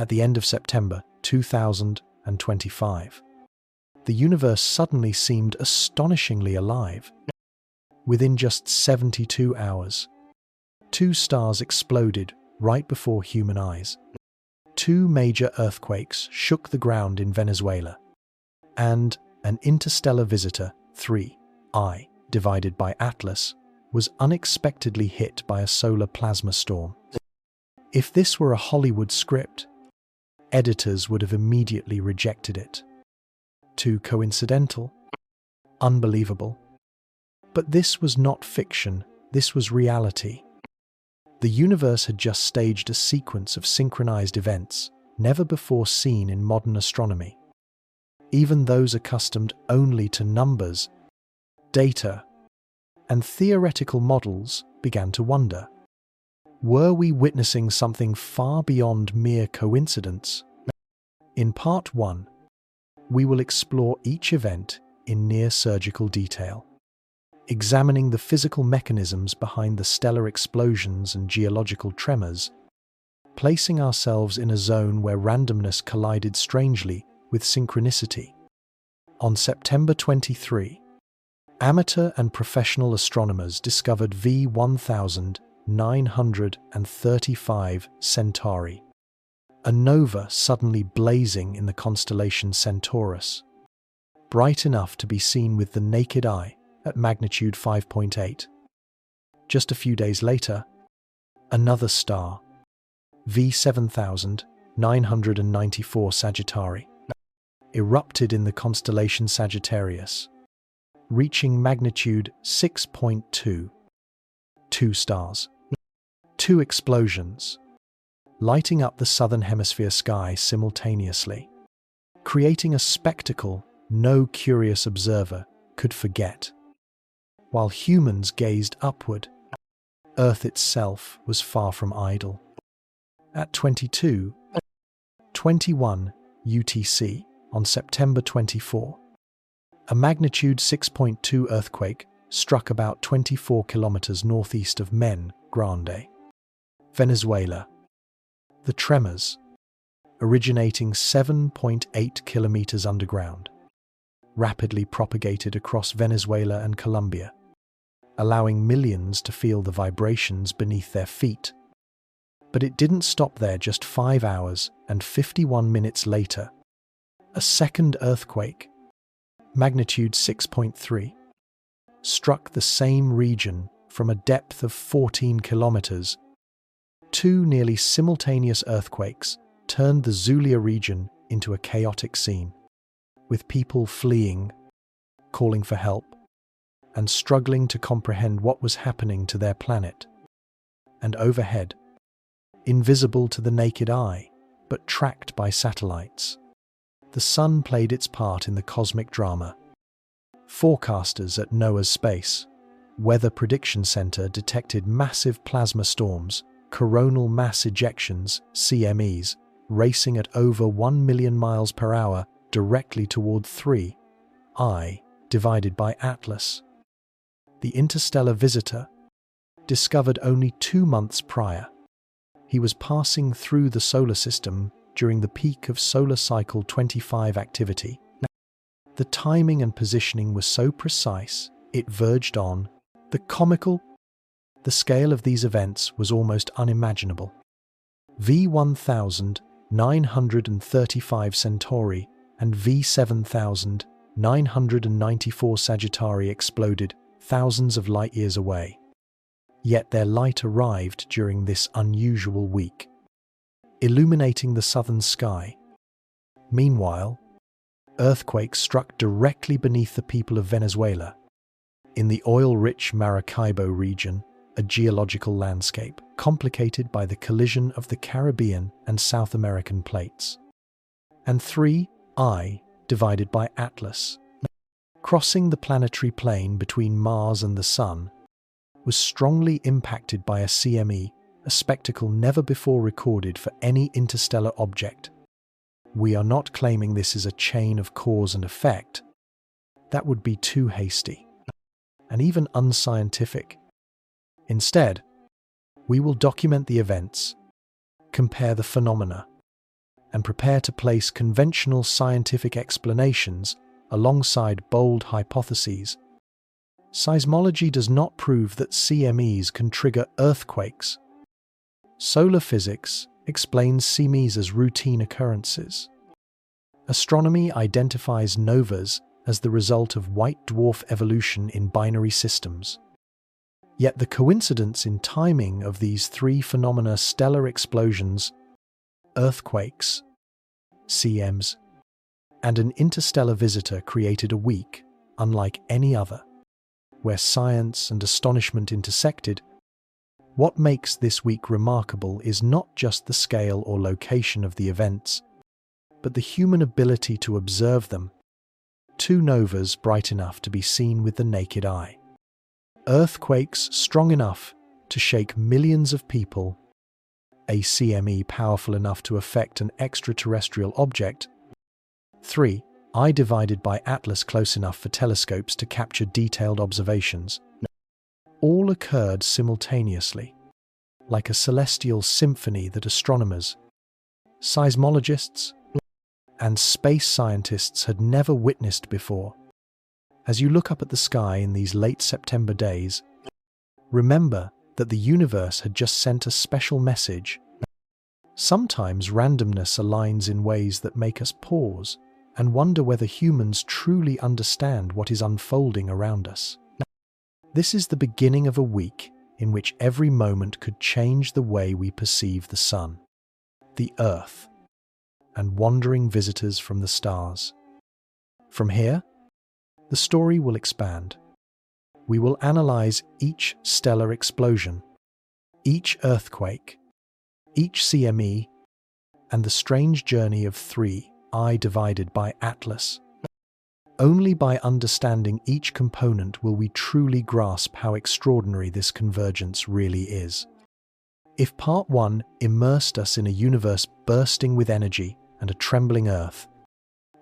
At the end of September 2025, the universe suddenly seemed astonishingly alive. Within just 72 hours, 2 stars exploded right before human eyes. 2 major earthquakes shook the ground in Venezuela, and an interstellar visitor, 3I, divided by Atlas, was unexpectedly hit by a solar plasma storm. If this were a Hollywood script, editors would have immediately rejected it. Too coincidental? Unbelievable. But this was not fiction, this was reality. The universe had just staged a sequence of synchronized events never before seen in modern astronomy. Even those accustomed only to numbers, data, and theoretical models began to wonder. Were we witnessing something far beyond mere coincidence? In Part 1, we will explore each event in near-surgical detail, examining the physical mechanisms behind the stellar explosions and geological tremors, placing ourselves in a zone where randomness collided strangely with synchronicity. On September 23, amateur and professional astronomers discovered V1935 Centauri, a nova suddenly blazing in the constellation Centaurus, bright enough to be seen with the naked eye at magnitude 5.8. Just a few days later, another star, V7994 Sagittari, erupted in the constellation Sagittarius, reaching magnitude 6.2. 2 stars, 2 explosions, lighting up the southern hemisphere sky simultaneously, creating a spectacle no curious observer could forget. While humans gazed upward, Earth itself was far from idle. At 22:21 UTC on September 24, a magnitude 6.2 earthquake struck about 24 kilometers northeast of Men Grande, Venezuela. The tremors, originating 7.8 kilometers underground, rapidly propagated across Venezuela and Colombia, allowing millions to feel the vibrations beneath their feet. But it didn't stop there. Just 5 hours and 51 minutes later, a second earthquake, magnitude 6.3, struck the same region from a depth of 14 kilometers. 2 nearly simultaneous earthquakes turned the Zulia region into a chaotic scene, with people fleeing, calling for help, and struggling to comprehend what was happening to their planet. And overhead, invisible to the naked eye, but tracked by satellites, the sun played its part in the cosmic drama. Forecasters at NOAA's Space Weather Prediction Center detected massive plasma storms, coronal mass ejections, CMEs, racing at over 1 million miles per hour directly toward 3I divided by Atlas, the interstellar visitor, discovered only 2 months prior. He was passing through the solar system during the peak of solar cycle 25 activity. The timing and positioning was so precise, it verged on the comical. The scale of these events was almost unimaginable. V1935 Centauri and V7994 Sagittari exploded thousands of light years away. Yet their light arrived during this unusual week, illuminating the southern sky. Meanwhile, earthquakes struck directly beneath the people of Venezuela, in the oil-rich Maracaibo region, a geological landscape complicated by the collision of the Caribbean and South American plates. And 3I divided by Atlas, crossing the planetary plane between Mars and the Sun, was strongly impacted by a CME, a spectacle never before recorded for any interstellar object. We are not claiming this is a chain of cause and effect. That would be too hasty, and even unscientific. Instead, we will document the events, compare the phenomena, and prepare to place conventional scientific explanations alongside bold hypotheses. Seismology does not prove that CMEs can trigger earthquakes. Solar physics explains CMEs as routine occurrences. Astronomy identifies novas as the result of white dwarf evolution in binary systems. Yet the coincidence in timing of these three phenomena, stellar explosions, earthquakes, CMs, and an interstellar visitor, created a week unlike any other, where science and astonishment intersected. What makes this week remarkable is not just the scale or location of the events, but the human ability to observe them. Two novas bright enough to be seen with the naked eye. Earthquakes strong enough to shake millions of people. A CME powerful enough to affect an extraterrestrial object. 3. Eye divided by Atlas close enough for telescopes to capture detailed observations. All occurred simultaneously, like a celestial symphony that astronomers, seismologists, and space scientists had never witnessed before. As you look up at the sky in these late September days, remember that the universe had just sent a special message. Sometimes randomness aligns in ways that make us pause and wonder whether humans truly understand what is unfolding around us. This is the beginning of a week in which every moment could change the way we perceive the sun, the earth, and wandering visitors from the stars. From here, the story will expand. We will analyze each stellar explosion, each earthquake, each CME, and the strange journey of 3 eye divided by Atlas. Only by understanding each component will we truly grasp how extraordinary this convergence really is. If Part 1 immersed us in a universe bursting with energy and a trembling Earth,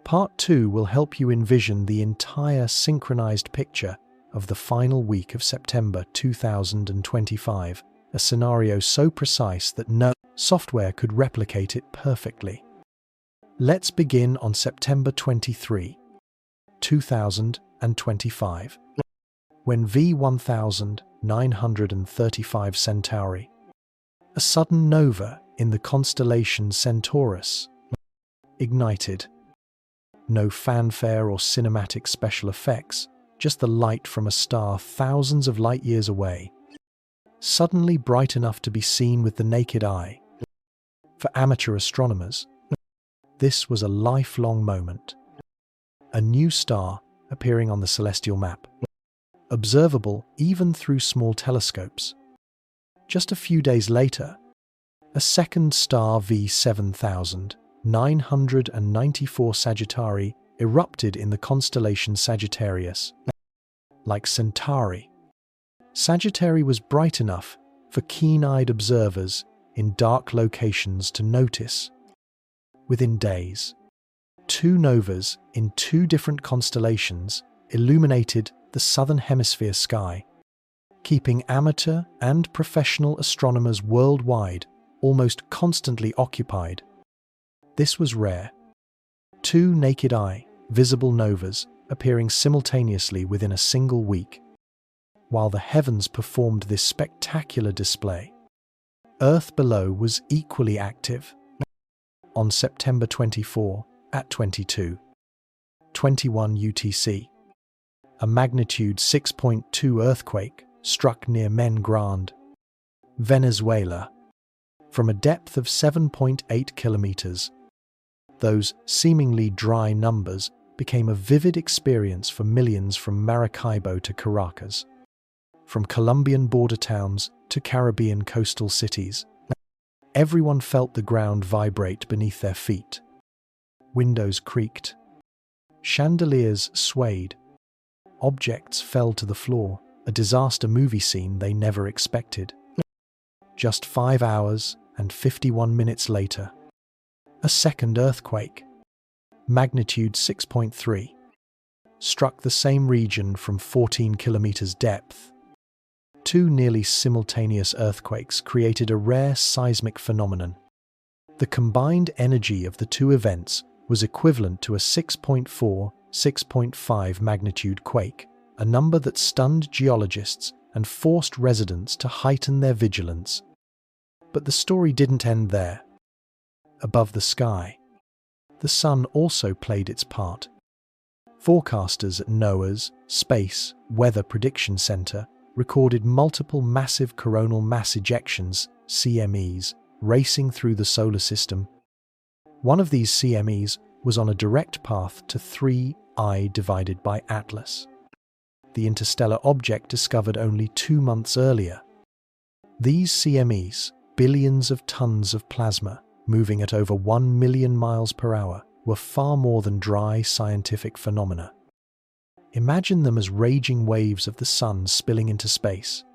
Part 2 will help you envision the entire synchronized picture of the final week of September 2025, a scenario so precise that no software could replicate it perfectly. Let's begin on September 23, 2025, when V1935 Centauri, a sudden nova in the constellation Centaurus, ignited. No fanfare or cinematic special effects, just the light from a star thousands of light years away, suddenly bright enough to be seen with the naked eye. For amateur astronomers, this was a lifelong moment. A new star appearing on the celestial map, observable even through small telescopes. Just a few days later, a second star V7994 Sagittari erupted in the constellation Sagittarius. Like Centauri, Sagittari was bright enough for keen-eyed observers in dark locations to notice. Within days, 2 novas in 2 different constellations illuminated the southern hemisphere sky, keeping amateur and professional astronomers worldwide almost constantly occupied. This was rare. 2 naked-eye, visible novas appearing simultaneously within a single week. While the heavens performed this spectacular display, Earth below was equally active. On September 24 at 22:21 UTC, a magnitude 6.2 earthquake struck near Men Grande, Venezuela, from a depth of 7.8 kilometers. Those seemingly dry numbers became a vivid experience for millions from Maracaibo to Caracas, from Colombian border towns to Caribbean coastal cities. Everyone felt the ground vibrate beneath their feet. Windows creaked. Chandeliers swayed. Objects fell to the floor, a disaster movie scene they never expected. Just 5 hours and 51 minutes later, a second earthquake, magnitude 6.3, struck the same region from 14 kilometers depth. 2 nearly simultaneous earthquakes created a rare seismic phenomenon. The combined energy of the two events was equivalent to a 6.4, 6.5 magnitude quake, a number that stunned geologists and forced residents to heighten their vigilance. But the story didn't end there. Above the sky, the sun also played its part. Forecasters at NOAA's Space Weather Prediction Center recorded multiple massive coronal mass ejections, CMEs, racing through the solar system. One of these CMEs was on a direct path to 3I divided by Atlas, the interstellar object discovered only 2 months earlier. These CMEs, billions of tons of plasma, moving at over 1 million miles per hour, were far more than dry scientific phenomena. Imagine them as raging waves of the sun spilling into space,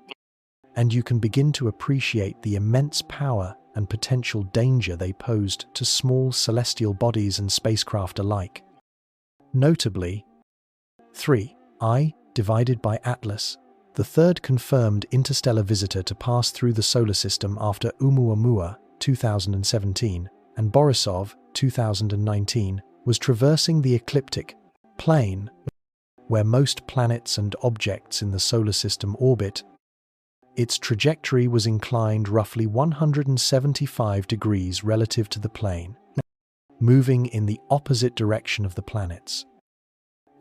and you can begin to appreciate the immense power and potential danger they posed to small celestial bodies and spacecraft alike. Notably, 3I divided by Atlas, the third confirmed interstellar visitor to pass through the solar system after Oumuamua 2017 and Borisov 2019, was traversing the ecliptic plane where most planets and objects in the solar system orbit. Its trajectory was inclined roughly 175 degrees relative to the plane, moving in the opposite direction of the planets.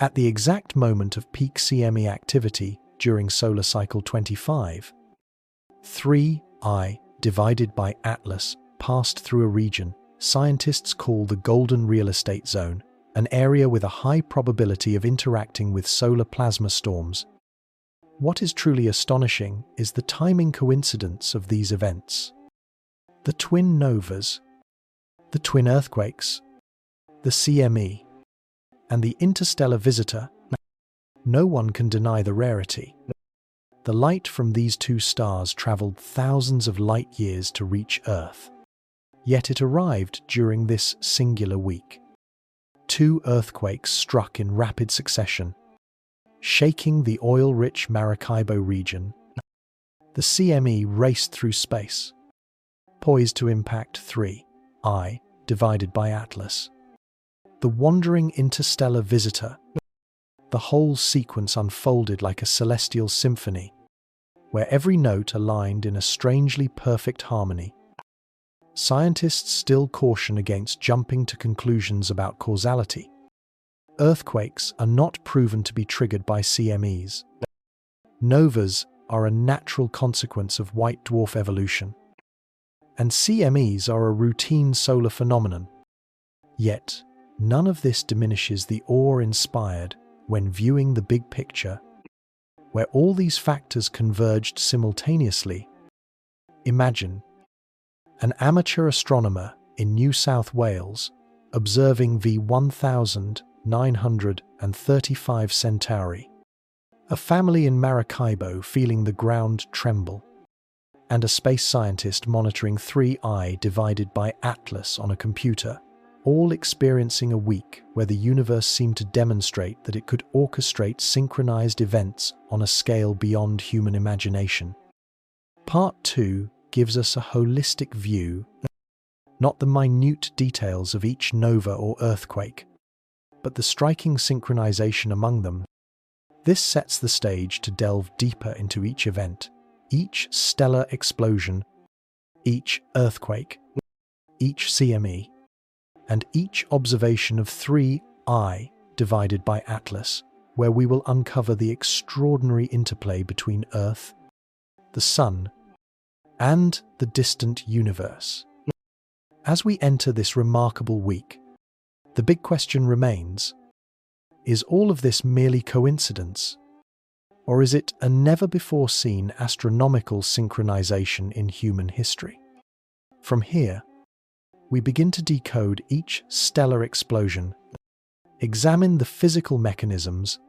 At the exact moment of peak CME activity during solar cycle 25, 3I divided by Atlas passed through a region scientists call the Golden Real Estate Zone, an area with a high probability of interacting with solar plasma storms. What is truly astonishing is the timing coincidence of these events. The twin novas, the twin earthquakes, the CME, and the interstellar visitor. No one can deny the rarity. The light from these two stars traveled thousands of light years to reach Earth. Yet it arrived during this singular week. 2 earthquakes struck in rapid succession, shaking the oil-rich Maracaibo region. The CME raced through space, poised to impact 3I divided by Atlas, the wandering interstellar visitor. The whole sequence unfolded like a celestial symphony, where every note aligned in a strangely perfect harmony. Scientists still caution against jumping to conclusions about causality. Earthquakes are not proven to be triggered by CMEs. Novas are a natural consequence of white dwarf evolution, and CMEs are a routine solar phenomenon. Yet, none of this diminishes the awe inspired when viewing the big picture, where all these factors converged simultaneously. Imagine an amateur astronomer in New South Wales observing the 1935 Centauri, a family in Maracaibo feeling the ground tremble, and a space scientist monitoring 3I divided by Atlas on a computer, all experiencing a week where the universe seemed to demonstrate that it could orchestrate synchronized events on a scale beyond human imagination. Part 2 gives us a holistic view, not the minute details of each nova or earthquake, but the striking synchronization among them. This sets the stage to delve deeper into each event, each stellar explosion, each earthquake, each CME, and each observation of 3I divided by Atlas, where we will uncover the extraordinary interplay between Earth, the Sun, and the distant universe. As we enter this remarkable week, the big question remains: is all of this merely coincidence? Or is it a never-before-seen astronomical synchronization in human history? From here, we begin to decode each stellar explosion, examine the physical mechanisms,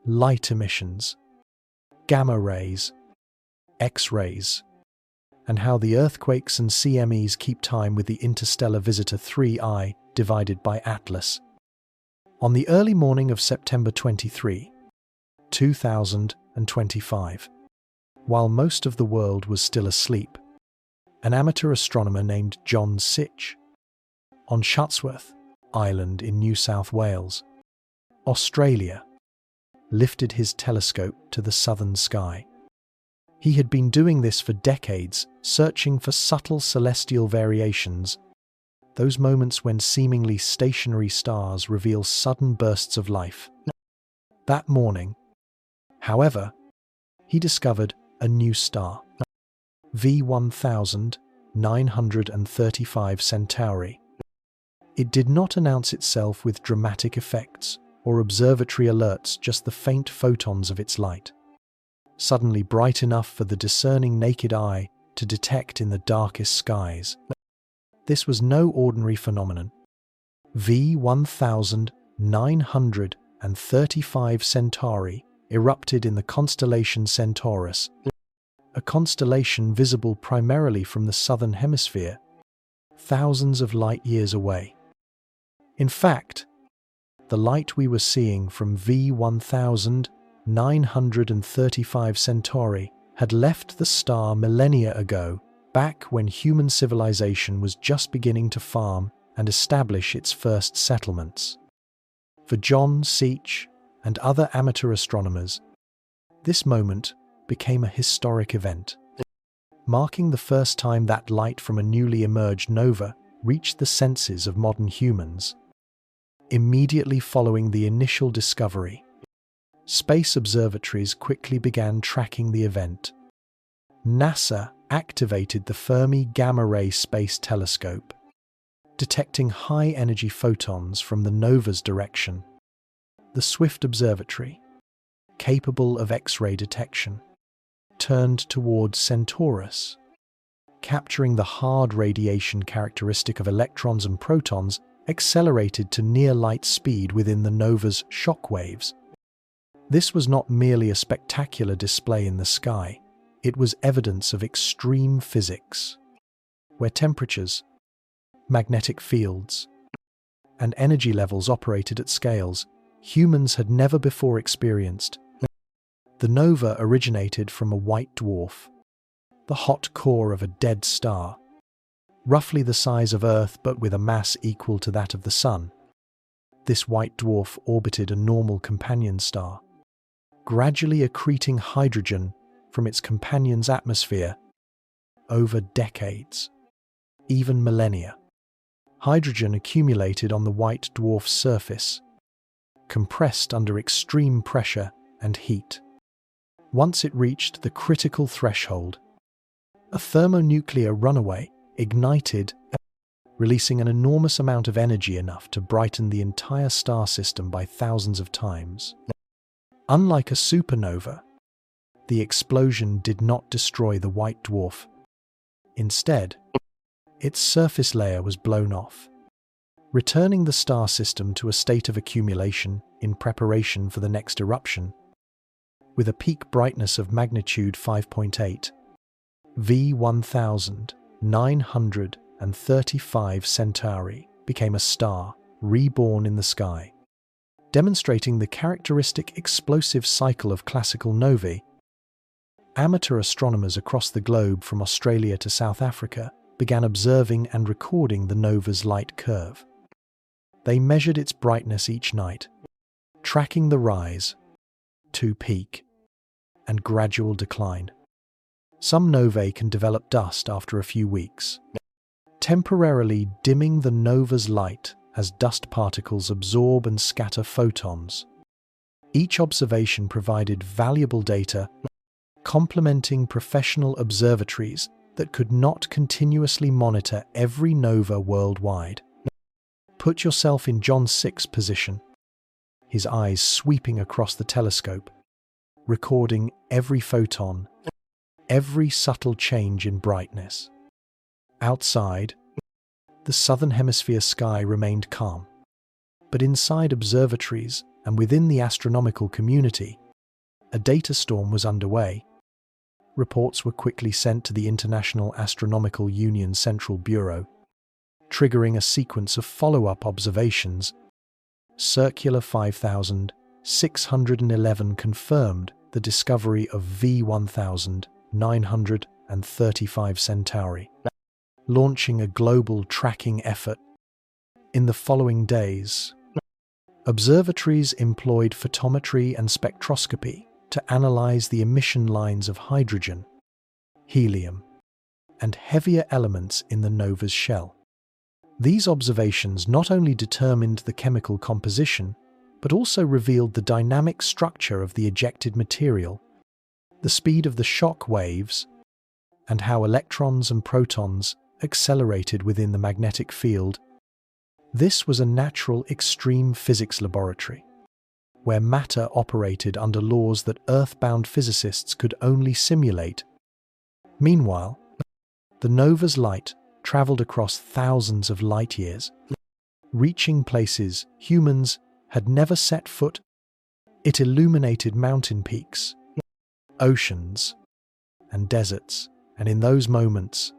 light emissions, gamma rays, X-rays, and how the earthquakes and CMEs keep time with the interstellar visitor 3I divided by Atlas. On the early morning of September 23, 2025, while most of the world was still asleep, an amateur astronomer named John Sitch, on Shutsworth Island in New South Wales, Australia, lifted his telescope to the southern sky. He had been doing this for decades, searching for subtle celestial variations, those moments when seemingly stationary stars reveal sudden bursts of life. That morning, however, he discovered a new star, V1935 Centauri. It did not announce itself with dramatic effects or observatory alerts, just the faint photons of its light, suddenly bright enough for the discerning naked eye to detect in the darkest skies. This was no ordinary phenomenon. V1935 Centauri erupted in the constellation Centaurus, a constellation visible primarily from the southern hemisphere, thousands of light years away. In fact, the light we were seeing from V1935 Centauri had left the star millennia ago, back when human civilization was just beginning to farm and establish its first settlements. For John Sitch and other amateur astronomers, this moment became a historic event, marking the first time that light from a newly emerged nova reached the senses of modern humans. Immediately following the initial discovery, space observatories quickly began tracking the event. NASA activated the Fermi Gamma Ray Space Telescope, detecting high-energy photons from the nova's direction. The Swift Observatory, capable of X-ray detection, turned towards Centaurus, capturing the hard radiation characteristic of electrons and protons accelerated to near-light speed within the nova's shock waves. This was not merely a spectacular display in the sky, it was evidence of extreme physics, where temperatures, magnetic fields, and energy levels operated at scales humans had never before experienced. The nova originated from a white dwarf, the hot core of a dead star, roughly the size of Earth but with a mass equal to that of the Sun. This white dwarf orbited a normal companion star, gradually accreting hydrogen from its companion's atmosphere over decades, even millennia. Hydrogen accumulated on the white dwarf's surface, compressed under extreme pressure and heat. Once it reached the critical threshold, a thermonuclear runaway ignited, releasing an enormous amount of energy enough to brighten the entire star system by thousands of times. Unlike a supernova, the explosion did not destroy the white dwarf. Instead, its surface layer was blown off, returning the star system to a state of accumulation in preparation for the next eruption. With a peak brightness of magnitude 5.8, V1935 Centauri became a star reborn in the sky, demonstrating the characteristic explosive cycle of classical novae. Amateur astronomers across the globe from Australia to South Africa began observing and recording the nova's light curve. They measured its brightness each night, tracking the rise to peak and gradual decline. Some novae can develop dust after a few weeks, temporarily dimming the nova's light as dust particles absorb and scatter photons. Each observation provided valuable data, complementing professional observatories that could not continuously monitor every nova worldwide. Put yourself in John Sitch's position, his eyes sweeping across the telescope, recording every photon, every subtle change in brightness. Outside, the southern hemisphere sky remained calm, but inside observatories and within the astronomical community, a data storm was underway. Reports were quickly sent to the International Astronomical Union Central Bureau, triggering a sequence of follow-up observations. Circular 5611 confirmed the discovery of V1935 Centauri. launching a global tracking effort. In the following days, observatories employed photometry and spectroscopy to analyze the emission lines of hydrogen, helium, and heavier elements in the nova's shell. These observations not only determined the chemical composition, but also revealed the dynamic structure of the ejected material, the speed of the shock waves, and how electrons and protons accelerated within the magnetic field. This was a natural extreme physics laboratory, where matter operated under laws that Earth-bound physicists could only simulate. Meanwhile, the nova's light traveled across thousands of light years, reaching places humans had never set foot. It illuminated mountain peaks, oceans, and deserts, and in those moments,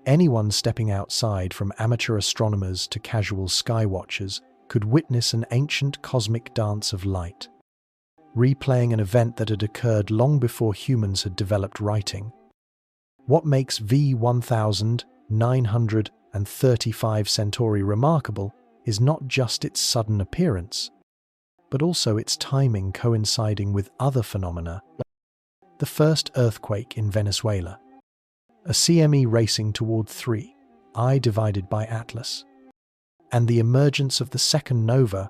anyone stepping outside, from amateur astronomers to casual skywatchers, could witness an ancient cosmic dance of light, replaying an event that had occurred long before humans had developed writing. What makes V1935 Centauri remarkable is not just its sudden appearance, but also its timing coinciding with other phenomena. The first earthquake in Venezuela, a CME racing toward 3I divided by Atlas, and the emergence of the second nova,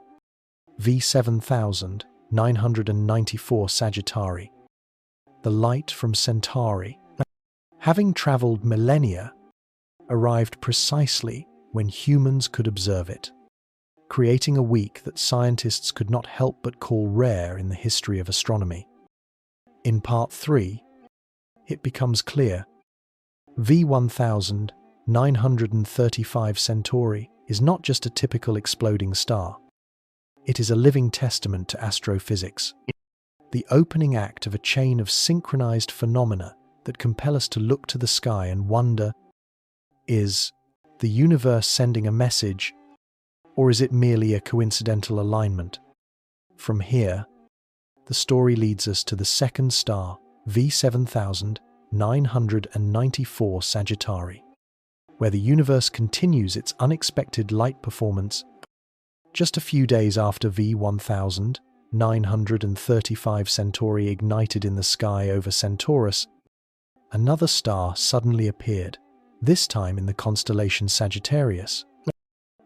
V7994 Sagittari, the light from Centauri, having traveled millennia, arrived precisely when humans could observe it, creating a week that scientists could not help but call rare in the history of astronomy. In Part 3, it becomes clear V1935 Centauri is not just a typical exploding star. It is a living testament to astrophysics, the opening act of a chain of synchronized phenomena that compel us to look to the sky and wonder, is the universe sending a message, or is it merely a coincidental alignment? From here, the story leads us to the second star, V7994 Sagittari, where the universe continues its unexpected light performance. Just a few days after V1935 Centauri ignited in the sky over Centaurus, another star suddenly appeared, this time in the constellation Sagittarius,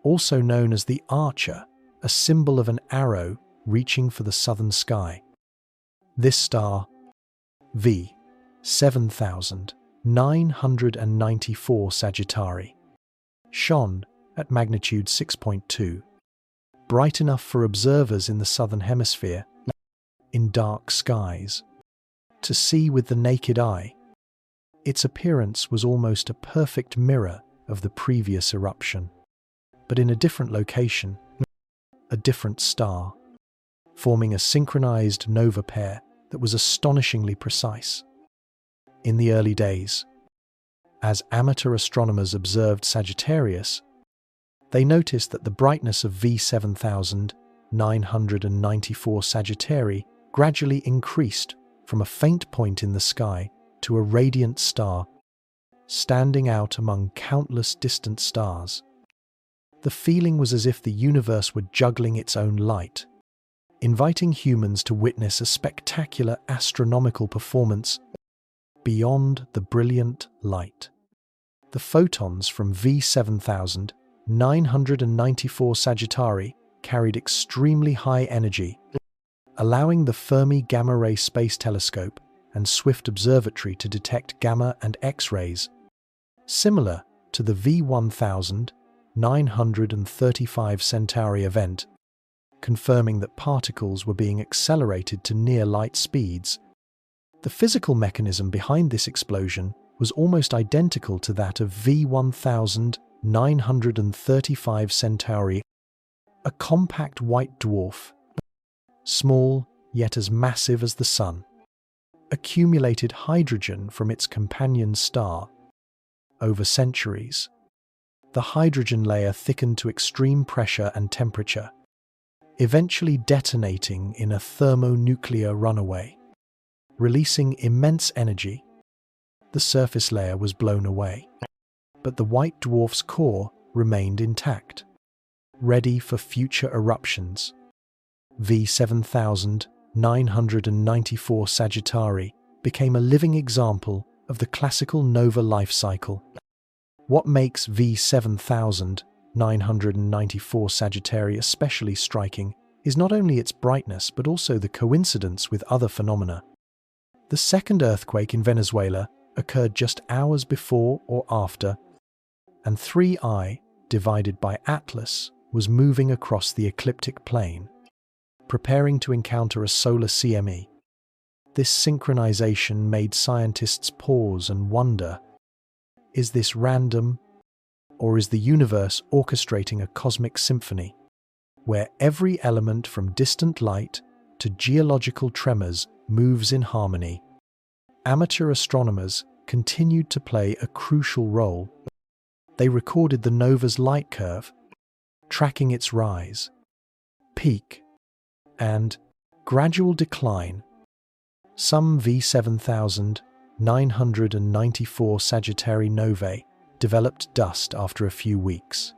also known as the Archer, a symbol of an arrow reaching for the southern sky. This star, V7994 Sagittari, shone at magnitude 6.2, bright enough for observers in the southern hemisphere, in dark skies, to see with the naked eye. Its appearance was almost a perfect mirror of the previous eruption, but in a different location, a different star, forming a synchronized nova pair that was astonishingly precise. In the early days, as amateur astronomers observed Sagittarius, they noticed that the brightness of V7994 Sagittari gradually increased from a faint point in the sky to a radiant star, standing out among countless distant stars. The feeling was as if the universe were juggling its own light, inviting humans to witness a spectacular astronomical performance beyond the brilliant light. The photons from V7994 Sagittari carried extremely high energy, allowing the Fermi Gamma Ray Space Telescope and Swift Observatory to detect gamma and X-rays, similar to the V1935 Centauri event, confirming that particles were being accelerated to near light speeds. The physical mechanism behind this explosion was almost identical to that of V1935 Centauri, a compact white dwarf, small yet as massive as the Sun, accumulated hydrogen from its companion star. Over centuries, the hydrogen layer thickened to extreme pressure and temperature, eventually detonating in a thermonuclear runaway. Releasing immense energy, the surface layer was blown away. but the white dwarf's core remained intact, ready for future eruptions. V7994 Sagittari became a living example of the classical nova life cycle. What makes V7994 Sagittari especially striking is not only its brightness but also the coincidence with other phenomena. The second earthquake in Venezuela occurred just hours before or after, and 3I, divided by Atlas, was moving across the ecliptic plane, preparing to encounter a solar CME. This synchronization made scientists pause and wonder, is this random, or is the universe orchestrating a cosmic symphony, where every element from distant light to geological tremors moves in harmony? Amateur astronomers continued to play a crucial role. They recorded the nova's light curve, tracking its rise, peak, and gradual decline. Some V7994 Sagittari novae developed dust after a few weeks,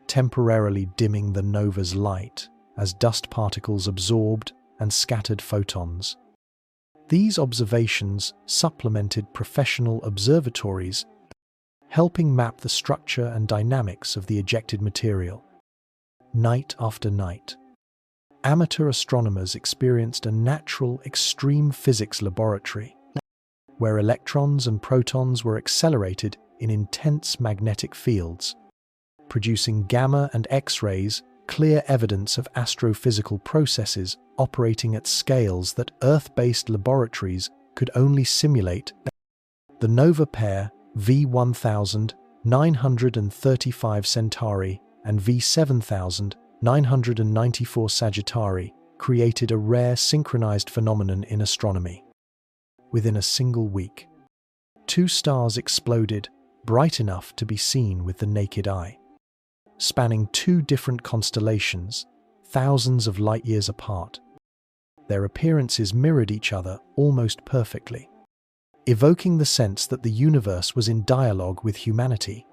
temporarily dimming the nova's light as dust particles absorbed and scattered photons. These observations supplemented professional observatories, helping map the structure and dynamics of the ejected material. Night after night, amateur astronomers experienced a natural extreme physics laboratory, where electrons and protons were accelerated in intense magnetic fields, producing gamma and X-rays, clear evidence of astrophysical processes operating at scales that Earth-based laboratories could only simulate. The nova pair V1935 Centauri and V7994 Sagittari created a rare synchronized phenomenon in astronomy. Within a single week, two stars exploded bright enough to be seen with the naked eye, spanning two different constellations, thousands of light-years apart. Their appearances mirrored each other almost perfectly, evoking the sense that the universe was in dialogue with humanity,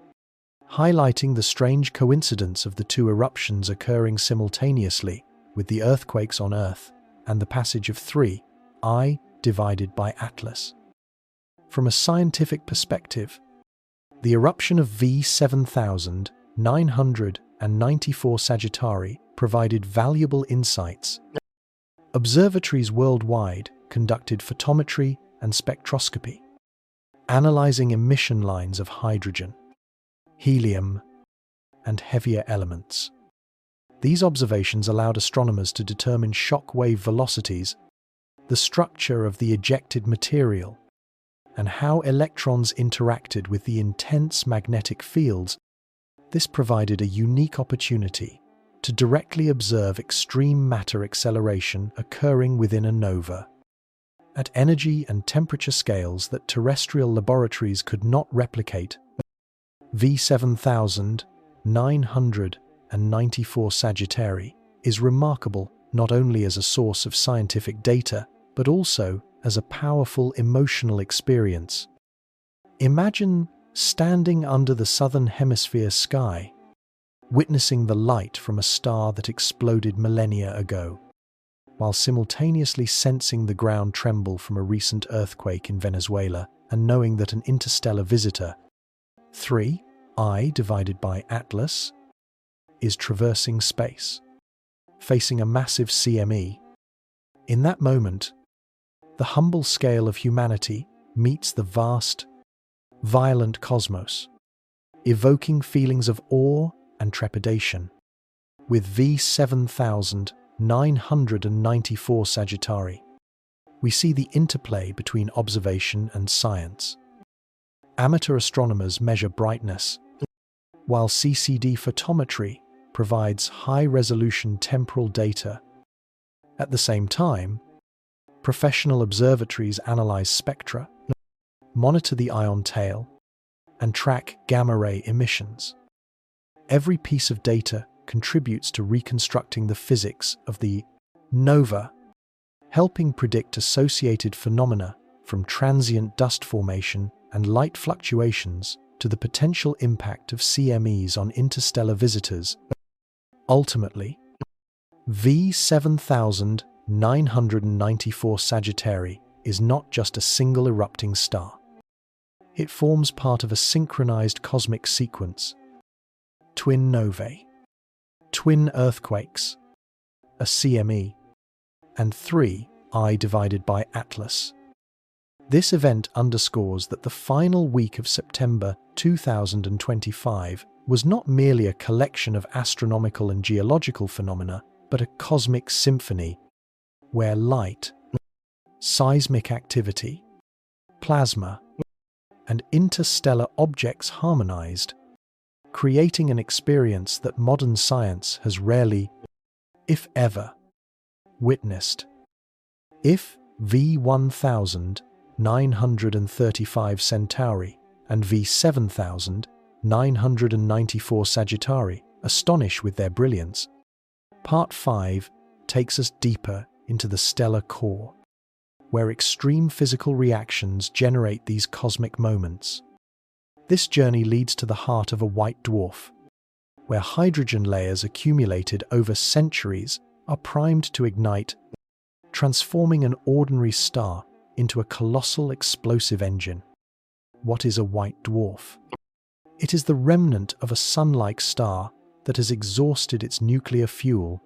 highlighting the strange coincidence of the two eruptions occurring simultaneously with the earthquakes on Earth and the passage of 3I divided by Atlas. From a scientific perspective, the eruption of V7994 Sagittari provided valuable insights. Observatories worldwide conducted photometry and spectroscopy, analyzing emission lines of hydrogen, helium, and heavier elements. These observations allowed astronomers to determine shock wave velocities, the structure of the ejected material, and how electrons interacted with the intense magnetic fields. This provided a unique opportunity to directly observe extreme matter acceleration occurring within a nova, at energy and temperature scales that terrestrial laboratories could not replicate. V7994 Sagittari is remarkable not only as a source of scientific data, but also as a powerful emotional experience. Imagine standing under the southern hemisphere sky, witnessing the light from a star that exploded millennia ago, while simultaneously sensing the ground tremble from a recent earthquake in Venezuela and knowing that an interstellar visitor, 3I divided by Atlas, is traversing space, facing a massive CME. In that moment, the humble scale of humanity meets the vast, violent cosmos, evoking feelings of awe and trepidation. With V7994 Sagittari, we see the interplay between observation and science. Amateur astronomers measure brightness, while CCD photometry provides high-resolution temporal data. At the same time, professional observatories analyze spectra, monitor the ion tail, and track gamma-ray emissions. Every piece of data contributes to reconstructing the physics of the nova, helping predict associated phenomena from transient dust formation and light fluctuations to the potential impact of CMEs on interstellar visitors. Ultimately, V7994 Sagittari is not just a single erupting star. It forms part of a synchronized cosmic sequence: twin novae, twin earthquakes, a CME, and 3 I divided by Atlas. This event underscores that the final week of September 2025 was not merely a collection of astronomical and geological phenomena, but a cosmic symphony where light, seismic activity, plasma, and interstellar objects harmonized, creating an experience that modern science has rarely, if ever, witnessed. If V1935 Centauri and V7994 Sagittari astonish with their brilliance, Part 5 takes us deeper into the stellar core, where extreme physical reactions generate these cosmic moments. This journey leads to the heart of a white dwarf, where hydrogen layers accumulated over centuries are primed to ignite, transforming an ordinary star into a colossal explosive engine. What is a white dwarf? It is the remnant of a sun-like star that has exhausted its nuclear fuel.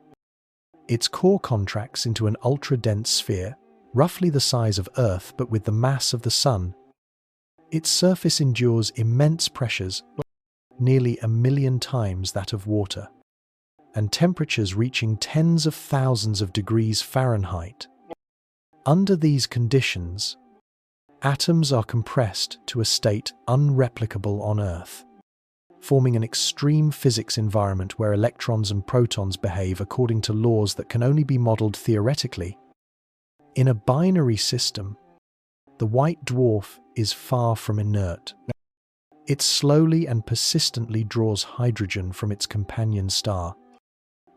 Its core contracts into an ultra-dense sphere, roughly the size of Earth but with the mass of the Sun. Its surface endures immense pressures, nearly 1,000,000 times that of water, and temperatures reaching tens of thousands of degrees Fahrenheit. Under these conditions, atoms are compressed to a state unreplicable on Earth, forming an extreme physics environment where electrons and protons behave according to laws that can only be modeled theoretically. In a binary system, the white dwarf is far from inert. It slowly and persistently draws hydrogen from its companion star,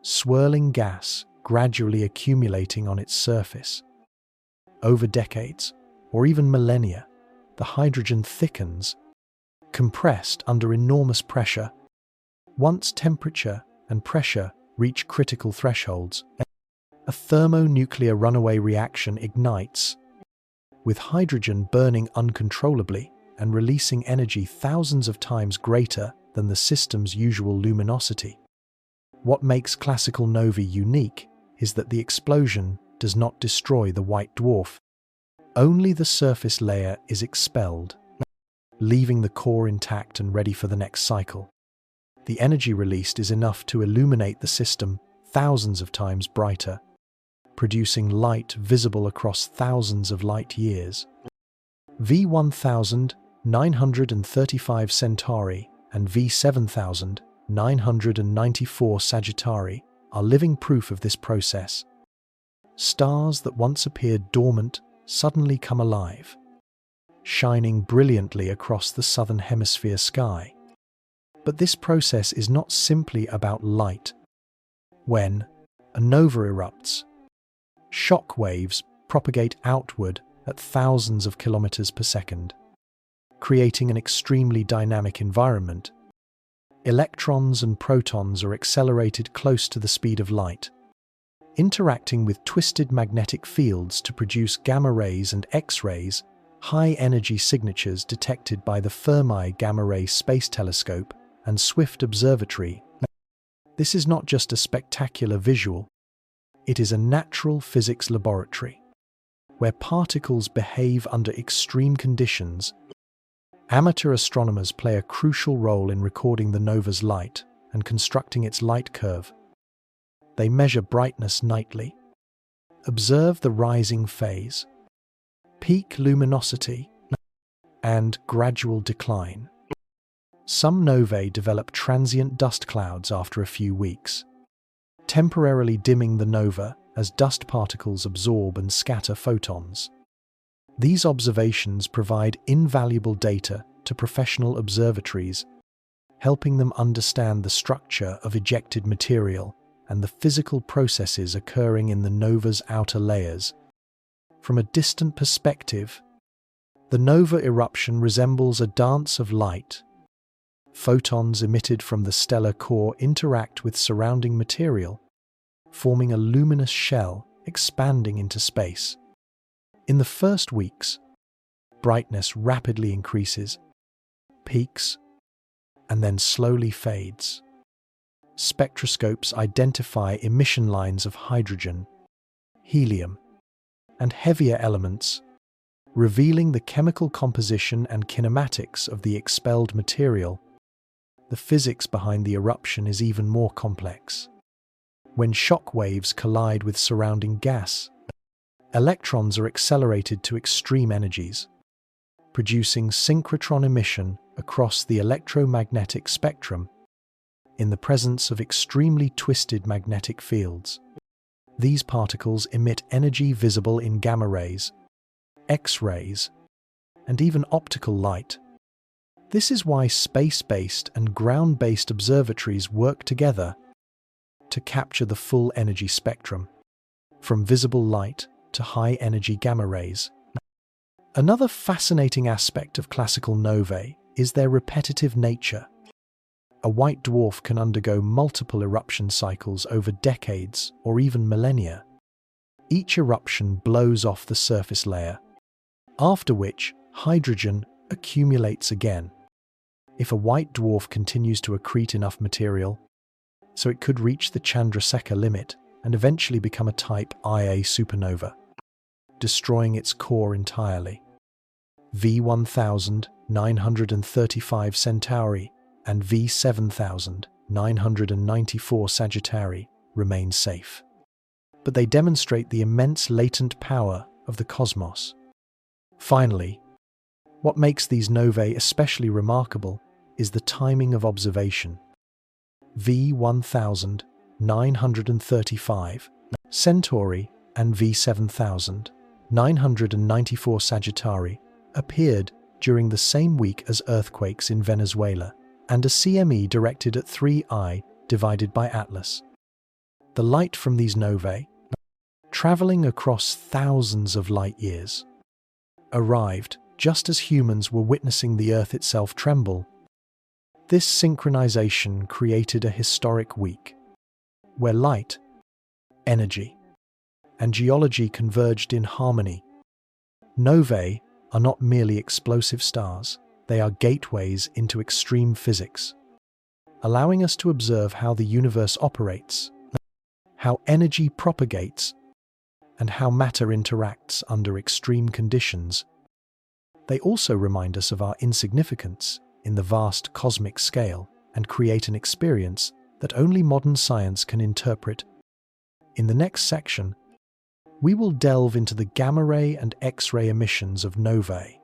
swirling gas gradually accumulating on its surface. Over decades, or even millennia, the hydrogen thickens, compressed under enormous pressure. Once temperature and pressure reach critical thresholds, a thermonuclear runaway reaction ignites, with hydrogen burning uncontrollably and releasing energy thousands of times greater than the system's usual luminosity. What makes classical novae unique is that the explosion does not destroy the white dwarf. Only the surface layer is expelled, leaving the core intact and ready for the next cycle. The energy released is enough to illuminate the system thousands of times brighter, producing light visible across thousands of light years. V1935 Centauri and V7994 Sagittari are living proof of this process. Stars that once appeared dormant suddenly come alive, shining brilliantly across the southern hemisphere sky. But this process is not simply about light. When a nova erupts, shock waves propagate outward at thousands of kilometers per second, creating an extremely dynamic environment. Electrons and protons are accelerated close to the speed of light, interacting with twisted magnetic fields to produce gamma rays and X-rays, high-energy signatures detected by the Fermi Gamma Ray Space Telescope and Swift Observatory. This is not just a spectacular visual, it is a natural physics laboratory, where particles behave under extreme conditions. Amateur astronomers play a crucial role in recording the nova's light and constructing its light curve. They measure brightness nightly, observe the rising phase, peak luminosity, and gradual decline. Some novae develop transient dust clouds after a few weeks, temporarily dimming the nova as dust particles absorb and scatter photons. These observations provide invaluable data to professional observatories, helping them understand the structure of ejected material and the physical processes occurring in the nova's outer layers. From a distant perspective, the nova eruption resembles a dance of light Photons emitted from the stellar core interact with surrounding material, forming a luminous shell expanding into space. In the first weeks, brightness rapidly increases, peaks, and then slowly fades. Spectroscopes identify emission lines of hydrogen, helium, and heavier elements, revealing the chemical composition and kinematics of the expelled material. The physics behind the eruption is even more complex. When shock waves collide with surrounding gas, electrons are accelerated to extreme energies, producing synchrotron emission across the electromagnetic spectrum in the presence of extremely twisted magnetic fields. These particles emit energy visible in gamma rays, X-rays, and even optical light. This is why space-based and ground-based observatories work together to capture the full energy spectrum, from visible light to high-energy gamma rays. Another fascinating aspect of classical novae is their repetitive nature. A white dwarf can undergo multiple eruption cycles over decades or even millennia. Each eruption blows off the surface layer, after which hydrogen accumulates again. If a white dwarf continues to accrete enough material, so it could reach the Chandrasekhar limit and eventually become a type Ia supernova, destroying its core entirely. V1935 Centauri and V7994 Sagittari remain safe, but they demonstrate the immense latent power of the cosmos. Finally, what makes these novae especially remarkable is the timing of observation. V1935 Centauri and V7994 Sagittari appeared during the same week as earthquakes in Venezuela and a CME directed at 3I divided by Atlas. The light from these novae, traveling across thousands of light years, arrived just as humans were witnessing the Earth itself tremble. This synchronization created a historic week, where light, energy, and geology converged in harmony. Novae are not merely explosive stars, they are gateways into extreme physics, allowing us to observe how the universe operates, how energy propagates, and how matter interacts under extreme conditions. They also remind us of our insignificance in the vast cosmic scale and create an experience that only modern science can interpret. In the next section, we will delve into the gamma-ray and X-ray emissions of novae,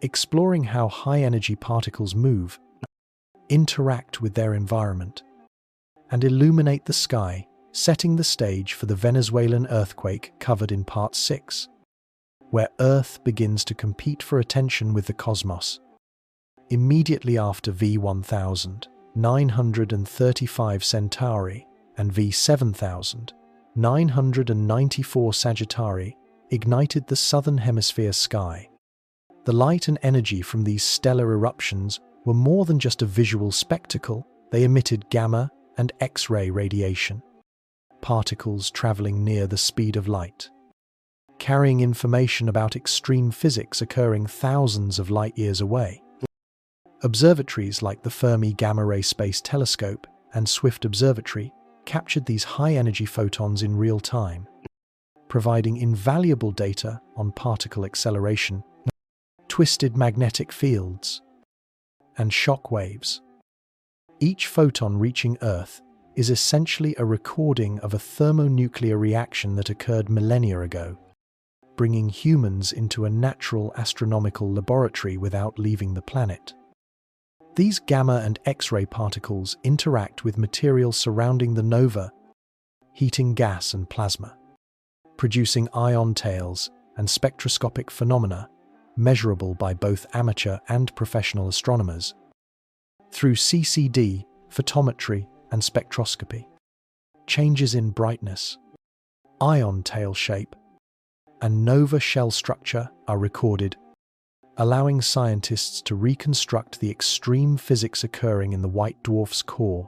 exploring how high-energy particles move, interact with their environment, and illuminate the sky, setting the stage for the Venezuelan earthquake covered in Part 6, where Earth begins to compete for attention with the cosmos. Immediately after V1935 Centauri and V7994 Sagittari ignited the southern hemisphere sky. The light and energy from these stellar eruptions were more than just a visual spectacle, they emitted gamma and X-ray radiation, particles traveling near the speed of light, carrying information about extreme physics occurring thousands of light years away. Observatories like the Fermi Gamma Ray Space Telescope and Swift Observatory captured these high-energy photons in real time, providing invaluable data on particle acceleration, twisted magnetic fields, and shock waves. Each photon reaching Earth is essentially a recording of a thermonuclear reaction that occurred millennia ago, bringing humans into a natural astronomical laboratory without leaving the planet. These gamma and X-ray particles interact with material surrounding the nova, heating gas and plasma, producing ion tails and spectroscopic phenomena measurable by both amateur and professional astronomers. Through CCD, photometry, and spectroscopy, changes in brightness, ion tail shape, and nova shell structure are recorded. allowing scientists to reconstruct the extreme physics occurring in the white dwarf's core.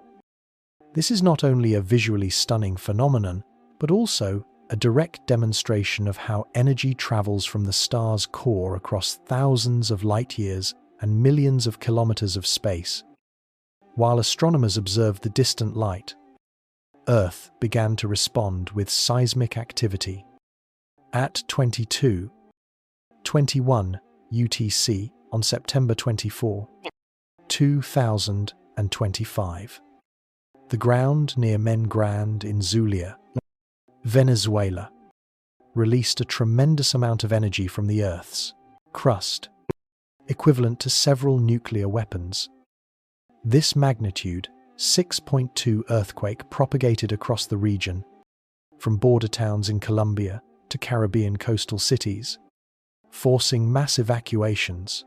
This is not only a visually stunning phenomenon, but also a direct demonstration of how energy travels from the star's core across thousands of light-years and millions of kilometers of space. While astronomers observed the distant light, Earth began to respond with seismic activity. At 22:21 UTC on September 24, 2025, the ground near Men Grande in Zulia, Venezuela, released a tremendous amount of energy from the Earth's crust, equivalent to several nuclear weapons. This magnitude 6.2 earthquake propagated across the region, from border towns in Colombia to Caribbean coastal cities, forcing mass evacuations.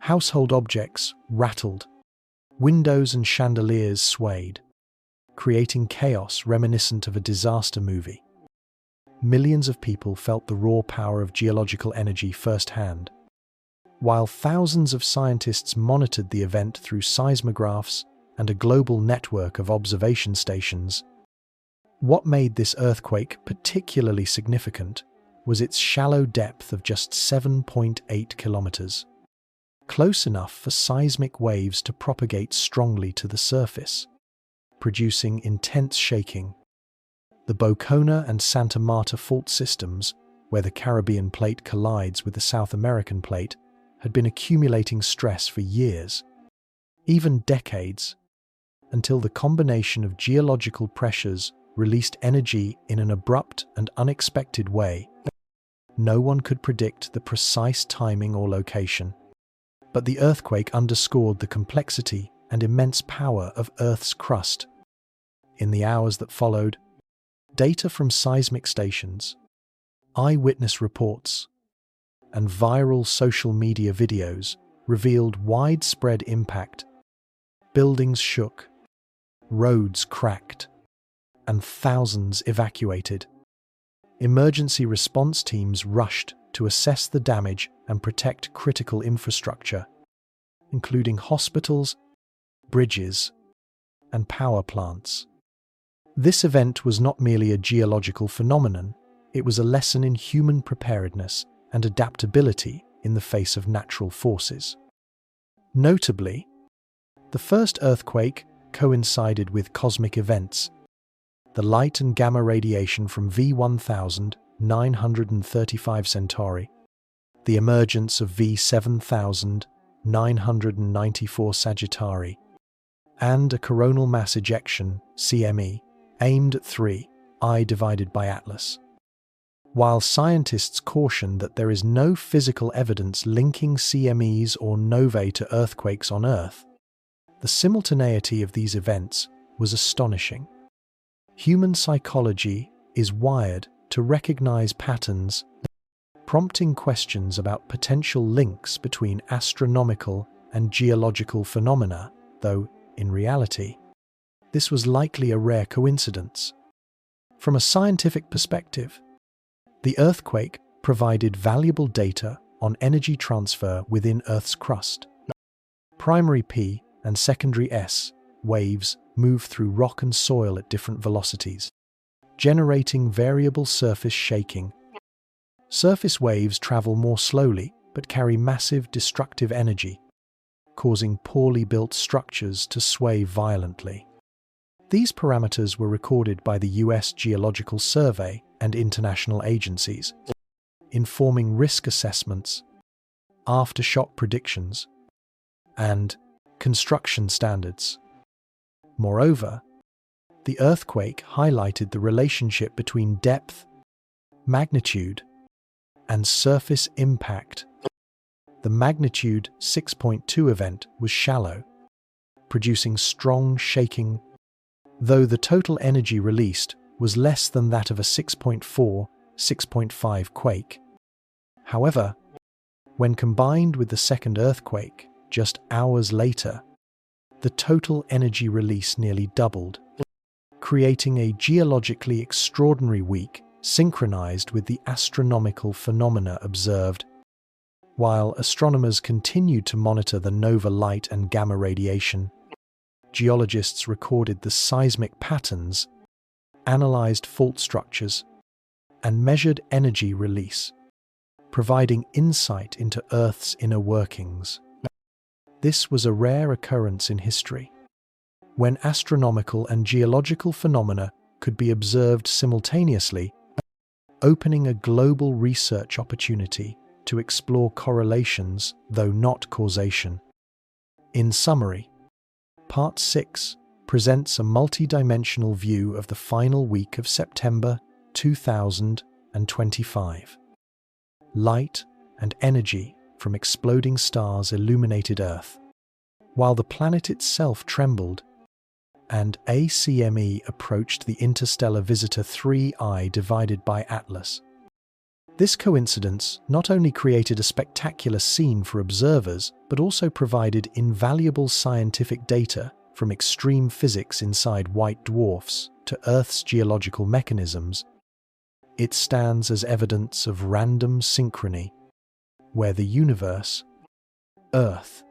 Household objects rattled, windows and chandeliers swayed, creating chaos reminiscent of a disaster movie. Millions of people felt the raw power of geological energy firsthand, while thousands of scientists monitored the event through seismographs and a global network of observation stations. What made this earthquake particularly significant was its shallow depth of just 7.8 kilometers, close enough for seismic waves to propagate strongly to the surface, producing intense shaking. The Bocona and Santa Marta fault systems, where the Caribbean plate collides with the South American plate, had been accumulating stress for years, even decades, until the combination of geological pressures released energy in an abrupt and unexpected way. No one could predict the precise timing or location, but the earthquake underscored the complexity and immense power of Earth's crust. In the hours that followed, data from seismic stations, eyewitness reports, and viral social media videos revealed widespread impact. Buildings shook, roads cracked, and thousands evacuated. Emergency response teams rushed to assess the damage and protect critical infrastructure, including hospitals, bridges, and power plants. This event was not merely a geological phenomenon, it was a lesson in human preparedness and adaptability in the face of natural forces. Notably, the first earthquake coincided with cosmic events. The light and gamma radiation from V1935 Centauri, the emergence of V7994 Sagittari, and a coronal mass ejection, CME, aimed at 3I divided by Atlas. While scientists caution that there is no physical evidence linking CMEs or novae to earthquakes on Earth, the simultaneity of these events was astonishing. Human psychology is wired to recognize patterns, prompting questions about potential links between astronomical and geological phenomena, though, in reality, this was likely a rare coincidence. From a scientific perspective, the earthquake provided valuable data on energy transfer within Earth's crust. Primary P and secondary S waves move through rock and soil at different velocities, generating variable surface shaking. Surface waves travel more slowly but carry massive destructive energy, causing poorly built structures to sway violently. These parameters were recorded by the US Geological Survey and international agencies, informing risk assessments, aftershock predictions, and construction standards. Moreover, the earthquake highlighted the relationship between depth, magnitude, and surface impact. The magnitude 6.2 event was shallow, producing strong shaking, though the total energy released was less than that of a 6.5 quake. However, when combined with the second earthquake just hours later, the total energy release nearly doubled, creating a geologically extraordinary week synchronized with the astronomical phenomena observed. While astronomers continued to monitor the nova light and gamma radiation, geologists recorded the seismic patterns, analyzed fault structures, and measured energy release, providing insight into Earth's inner workings. This was a rare occurrence in history, when astronomical and geological phenomena could be observed simultaneously, opening a global research opportunity to explore correlations, though not causation. In summary, Part 6 presents a multi-dimensional view of the final week of September 2025. Light and energy from exploding stars illuminated Earth, while the planet itself trembled, and ACME approached the interstellar visitor 3I divided by Atlas. This coincidence not only created a spectacular scene for observers, but also provided invaluable scientific data from extreme physics inside white dwarfs to Earth's geological mechanisms. It stands as evidence of random synchrony, where the universe, Earth,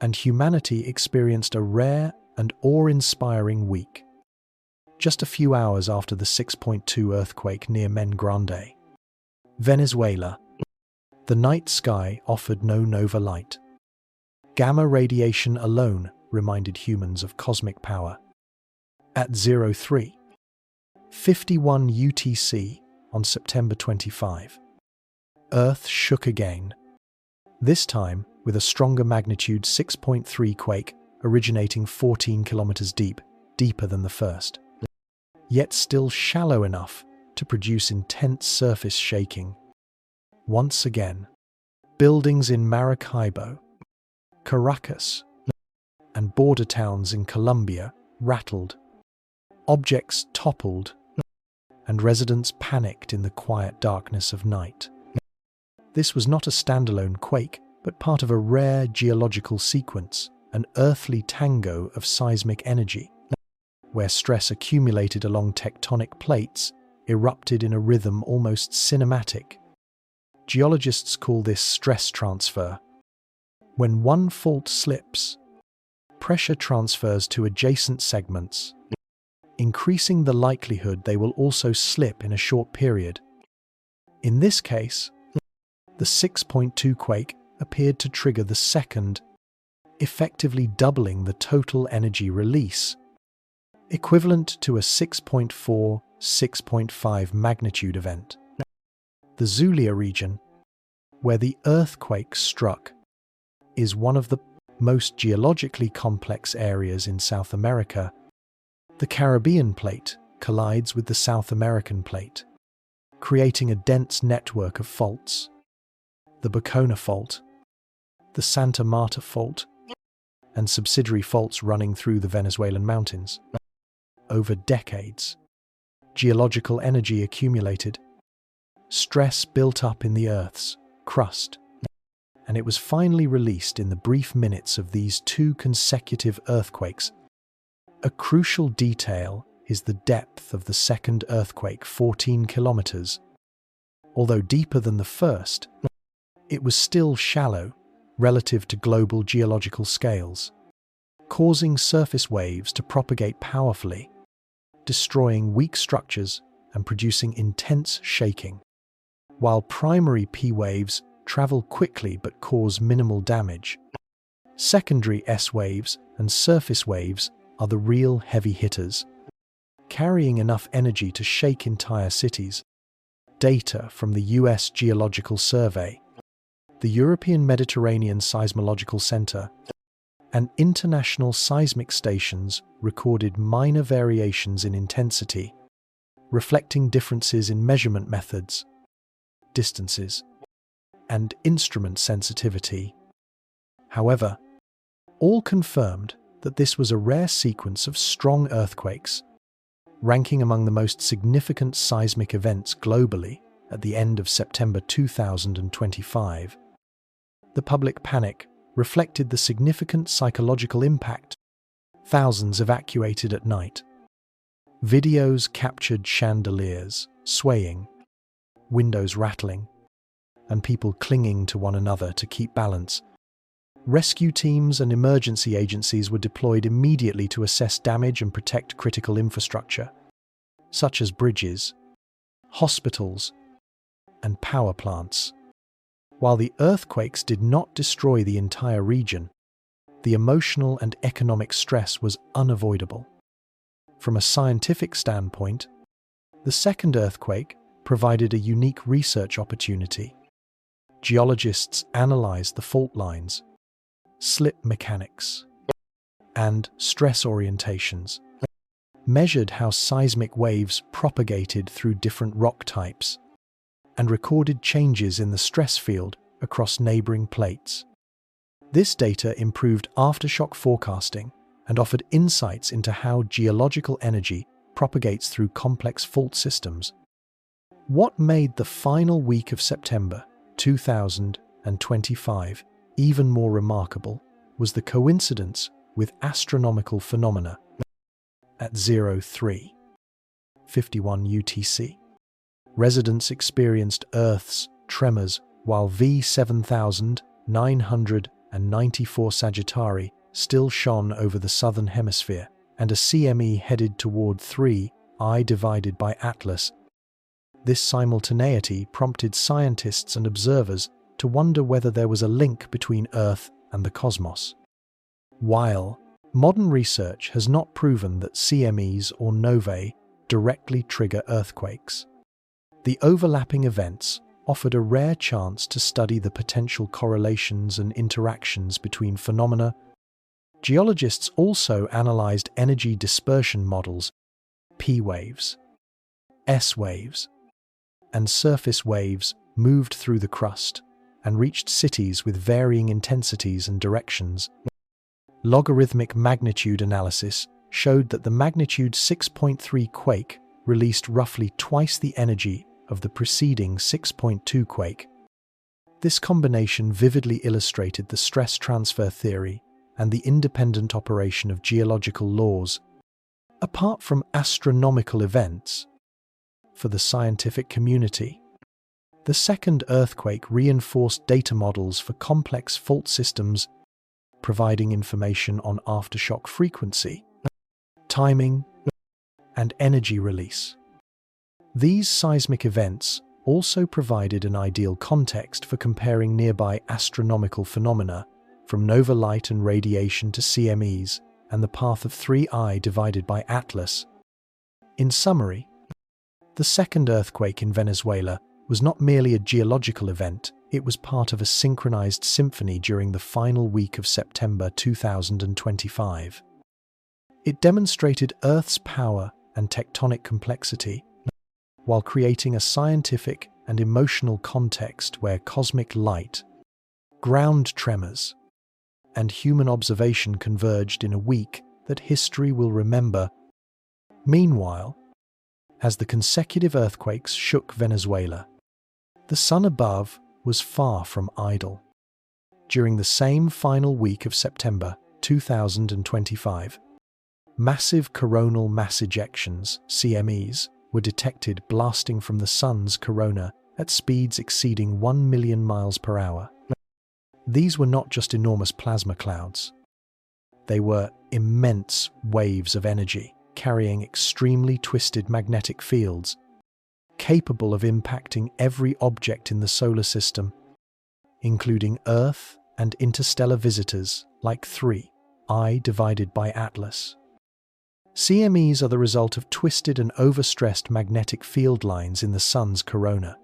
and humanity experienced a rare and awe-inspiring week. Just a few hours after the 6.2 earthquake near Grande, Venezuela, the night sky offered no nova light. Gamma radiation alone reminded humans of cosmic power. At 03:51 UTC on September 25, Earth shook again, this time with a stronger magnitude 6.3 quake originating 14 kilometers deep, deeper than the first, yet still shallow enough to produce intense surface shaking. Once again, buildings in Maracaibo, Caracas, and border towns in Colombia rattled, objects toppled, and residents panicked in the quiet darkness of night. This was not a standalone quake, but part of a rare geological sequence, an earthly tango of seismic energy, where stress accumulated along tectonic plates erupted in a rhythm almost cinematic. Geologists call this stress transfer. When one fault slips, pressure transfers to adjacent segments, increasing the likelihood they will also slip in a short period. In this case, the 6.2 quake appeared to trigger the second, effectively doubling the total energy release, equivalent to a 6.4-6.5 magnitude event. The Zulia region, where the earthquake struck, is one of the most geologically complex areas in South America. The Caribbean plate collides with the South American plate, creating a dense network of faults. The Bocona Fault, the Santa Marta Fault, and subsidiary faults running through the Venezuelan mountains. Over decades, geological energy accumulated, stress built up in the Earth's crust, and it was finally released in the brief minutes of these two consecutive earthquakes. A crucial detail is the depth of the second earthquake, 14 kilometers. Although deeper than the first, it was still shallow relative to global geological scales, causing surface waves to propagate powerfully, destroying weak structures and producing intense shaking. While primary P waves travel quickly but cause minimal damage, secondary S waves and surface waves are the real heavy hitters, carrying enough energy to shake entire cities. Data from the US Geological Survey, the European Mediterranean Seismological Center, and international seismic stations recorded minor variations in intensity, reflecting differences in measurement methods, distances, and instrument sensitivity. However, all confirmed that this was a rare sequence of strong earthquakes, ranking among the most significant seismic events globally at the end of September 2025. The public panic reflected the significant psychological impact. Thousands evacuated at night. Videos captured chandeliers swaying, windows rattling, and people clinging to one another to keep balance. Rescue teams and emergency agencies were deployed immediately to assess damage and protect critical infrastructure, such as bridges, hospitals, and power plants. While the earthquakes did not destroy the entire region, the emotional and economic stress was unavoidable. From a scientific standpoint, the second earthquake provided a unique research opportunity. Geologists analyzed the fault lines, slip mechanics, and stress orientations, measured how seismic waves propagated through different rock types, and recorded changes in the stress field across neighboring plates. This data improved aftershock forecasting and offered insights into how geological energy propagates through complex fault systems. What made the final week of September 2025 even more remarkable was the coincidence with astronomical phenomena. At 03:51 UTC, residents experienced Earth's tremors, while V7994 Sagittari still shone over the southern hemisphere, and a CME headed toward 3I divided by Atlas. This simultaneity prompted scientists and observers to wonder whether there was a link between Earth and the cosmos. While modern research has not proven that CMEs or novae directly trigger earthquakes, the overlapping events offered a rare chance to study the potential correlations and interactions between phenomena. Geologists also analyzed energy dispersion models, P waves, S waves, and surface waves moved through the crust and reached cities with varying intensities and directions. Logarithmic magnitude analysis showed that the magnitude 6.3 quake released roughly twice the energy of the preceding 6.2 quake. This combination vividly illustrated the stress transfer theory and the independent operation of geological laws. Apart from astronomical events, for the scientific community, the second earthquake reinforced data models for complex fault systems, providing information on aftershock frequency, timing, and energy release. These seismic events also provided an ideal context for comparing nearby astronomical phenomena, from nova light and radiation to CMEs, and the path of 3I divided by Atlas. In summary, the second earthquake in Venezuela was not merely a geological event, it was part of a synchronized symphony during the final week of September 2025. It demonstrated Earth's power and tectonic complexity, while creating a scientific and emotional context where cosmic light, ground tremors, and human observation converged in a week that history will remember. Meanwhile, as the consecutive earthquakes shook Venezuela, the sun above was far from idle. During the same final week of September 2025, massive coronal mass ejections, CMEs, were detected blasting from the sun's corona at speeds exceeding 1 million miles per hour. These were not just enormous plasma clouds. They were immense waves of energy, carrying extremely twisted magnetic fields, capable of impacting every object in the solar system, including Earth and interstellar visitors like 3I divided by Atlas. CMEs are the result of twisted and overstressed magnetic field lines in the sun's corona,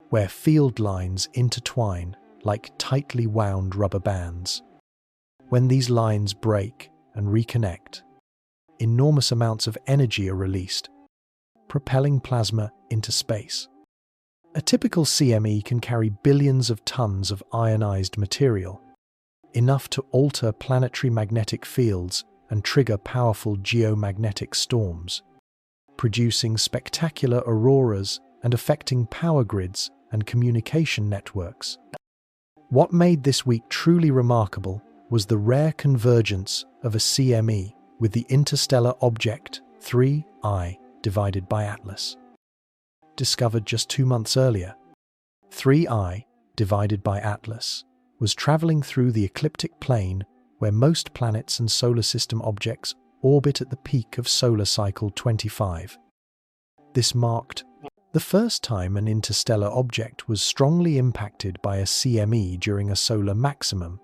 where field lines intertwine like tightly wound rubber bands. When these lines break and reconnect, enormous amounts of energy are released, propelling plasma into space. A typical CME can carry billions of tons of ionized material, enough to alter planetary magnetic fields and trigger powerful geomagnetic storms, producing spectacular auroras and affecting power grids and communication networks. What made this week truly remarkable was the rare convergence of a CME with the interstellar object 3I divided by Atlas. Discovered just 2 months earlier, 3I divided by Atlas, was traveling through the ecliptic plane where most planets and solar system objects orbit at the peak of solar cycle 25. This marked the first time an interstellar object was strongly impacted by a CME during a solar maximum,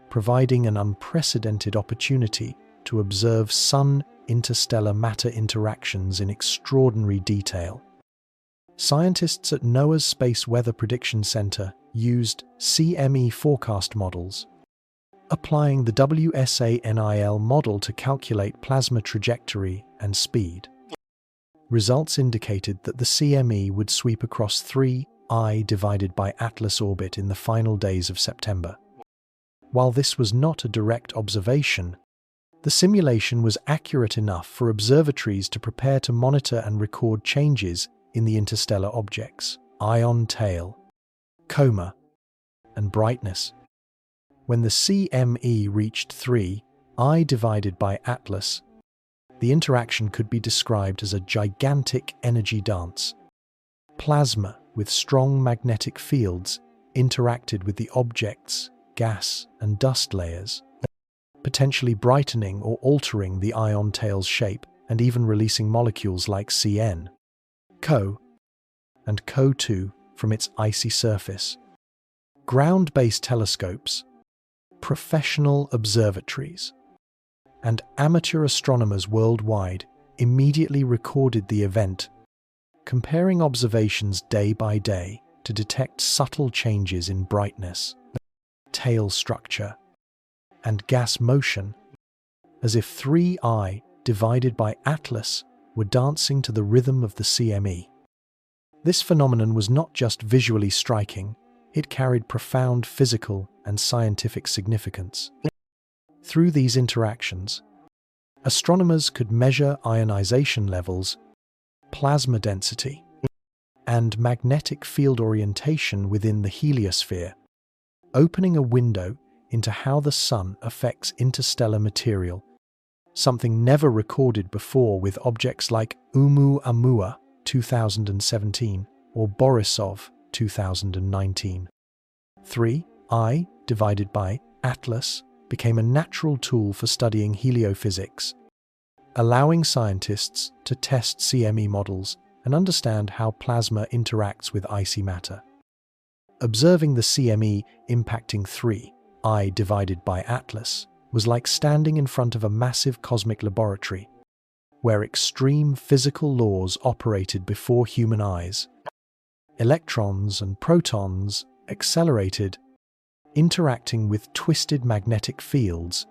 providing an unprecedented opportunity to observe Sun-interstellar matter interactions in extraordinary detail. Scientists at NOAA's Space Weather Prediction Center used CME forecast models, applying the WSA-NIL model to calculate plasma trajectory and speed. Results indicated that the CME would sweep across 3I divided by Atlas orbit in the final days of September. While this was not a direct observation, the simulation was accurate enough for observatories to prepare to monitor and record changes in the interstellar objects, ion tail, coma, and brightness. When the CME reached 3I divided by Atlas, the interaction could be described as a gigantic energy dance. Plasma, with strong magnetic fields, interacted with the object's gas and dust layers, potentially brightening or altering the ion tail's shape and even releasing molecules like CN, Co, and Co2 from its icy surface. Ground-based telescopes, professional observatories, and amateur astronomers worldwide immediately recorded the event, comparing observations day by day to detect subtle changes in brightness, tail structure, and gas motion, as if 3I divided by Atlas were dancing to the rhythm of the CME. This phenomenon was not just visually striking, it carried profound physical and scientific significance. Through these interactions, astronomers could measure ionization levels, plasma density, and magnetic field orientation within the heliosphere, opening a window into how the Sun affects interstellar material, something never recorded before with objects like Oumuamua 2017 or Borisov 2019. 3I divided by Atlas became a natural tool for studying heliophysics, allowing scientists to test CME models and understand how plasma interacts with icy matter. Observing the CME impacting 3I divided by Atlas was like standing in front of a massive cosmic laboratory, where extreme physical laws operated before human eyes. Electrons and protons accelerated, interacting with twisted magnetic fields,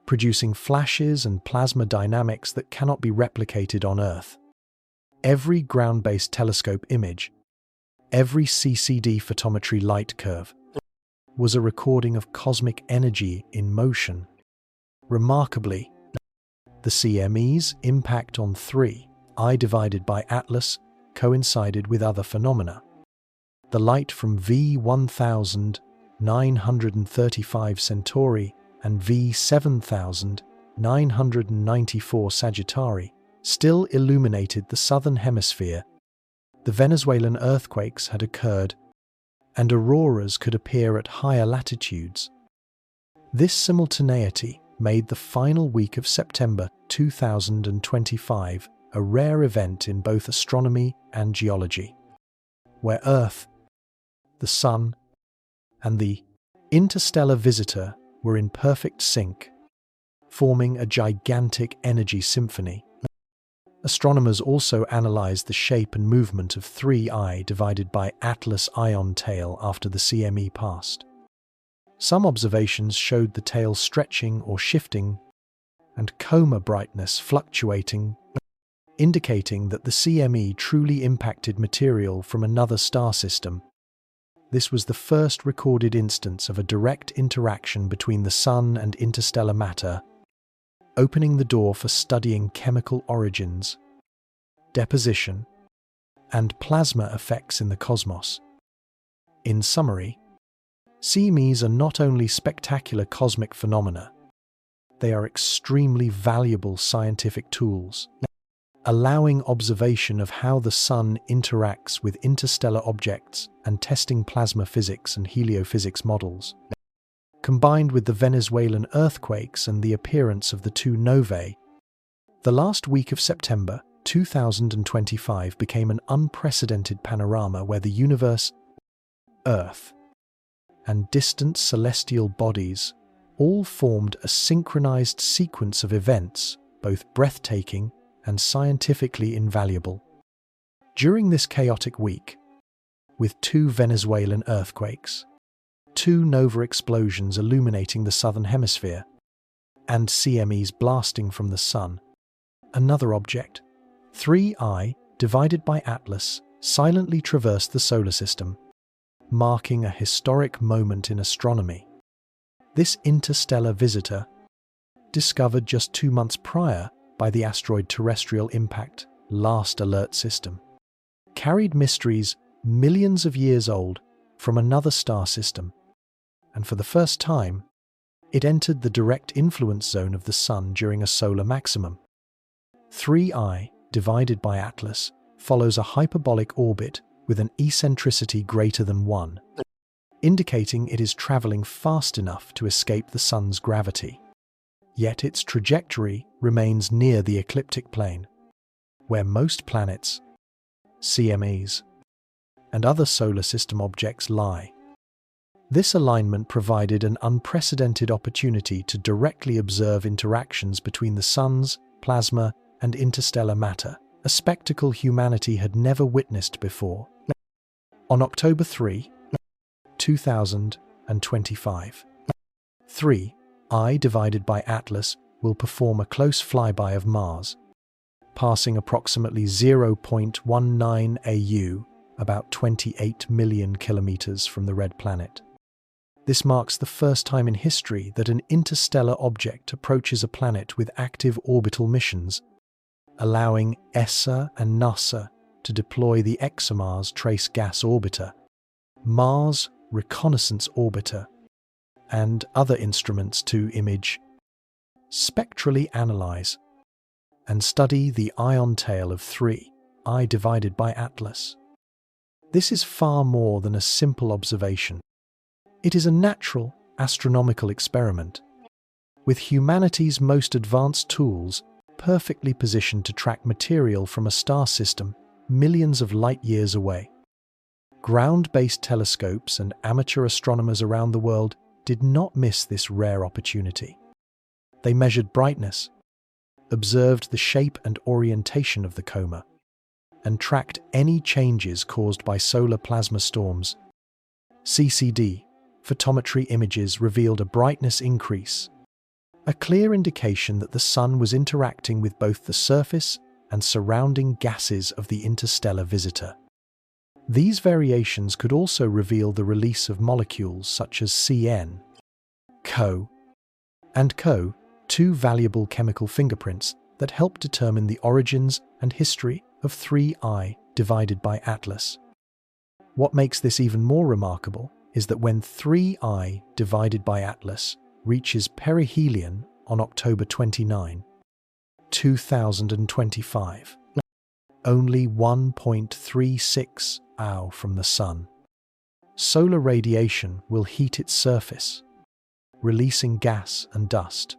producing flashes and plasma dynamics that cannot be replicated on Earth. Every ground-based telescope image, every CCD photometry light curve, was a recording of cosmic energy in motion. Remarkably, the CME's impact on 3I divided by Atlas coincided with other phenomena. The light from V1935 Centauri and V7994 Sagittari still illuminated the southern hemisphere. The Venezuelan earthquakes had occurred, and auroras could appear at higher latitudes. This simultaneity made the final week of September 2025 a rare event in both astronomy and geology, where Earth, the Sun, and the interstellar visitor were in perfect sync, forming a gigantic energy symphony. Astronomers also analyzed the shape and movement of 3I divided by Atlas ion tail after the CME passed. Some observations showed the tail stretching or shifting, and coma brightness fluctuating, indicating that the CME truly impacted material from another star system. This was the first recorded instance of a direct interaction between the Sun and interstellar matter, opening the door for studying chemical origins, deposition, and plasma effects in the cosmos. In summary, CMEs are not only spectacular cosmic phenomena, they are extremely valuable scientific tools. allowing observation of how the Sun interacts with interstellar objects and testing plasma physics and heliophysics models. Combined with the Venezuelan earthquakes and the appearance of the two novae, the last week of September 2025 became an unprecedented panorama where the universe, Earth, and distant celestial bodies all formed a synchronized sequence of events, both breathtaking and scientifically invaluable. During this chaotic week, with two Venezuelan earthquakes, two nova explosions illuminating the southern hemisphere, and CMEs blasting from the Sun, another object, 3I, divided by Atlas, silently traversed the solar system, marking a historic moment in astronomy. This interstellar visitor, discovered just 2 months prior by the asteroid terrestrial impact Last Alert system, carried mysteries millions of years old from another star system, and for the first time, it entered the direct influence zone of the Sun during a solar maximum. 3I, divided by Atlas, follows a hyperbolic orbit with an eccentricity greater than 1, indicating it is traveling fast enough to escape the Sun's gravity. Yet its trajectory remains near the ecliptic plane, where most planets, CMEs, and other solar system objects lie. This alignment provided an unprecedented opportunity to directly observe interactions between the Sun's plasma and interstellar matter, a spectacle humanity had never witnessed before. On October 3, 2025, 3I divided by Atlas will perform a close flyby of Mars, passing approximately 0.19 AU, about 28 million kilometers from the red planet. This marks the first time in history that an interstellar object approaches a planet with active orbital missions, allowing ESA and NASA to deploy the ExoMars Trace Gas Orbiter, Mars Reconnaissance Orbiter, and other instruments to image, spectrally analyze, and study the ion tail of 3I divided by Atlas. This is far more than a simple observation. It is a natural astronomical experiment, with humanity's most advanced tools perfectly positioned to track material from a star system millions of light-years away. Ground-based telescopes and amateur astronomers around the world did not miss this rare opportunity. They measured brightness, observed the shape and orientation of the coma, and tracked any changes caused by solar plasma storms. CCD photometry images revealed a brightness increase, a clear indication that the Sun was interacting with both the surface and surrounding gases of the interstellar visitor. These variations could also reveal the release of molecules such as CN, CO, and CO, two valuable chemical fingerprints that help determine the origins and history of 3I divided by Atlas. What makes this even more remarkable is that when 3I divided by Atlas reaches perihelion on October 29, 2025, only 1.36 AU from the Sun, solar radiation will heat its surface, releasing gas and dust,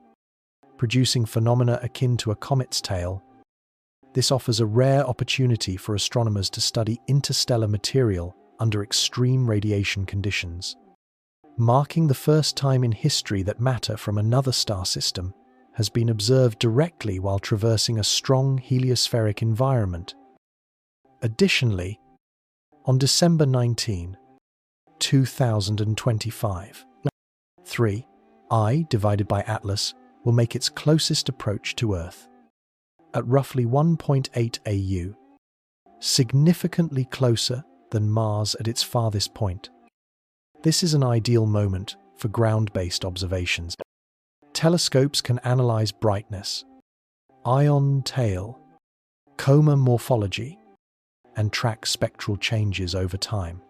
producing phenomena akin to a comet's tail. This offers a rare opportunity for astronomers to study interstellar material under extreme radiation conditions, marking the first time in history that matter from another star system has been observed directly while traversing a strong heliospheric environment. Additionally, on December 19, 2025, 3I divided by Atlas will make its closest approach to Earth, at roughly 1.8 AU, significantly closer than Mars at its farthest point. This is an ideal moment for ground-based observations. Telescopes can analyze brightness, ion tail, coma morphology, and track spectral changes over time.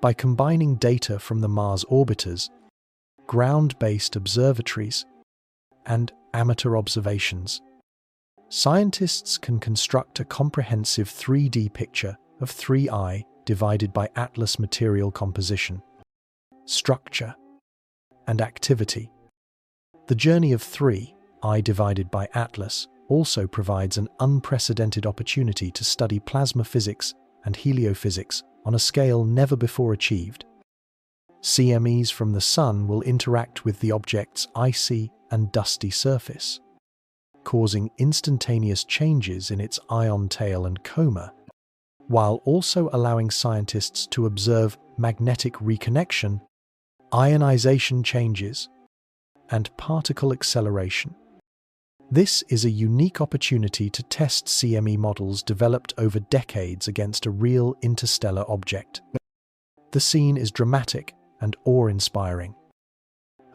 By combining data from the Mars orbiters, ground-based observatories, and amateur observations, scientists can construct a comprehensive 3D picture of 3I divided by Atlas material composition, structure, and activity. The journey of 3I divided by Atlas also provides an unprecedented opportunity to study plasma physics and heliophysics on a scale never before achieved. CMEs from the Sun will interact with the object's icy and dusty surface, causing instantaneous changes in its ion tail and coma, while also allowing scientists to observe magnetic reconnection, ionization changes, and particle acceleration. This is a unique opportunity to test CME models developed over decades against a real interstellar object. The scene is dramatic and awe-inspiring.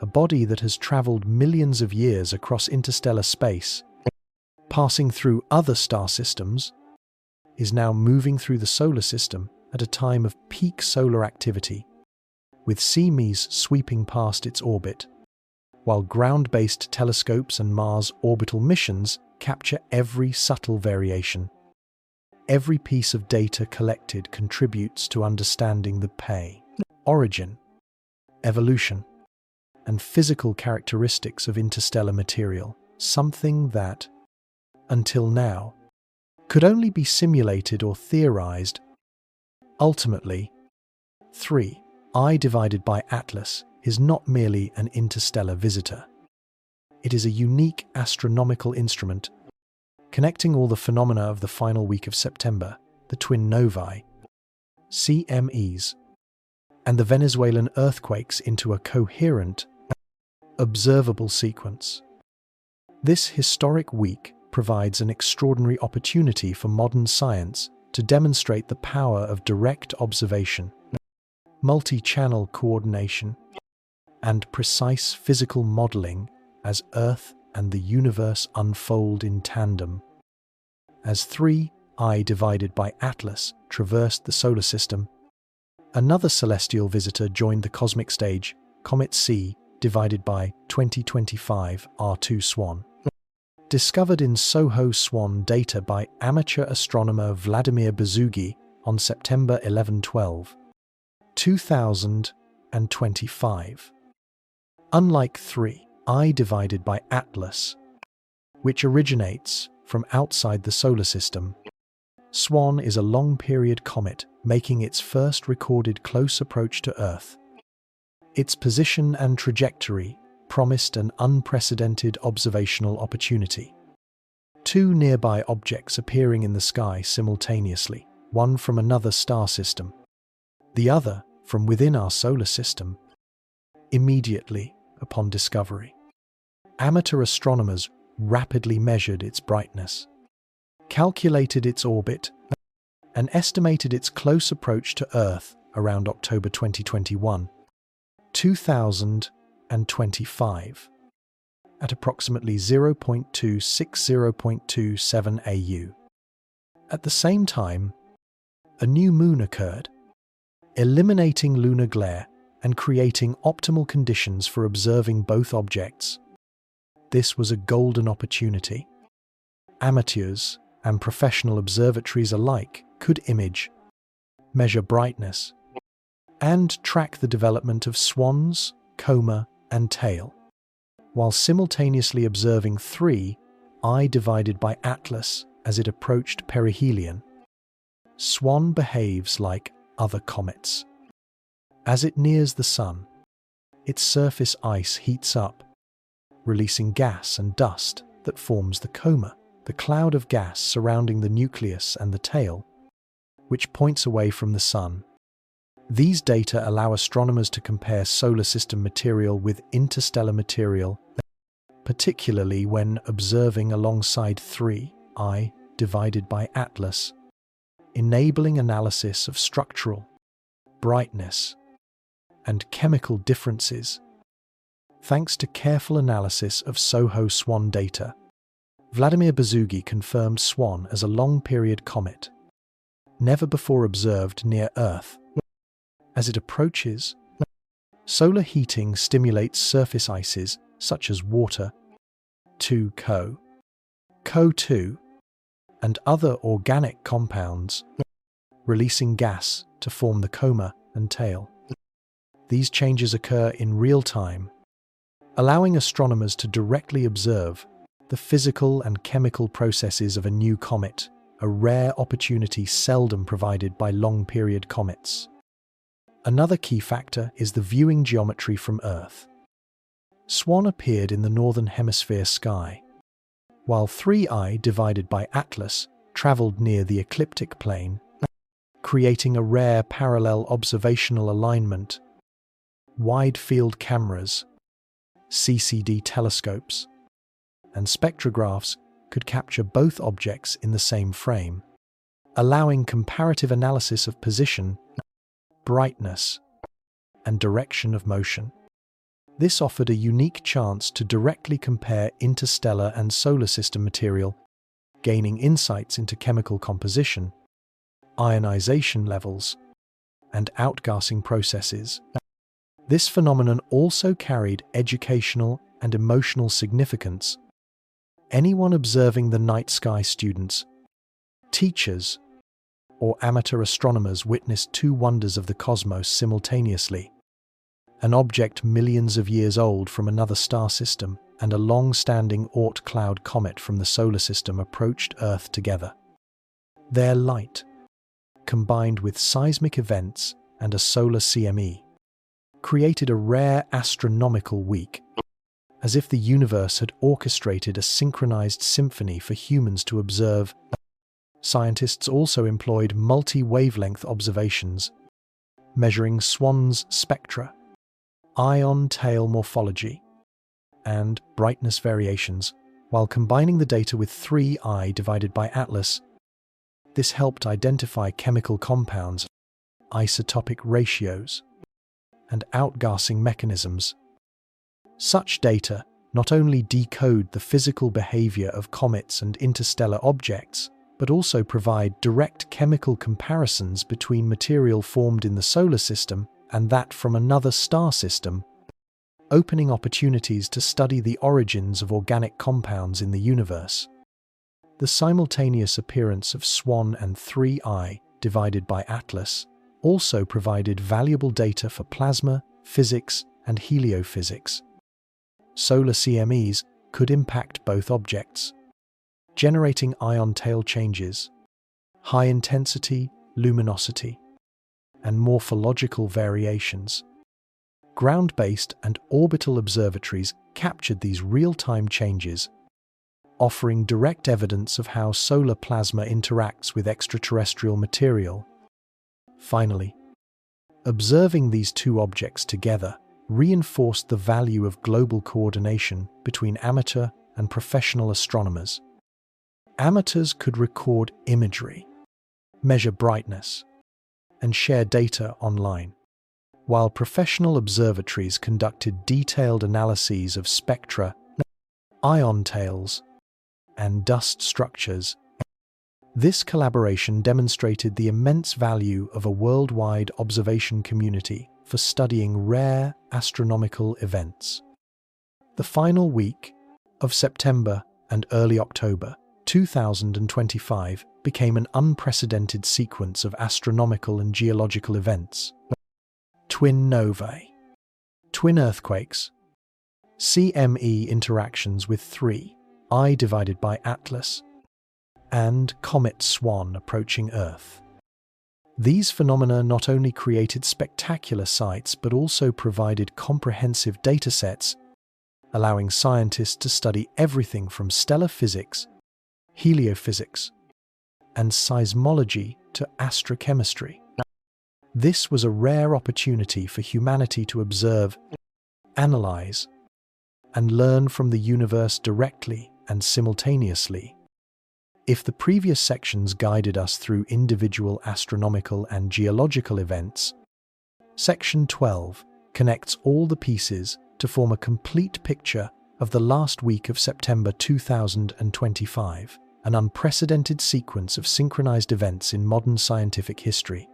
A body that has traveled millions of years across interstellar space, passing through other star systems, is now moving through the solar system at a time of peak solar activity, with CMEs sweeping past its orbit, while ground-based telescopes and Mars orbital missions capture every subtle variation. Every piece of data collected contributes to understanding the origin, evolution, and physical characteristics of interstellar material, something that, until now, could only be simulated or theorized. Ultimately, 3I divided by Atlas is not merely an interstellar visitor. It is a unique astronomical instrument connecting all the phenomena of the final week of September, the twin novae, CMEs, and the Venezuelan earthquakes into a coherent, observable sequence. This historic week provides an extraordinary opportunity for modern science to demonstrate the power of direct observation, multi-channel coordination, and precise physical modeling as Earth and the universe unfold in tandem. As 3I divided by Atlas traversed the solar system, another celestial visitor joined the cosmic stage, Comet C divided by 2025 R2 Swan. Discovered in SOHO Swan data by amateur astronomer Vladimir Bezugi on September 11-12, 2025. Unlike 3I divided by Atlas, which originates from outside the solar system, Swan is a long-period comet making its first recorded close approach to Earth. Its position and trajectory promised an unprecedented observational opportunity. Two nearby objects appearing in the sky simultaneously, one from another star system, the other from within our solar system. Immediately upon discovery, amateur astronomers rapidly measured its brightness, calculated its orbit, and estimated its close approach to Earth around October 2025, at approximately 0.260.27 AU. At the same time, a new moon occurred, eliminating lunar glare and creating optimal conditions for observing both objects. This was a golden opportunity. Amateurs and professional observatories alike could image, measure brightness, and track the development of Swan's coma and tail, while simultaneously observing 3I divided by Atlas as it approached perihelion. Swan behaves like other comets. As it nears the Sun, its surface ice heats up, releasing gas and dust that forms the coma, the cloud of gas surrounding the nucleus and the tail, which points away from the Sun. These data allow astronomers to compare solar system material with interstellar material, particularly when observing alongside 3I divided by Atlas, enabling analysis of structural, brightness, and chemical differences. Thanks to careful analysis of SOHO Swan data, Vladimir Bezugi confirmed Swan as a long-period comet, never before observed near Earth. As it approaches, solar heating stimulates surface ices such as water to CO2, and other organic compounds, releasing gas to form the coma and tail. These changes occur in real time, allowing astronomers to directly observe the physical and chemical processes of a new comet, a rare opportunity seldom provided by long-period comets. Another key factor is the viewing geometry from Earth. Swan appeared in the northern hemisphere sky, while 3I divided by Atlas travelled near the ecliptic plane, creating a rare parallel observational alignment. Wide-field cameras, CCD telescopes, and spectrographs could capture both objects in the same frame, allowing comparative analysis of position, brightness, and direction of motion. This offered a unique chance to directly compare interstellar and solar system material, gaining insights into chemical composition, ionization levels, and outgassing processes. This phenomenon also carried educational and emotional significance. Anyone observing the night sky, students, teachers, or amateur astronomers, witnessed two wonders of the cosmos simultaneously: an object millions of years old from another star system and a long-standing Oort cloud comet from the solar system approached Earth together. Their light, combined with seismic events and a solar CME, created a rare astronomical week, as if the universe had orchestrated a synchronized symphony for humans to observe. Scientists also employed multi-wavelength observations, measuring Swan's spectra, ion tail morphology, and brightness variations, while combining the data with 3I divided by Atlas. This helped identify chemical compounds, isotopic ratios, and outgassing mechanisms. Such data not only decode the physical behavior of comets and interstellar objects, but also provide direct chemical comparisons between material formed in the solar system and that from another star system, opening opportunities to study the origins of organic compounds in the universe. The simultaneous appearance of Swan and 3I divided by Atlas also provided valuable data for plasma, physics, and heliophysics. Solar CMEs could impact both objects, generating ion tail changes, high intensity, luminosity, and morphological variations. Ground-based and orbital observatories captured these real-time changes, offering direct evidence of how solar plasma interacts with extraterrestrial material. Finally, observing these two objects together reinforced the value of global coordination between amateur and professional astronomers. Amateurs could record imagery, measure brightness, and share data online, while professional observatories conducted detailed analyses of spectra, ion tails, and dust structures. This collaboration demonstrated the immense value of a worldwide observation community for studying rare astronomical events. The final week of September and early October 2025 became an unprecedented sequence of astronomical and geological events. Twin novae, twin earthquakes, CME interactions with 3I divided by Atlas, and Comet Swan approaching Earth. These phenomena not only created spectacular sights but also provided comprehensive datasets, allowing scientists to study everything from stellar physics, heliophysics, and seismology to astrochemistry. This was a rare opportunity for humanity to observe, analyze, and learn from the universe directly and simultaneously. If the previous sections guided us through individual astronomical and geological events, Section 12 connects all the pieces to form a complete picture of the last week of September 2025, an unprecedented sequence of synchronized events in modern scientific history.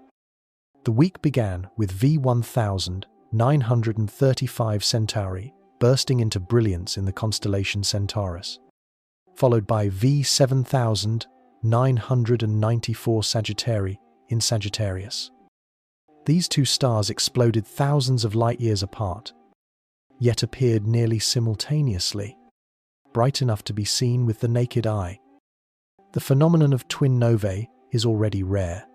The week began with V1935 Centauri bursting into brilliance in the constellation Centaurus. followed by V7994 Sagittari in Sagittarius. These two stars exploded thousands of light-years apart, yet appeared nearly simultaneously, bright enough to be seen with the naked eye. The phenomenon of twin novae is already rare,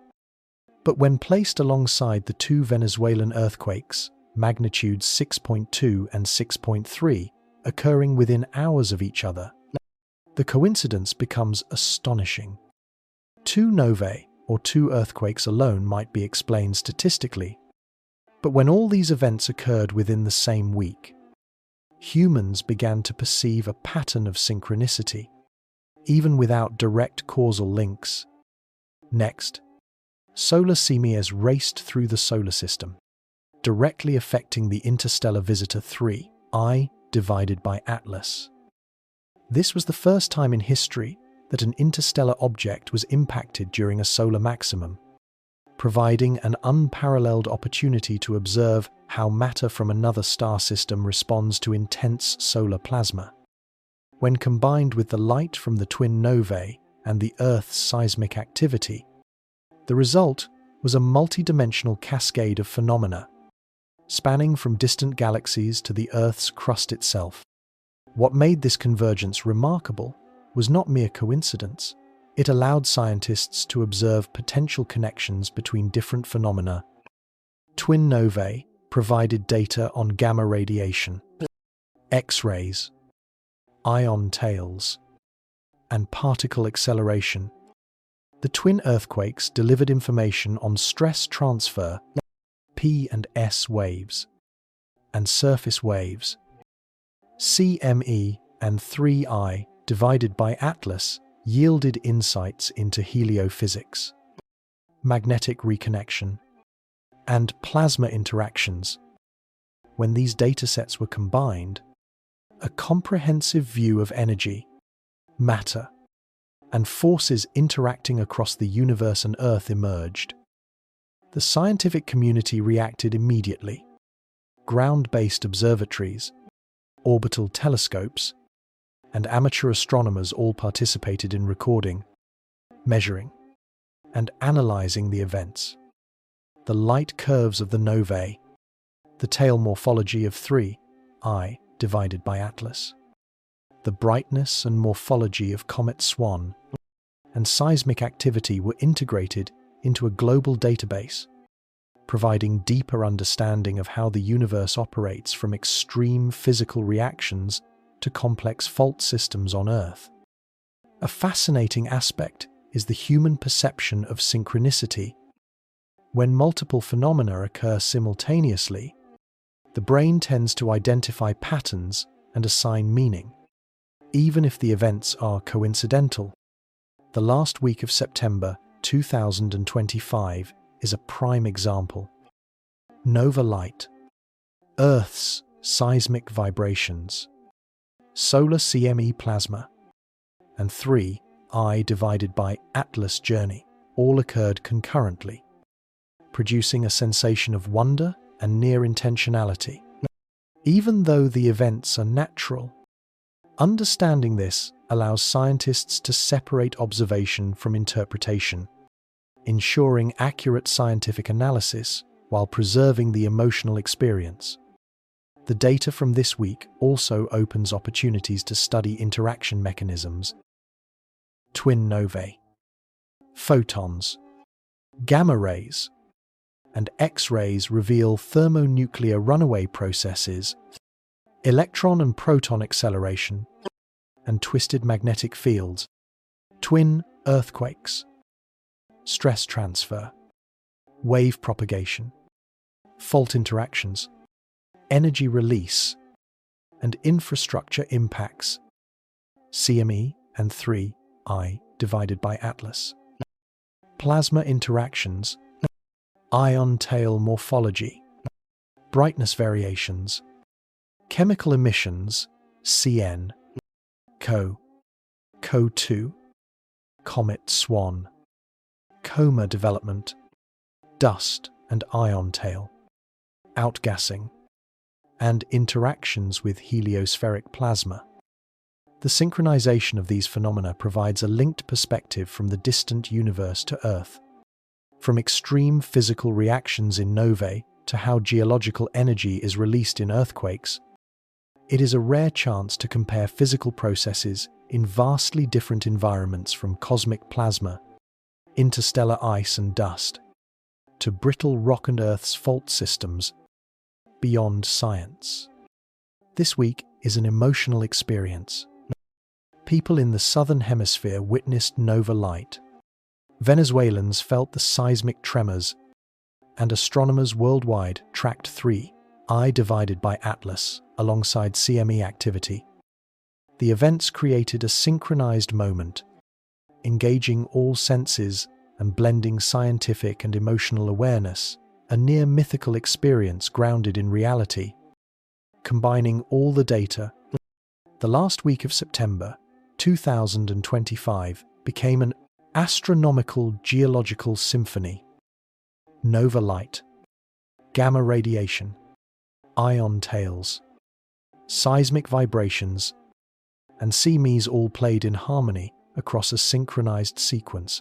but when placed alongside the two Venezuelan earthquakes, magnitudes 6.2 and 6.3, occurring within hours of each other, the coincidence becomes astonishing. Two novae, or two earthquakes alone, might be explained statistically, but when all these events occurred within the same week, humans began to perceive a pattern of synchronicity, even without direct causal links. Next, solar semias raced through the solar system, directly affecting the interstellar visitor 3, I divided by Atlas. This was the first time in history that an interstellar object was impacted during a solar maximum, providing an unparalleled opportunity to observe how matter from another star system responds to intense solar plasma. When combined with the light from the twin novae and the Earth's seismic activity, the result was a multidimensional cascade of phenomena, spanning from distant galaxies to the Earth's crust itself. What made this convergence remarkable was not mere coincidence. It allowed scientists to observe potential connections between different phenomena. Twin novae provided data on gamma radiation, X-rays, ion tails, and particle acceleration. The twin earthquakes delivered information on stress transfer, P and S waves, and surface waves, CME and 3I divided by Atlas, yielded insights into heliophysics, magnetic reconnection, and plasma interactions. When these datasets were combined, a comprehensive view of energy, matter, and forces interacting across the universe and Earth emerged. The scientific community reacted immediately. Ground-based observatories, orbital telescopes, and amateur astronomers all participated in recording, measuring, and analyzing the events. The light curves of the novae, the tail morphology of 3I divided by Atlas, the brightness and morphology of Comet Swan, and seismic activity were integrated into a global database, providing deeper understanding of how the universe operates from extreme physical reactions to complex fault systems on Earth. A fascinating aspect is the human perception of synchronicity. When multiple phenomena occur simultaneously, the brain tends to identify patterns and assign meaning, even if the events are coincidental. The last week of September 2025 is a prime example. Nova light, Earth's seismic vibrations, solar CME plasma, and 3I divided by Atlas journey all occurred concurrently, producing a sensation of wonder and near intentionality. Even though the events are natural, understanding this allows scientists to separate observation from interpretation, ensuring accurate scientific analysis while preserving the emotional experience. The data from this week also opens opportunities to study interaction mechanisms. Twin novae, photons, gamma rays, and X-rays reveal thermonuclear runaway processes, electron and proton acceleration, and twisted magnetic fields, twin earthquakes, stress transfer, wave propagation, fault interactions, energy release, and infrastructure impacts, CME and 3I divided by Atlas, plasma interactions, ion tail morphology, brightness variations, chemical emissions, CN, CO2, Comet Swan, coma development, dust and ion tail, outgassing, and interactions with heliospheric plasma. The synchronization of these phenomena provides a linked perspective from the distant universe to Earth. From extreme physical reactions in novae to how geological energy is released in earthquakes, it is a rare chance to compare physical processes in vastly different environments, from cosmic plasma, interstellar ice and dust, to brittle rock and Earth's fault systems, beyond science. This week is an emotional experience. People in the southern hemisphere witnessed nova light. Venezuelans felt the seismic tremors, and astronomers worldwide tracked 3I divided by Atlas alongside CME activity. The events created a synchronized moment, engaging all senses and blending scientific and emotional awareness, a near mythical experience grounded in reality. Combining all the data, the last week of September 2025 became an astronomical geological symphony. Nova light, gamma radiation, ion tails, seismic vibrations, and CMEs all played in harmony across a synchronized sequence.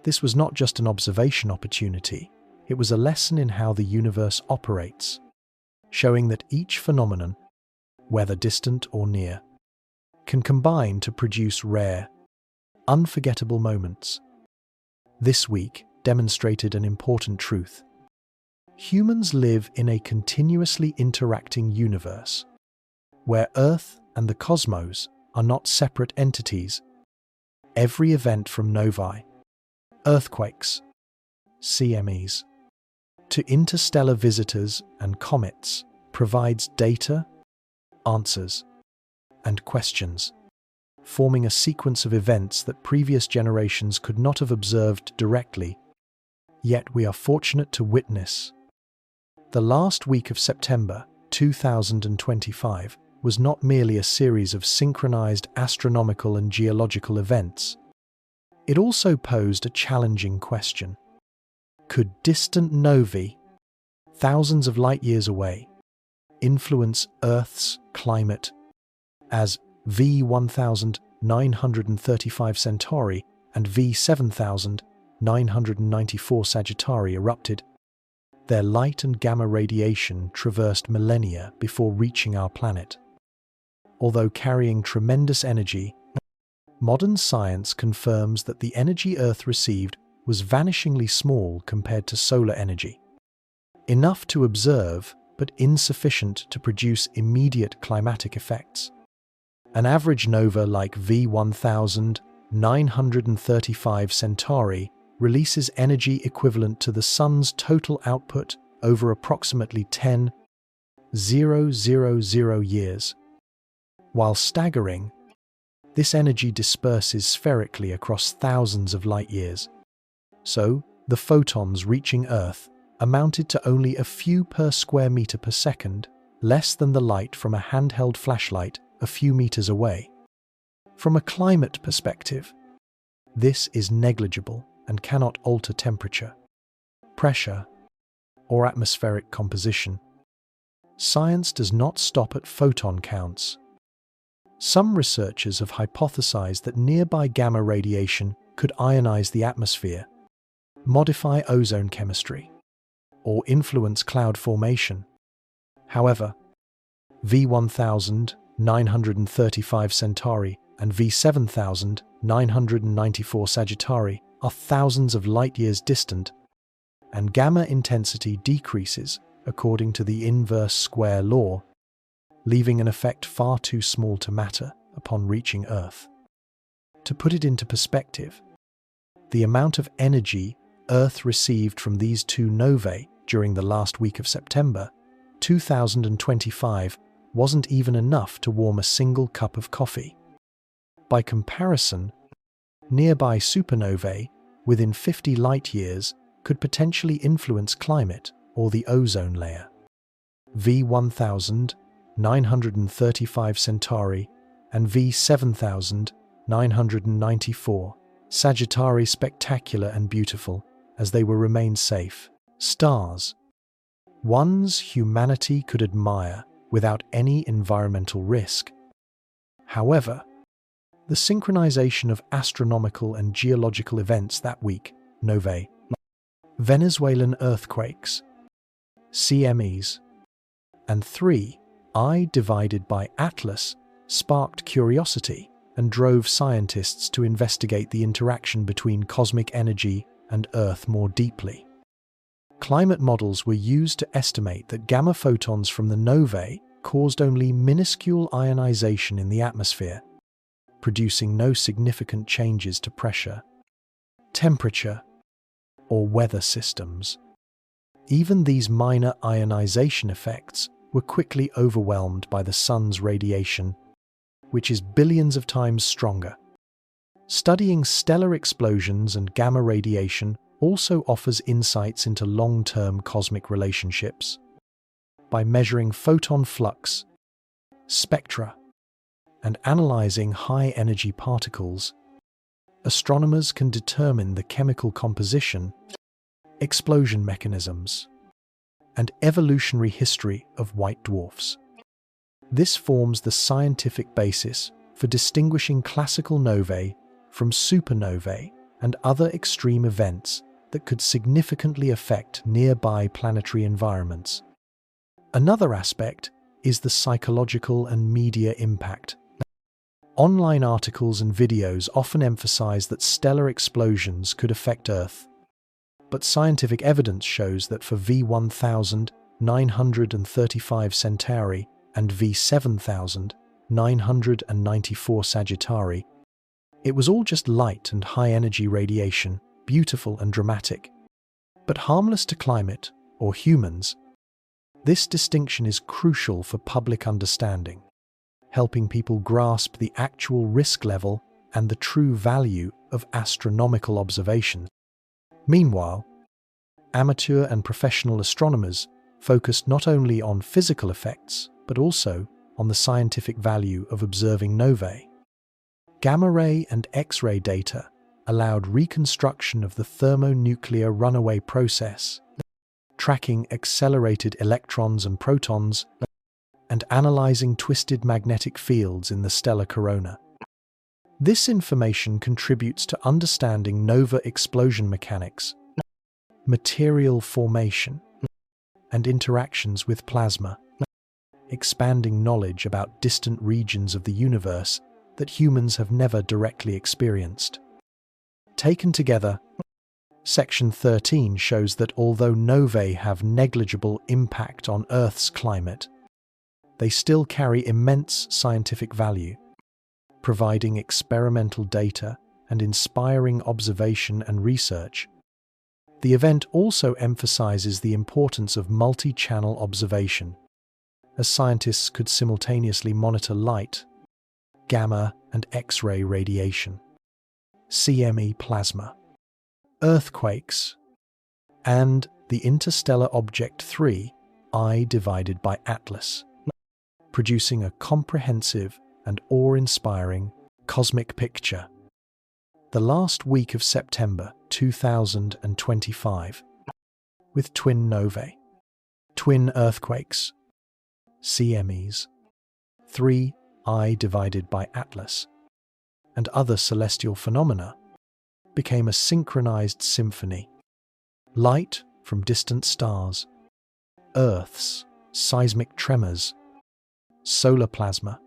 This was not just an observation opportunity, it was a lesson in how the universe operates, showing that each phenomenon, whether distant or near, can combine to produce rare, unforgettable moments. This week demonstrated an important truth. Humans live in a continuously interacting universe, where Earth and the cosmos are not separate entities. Every event from novae, earthquakes, CMEs, to interstellar visitors and comets provides data, answers, and questions, forming a sequence of events that previous generations could not have observed directly, yet we are fortunate to witness. The last week of September 2025 was not merely a series of synchronized astronomical and geological events. It also posed a challenging question. Could distant novae, thousands of light years away, influence Earth's climate as V1935 Centauri and V7994 Sagittari erupted? Their light and gamma radiation traversed millennia before reaching our planet. Although carrying tremendous energy, modern science confirms that the energy Earth received was vanishingly small compared to solar energy. Enough to observe, but insufficient to produce immediate climatic effects. An average nova like V1935 Centauri releases energy equivalent to the Sun's total output over approximately 10,000 years. While staggering, this energy disperses spherically across thousands of light years. So, the photons reaching Earth amounted to only a few per square meter per second, less than the light from a handheld flashlight a few meters away. From a climate perspective, this is negligible and cannot alter temperature, pressure, or atmospheric composition. Science does not stop at photon counts. Some researchers have hypothesized that nearby gamma radiation could ionize the atmosphere, modify ozone chemistry, or influence cloud formation. However, V1935 Centauri and V7994 Sagittari are thousands of light years distant, and gamma intensity decreases according to the inverse square law, leaving an effect far too small to matter upon reaching Earth. To put it into perspective, the amount of energy Earth received from these two novae during the last week of September 2025 wasn't even enough to warm a single cup of coffee. By comparison, nearby supernovae within 50 light years could potentially influence climate or the ozone layer. V1935 Centauri and V7994 Sagittari spectacular and beautiful as they will remain safe stars, ones humanity could admire without any environmental risk. However, the synchronization of astronomical and geological events that week, novae, Venezuelan earthquakes, CMEs, and 3I divided by Atlas sparked curiosity and drove scientists to investigate the interaction between cosmic energy and Earth more deeply. Climate models were used to estimate that gamma photons from the novae caused only minuscule ionization in the atmosphere, producing no significant changes to pressure, temperature, or weather systems. Even these minor ionization effects were quickly overwhelmed by the sun's radiation, which is billions of times stronger. Studying stellar explosions and gamma radiation also offers insights into long-term cosmic relationships. By measuring photon flux, spectra, and analyzing high-energy particles, astronomers can determine the chemical composition, explosion mechanisms, and evolutionary history of white dwarfs. This forms the scientific basis for distinguishing classical novae from supernovae and other extreme events that could significantly affect nearby planetary environments. Another aspect is the psychological and media impact. Online articles and videos often emphasize that stellar explosions could affect Earth, but scientific evidence shows that for V1935 Centauri and V7994 Sagittari, it was all just light and high-energy radiation, beautiful and dramatic, but harmless to climate or humans. This distinction is crucial for public understanding, helping people grasp the actual risk level and the true value of astronomical observations. Meanwhile, amateur and professional astronomers focused not only on physical effects, but also on the scientific value of observing novae. Gamma-ray and X-ray data allowed reconstruction of the thermonuclear runaway process, tracking accelerated electrons and protons, and analyzing twisted magnetic fields in the stellar corona. This information contributes to understanding nova explosion mechanics, material formation, and interactions with plasma, expanding knowledge about distant regions of the universe that humans have never directly experienced. Taken together, Section 13 shows that although novae have negligible impact on Earth's climate, they still carry immense scientific value, providing experimental data and inspiring observation and research. The event also emphasizes the importance of multi-channel observation, as scientists could simultaneously monitor light, gamma and X-ray radiation, CME plasma, earthquakes, and the interstellar object 3I divided by Atlas, producing a comprehensive and awe-inspiring cosmic picture. The last week of September 2025, with twin novae, twin earthquakes, CMEs, 3I divided by Atlas, and other celestial phenomena, became a synchronized symphony. Light from distant stars, Earth's seismic tremors, solar plasma,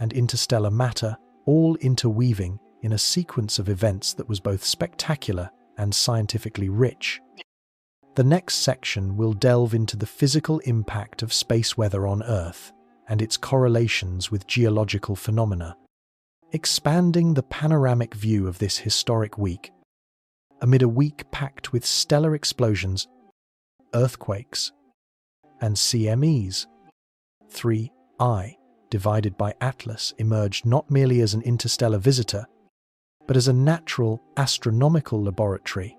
and interstellar matter all interweaving in a sequence of events that was both spectacular and scientifically rich. The next section will delve into the physical impact of space weather on Earth and its correlations with geological phenomena, expanding the panoramic view of this historic week. Amid a week packed with stellar explosions, earthquakes, and CMEs, 3I divided by Atlas emerged not merely as an interstellar visitor, but as a natural astronomical laboratory,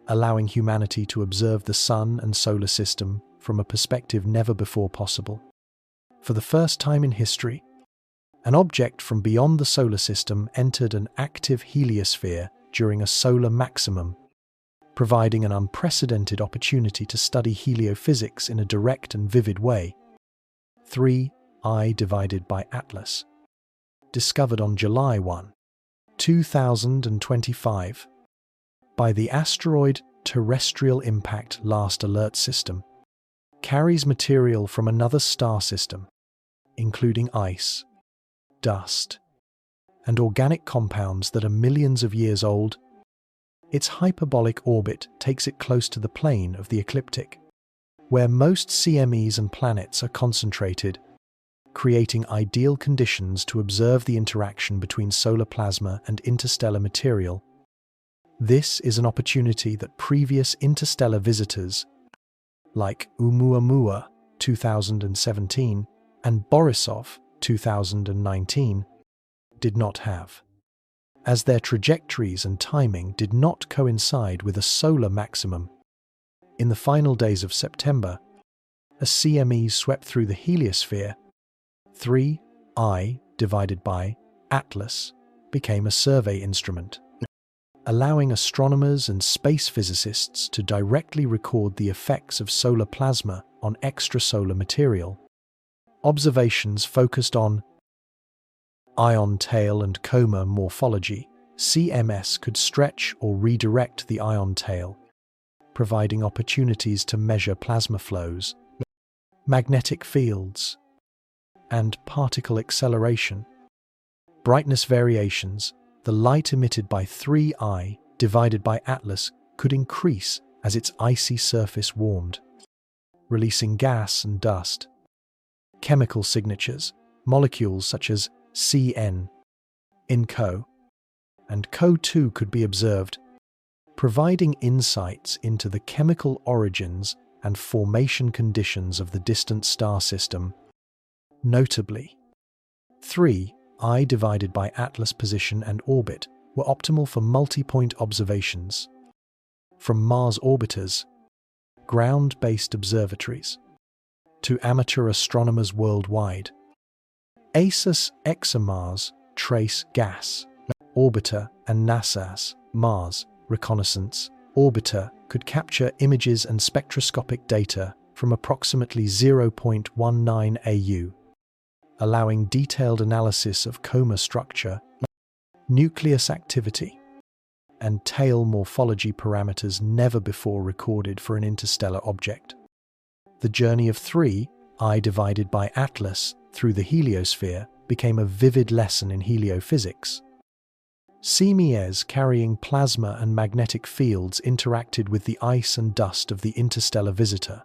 allowing humanity to observe the Sun and solar system from a perspective never before possible. For the first time in history, an object from beyond the solar system entered an active heliosphere during a solar maximum, providing an unprecedented opportunity to study heliophysics in a direct and vivid way. 3I divided by Atlas discovered on July 1, 2025, by the Asteroid Terrestrial Impact Last Alert System, carries material from another star system, including ice, dust, and organic compounds that are millions of years old. Its hyperbolic orbit takes it close to the plane of the ecliptic, where most CMEs and planets are concentrated, creating ideal conditions to observe the interaction between solar plasma and interstellar material. This is an opportunity that previous interstellar visitors, like Oumuamua 2017 and Borisov 2019, did not have, as their trajectories and timing did not coincide with a solar maximum. In the final days of September, a CME swept through the heliosphere. 3I divided by Atlas became a survey instrument, allowing astronomers and space physicists to directly record the effects of solar plasma on extrasolar material. Observations focused on ion tail and coma morphology. CMS could stretch or redirect the ion tail, providing opportunities to measure plasma flows, magnetic fields, and particle acceleration. Brightness variations. The light emitted by 3I divided by Atlas could increase as its icy surface warmed, releasing gas and dust. Chemical signatures. Molecules such as CN, InCO, and CO2 could be observed, providing insights into the chemical origins and formation conditions of the distant star system. Notably, 3I divided by Atlas position and orbit were optimal for multi-point observations, from Mars orbiters, ground-based observatories, to amateur astronomers worldwide. ASUS ExoMars Trace Gas Orbiter and NASA's Mars Reconnaissance Orbiter could capture images and spectroscopic data from approximately 0.19 AU, allowing detailed analysis of coma structure, nucleus activity, and tail morphology parameters never before recorded for an interstellar object. The journey of 3I divided by Atlas through the heliosphere became a vivid lesson in heliophysics. CMEs carrying plasma and magnetic fields interacted with the ice and dust of the interstellar visitor,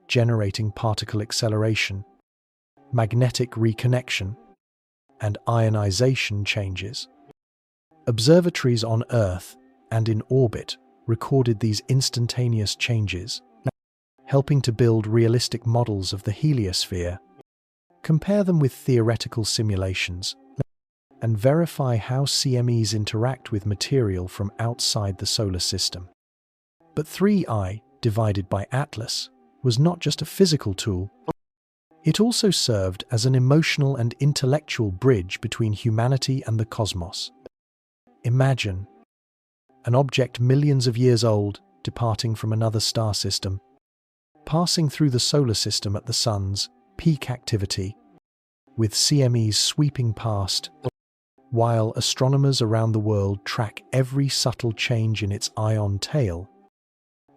generating particle acceleration, magnetic reconnection, and ionization changes. Observatories on Earth and in orbit recorded these instantaneous changes, helping to build realistic models of the heliosphere. Compare them with theoretical simulations, and verify how CMEs interact with material from outside the solar system. But 3I divided by Atlas was not just a physical tool, it also served as an emotional and intellectual bridge between humanity and the cosmos. Imagine an object millions of years old departing from another star system, passing through the solar system at the sun's peak activity, with CMEs sweeping past, while astronomers around the world track every subtle change in its ion tail.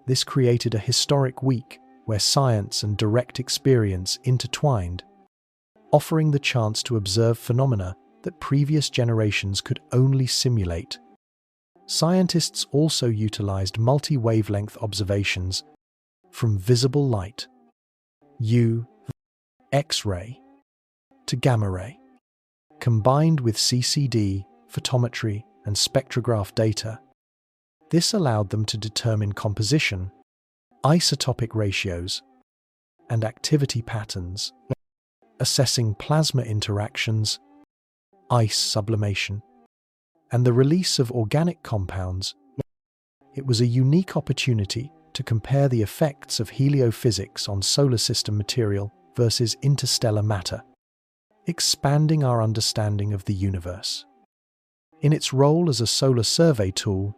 This created a historic week where science and direct experience intertwined, offering the chance to observe phenomena that previous generations could only simulate. Scientists also utilized multi-wavelength observations from visible light, U, X-ray, to gamma-ray. Combined with CCD, photometry, and spectrograph data, this allowed them to determine composition, isotopic ratios, and activity patterns, assessing plasma interactions, ice sublimation, and the release of organic compounds. It was a unique opportunity to compare the effects of heliophysics on solar system material versus interstellar matter, expanding our understanding of the universe. In its role as a solar survey tool,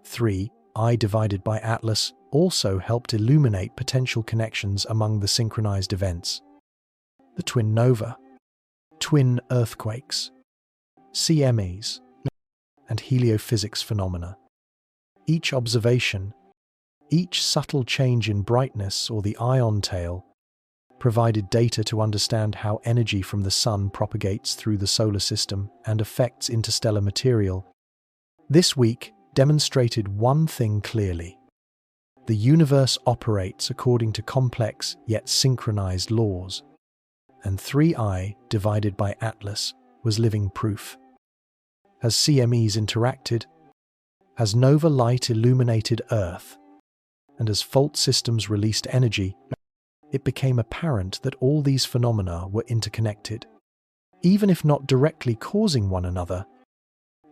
3I divided by Atlas also helped illuminate potential connections among the synchronized events. The twin nova, twin earthquakes, CMEs, and heliophysics phenomena. Each observation, each subtle change in brightness or the ion tail, provided data to understand how energy from the sun propagates through the solar system and affects interstellar material. This week demonstrated one thing clearly. The universe operates according to complex yet synchronized laws, and 3I divided by Atlas was living proof. As CMEs interacted, as nova light illuminated Earth, and as fault systems released energy, it became apparent that all these phenomena were interconnected. Even if not directly causing one another,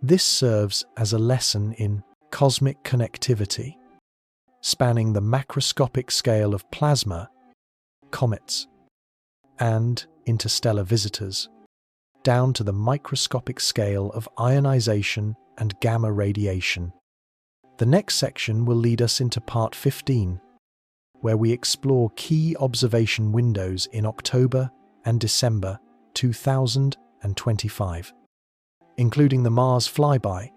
this serves as a lesson in cosmic connectivity, spanning the macroscopic scale of plasma, comets, and interstellar visitors, down to the microscopic scale of ionization and gamma radiation. The next section will lead us into part 15, where we explore key observation windows in October and December 2025, including the Mars flyby,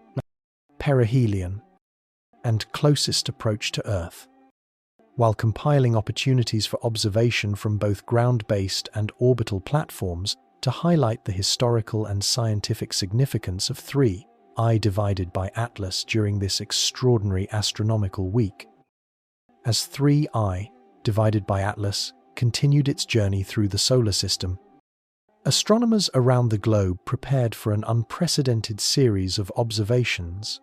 perihelion, and closest approach to Earth, while compiling opportunities for observation from both ground-based and orbital platforms to highlight the historical and scientific significance of 3I divided by Atlas during this extraordinary astronomical week. As 3I divided by Atlas continued its journey through the solar system, astronomers around the globe prepared for an unprecedented series of observations.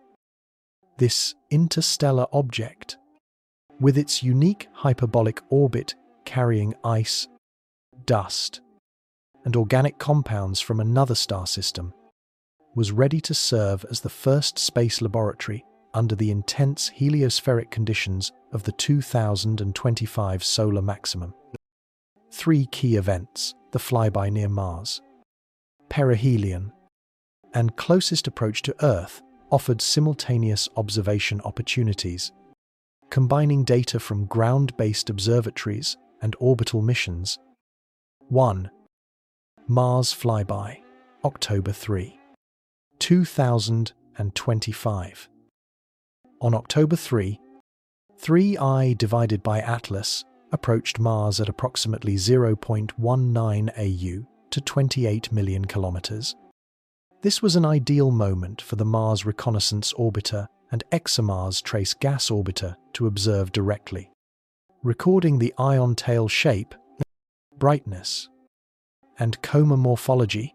This interstellar object, with its unique hyperbolic orbit carrying ice, dust, and organic compounds from another star system, was ready to serve as the first space laboratory under the intense heliospheric conditions of the 2025 solar maximum. 3 key events: the flyby near Mars, perihelion, and closest approach to Earth, offered simultaneous observation opportunities, combining data from ground-based observatories and orbital missions. 1. Mars flyby, October 3, 2025. On October 3, 3I divided by Atlas approached Mars at approximately 0.19 AU to 28 million kilometers. This was an ideal moment for the Mars Reconnaissance Orbiter and ExoMars Trace Gas Orbiter to observe directly, recording the ion tail shape, brightness, and coma morphology.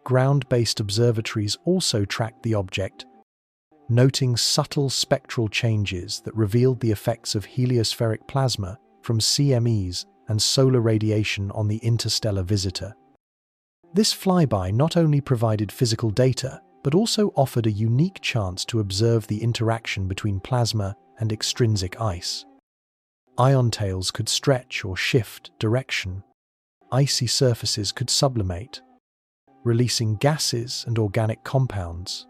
Ground-based observatories also tracked the object, noting subtle spectral changes that revealed the effects of heliospheric plasma from CMEs and solar radiation on the interstellar visitor. This flyby not only provided physical data, but also offered a unique chance to observe the interaction between plasma and extrinsic ice. Ion tails could stretch or shift direction. Icy surfaces could sublimate, releasing gases and organic compounds.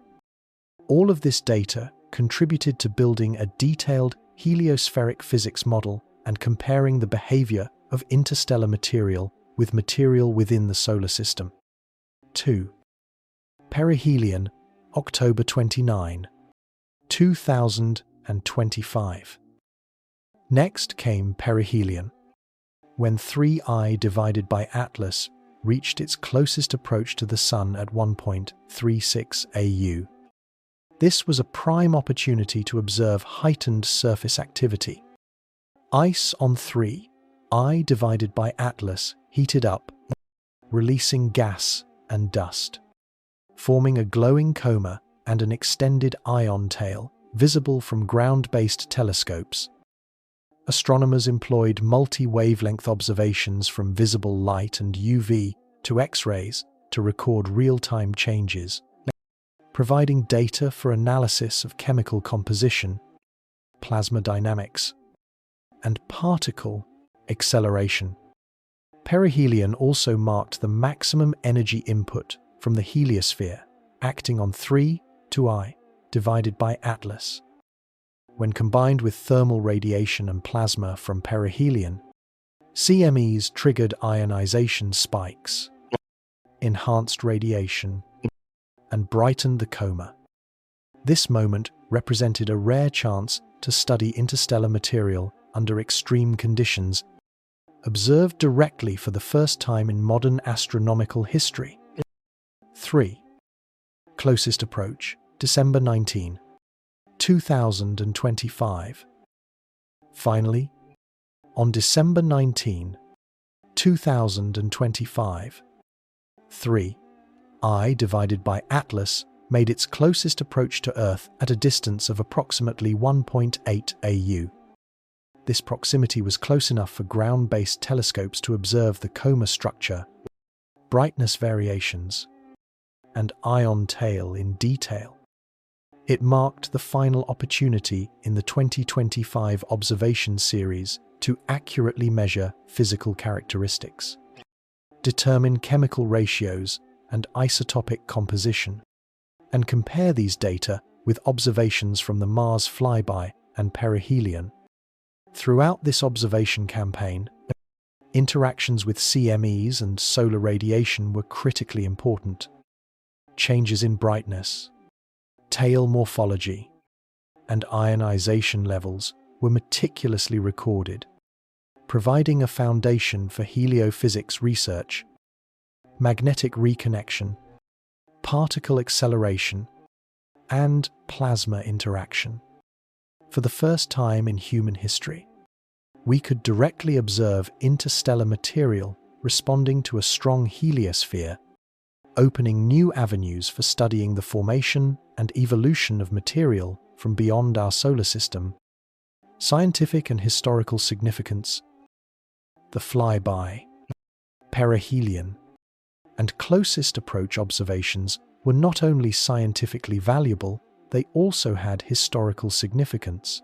All of this data contributed to building a detailed heliospheric physics model and comparing the behavior of interstellar material with material within the solar system. 2. Perihelion, October 29, 2025. Next came perihelion, when 3I divided by Atlas reached its closest approach to the Sun at 1.36 AU. This was a prime opportunity to observe heightened surface activity. Ice on 3I divided by Atlas heated up, releasing gas and dust, forming a glowing coma and an extended ion tail visible from ground-based telescopes. Astronomers employed multi-wavelength observations from visible light and UV to X-rays to record real-time changes, providing data for analysis of chemical composition, plasma dynamics, and particle acceleration. Perihelion also marked the maximum energy input from the heliosphere, acting on 3I divided by Atlas. When combined with thermal radiation and plasma from perihelion, CMEs triggered ionization spikes, enhanced radiation, and brightened the coma. This moment represented a rare chance to study interstellar material under extreme conditions, observed directly for the first time in modern astronomical history. 3. Closest approach, December 19, 2025. Finally, on December 19, 2025, 3. I divided by Atlas made its closest approach to Earth at a distance of approximately 1.8 AU. This proximity was close enough for ground-based telescopes to observe the coma structure, brightness variations, and ion tail in detail. It marked the final opportunity in the 2025 observation series to accurately measure physical characteristics, determine chemical ratios and isotopic composition, and compare these data with observations from the Mars flyby and perihelion. Throughout this observation campaign, interactions with CMEs and solar radiation were critically important. Changes in brightness, tail morphology, and ionization levels were meticulously recorded, providing a foundation for heliophysics research, magnetic reconnection, particle acceleration, and plasma interaction. For the first time in human history, we could directly observe interstellar material responding to a strong heliosphere, opening new avenues for studying the formation and evolution of material from beyond our solar system. Scientific and historical significance. The flyby, perihelion, and closest approach observations were not only scientifically valuable, they also had historical significance.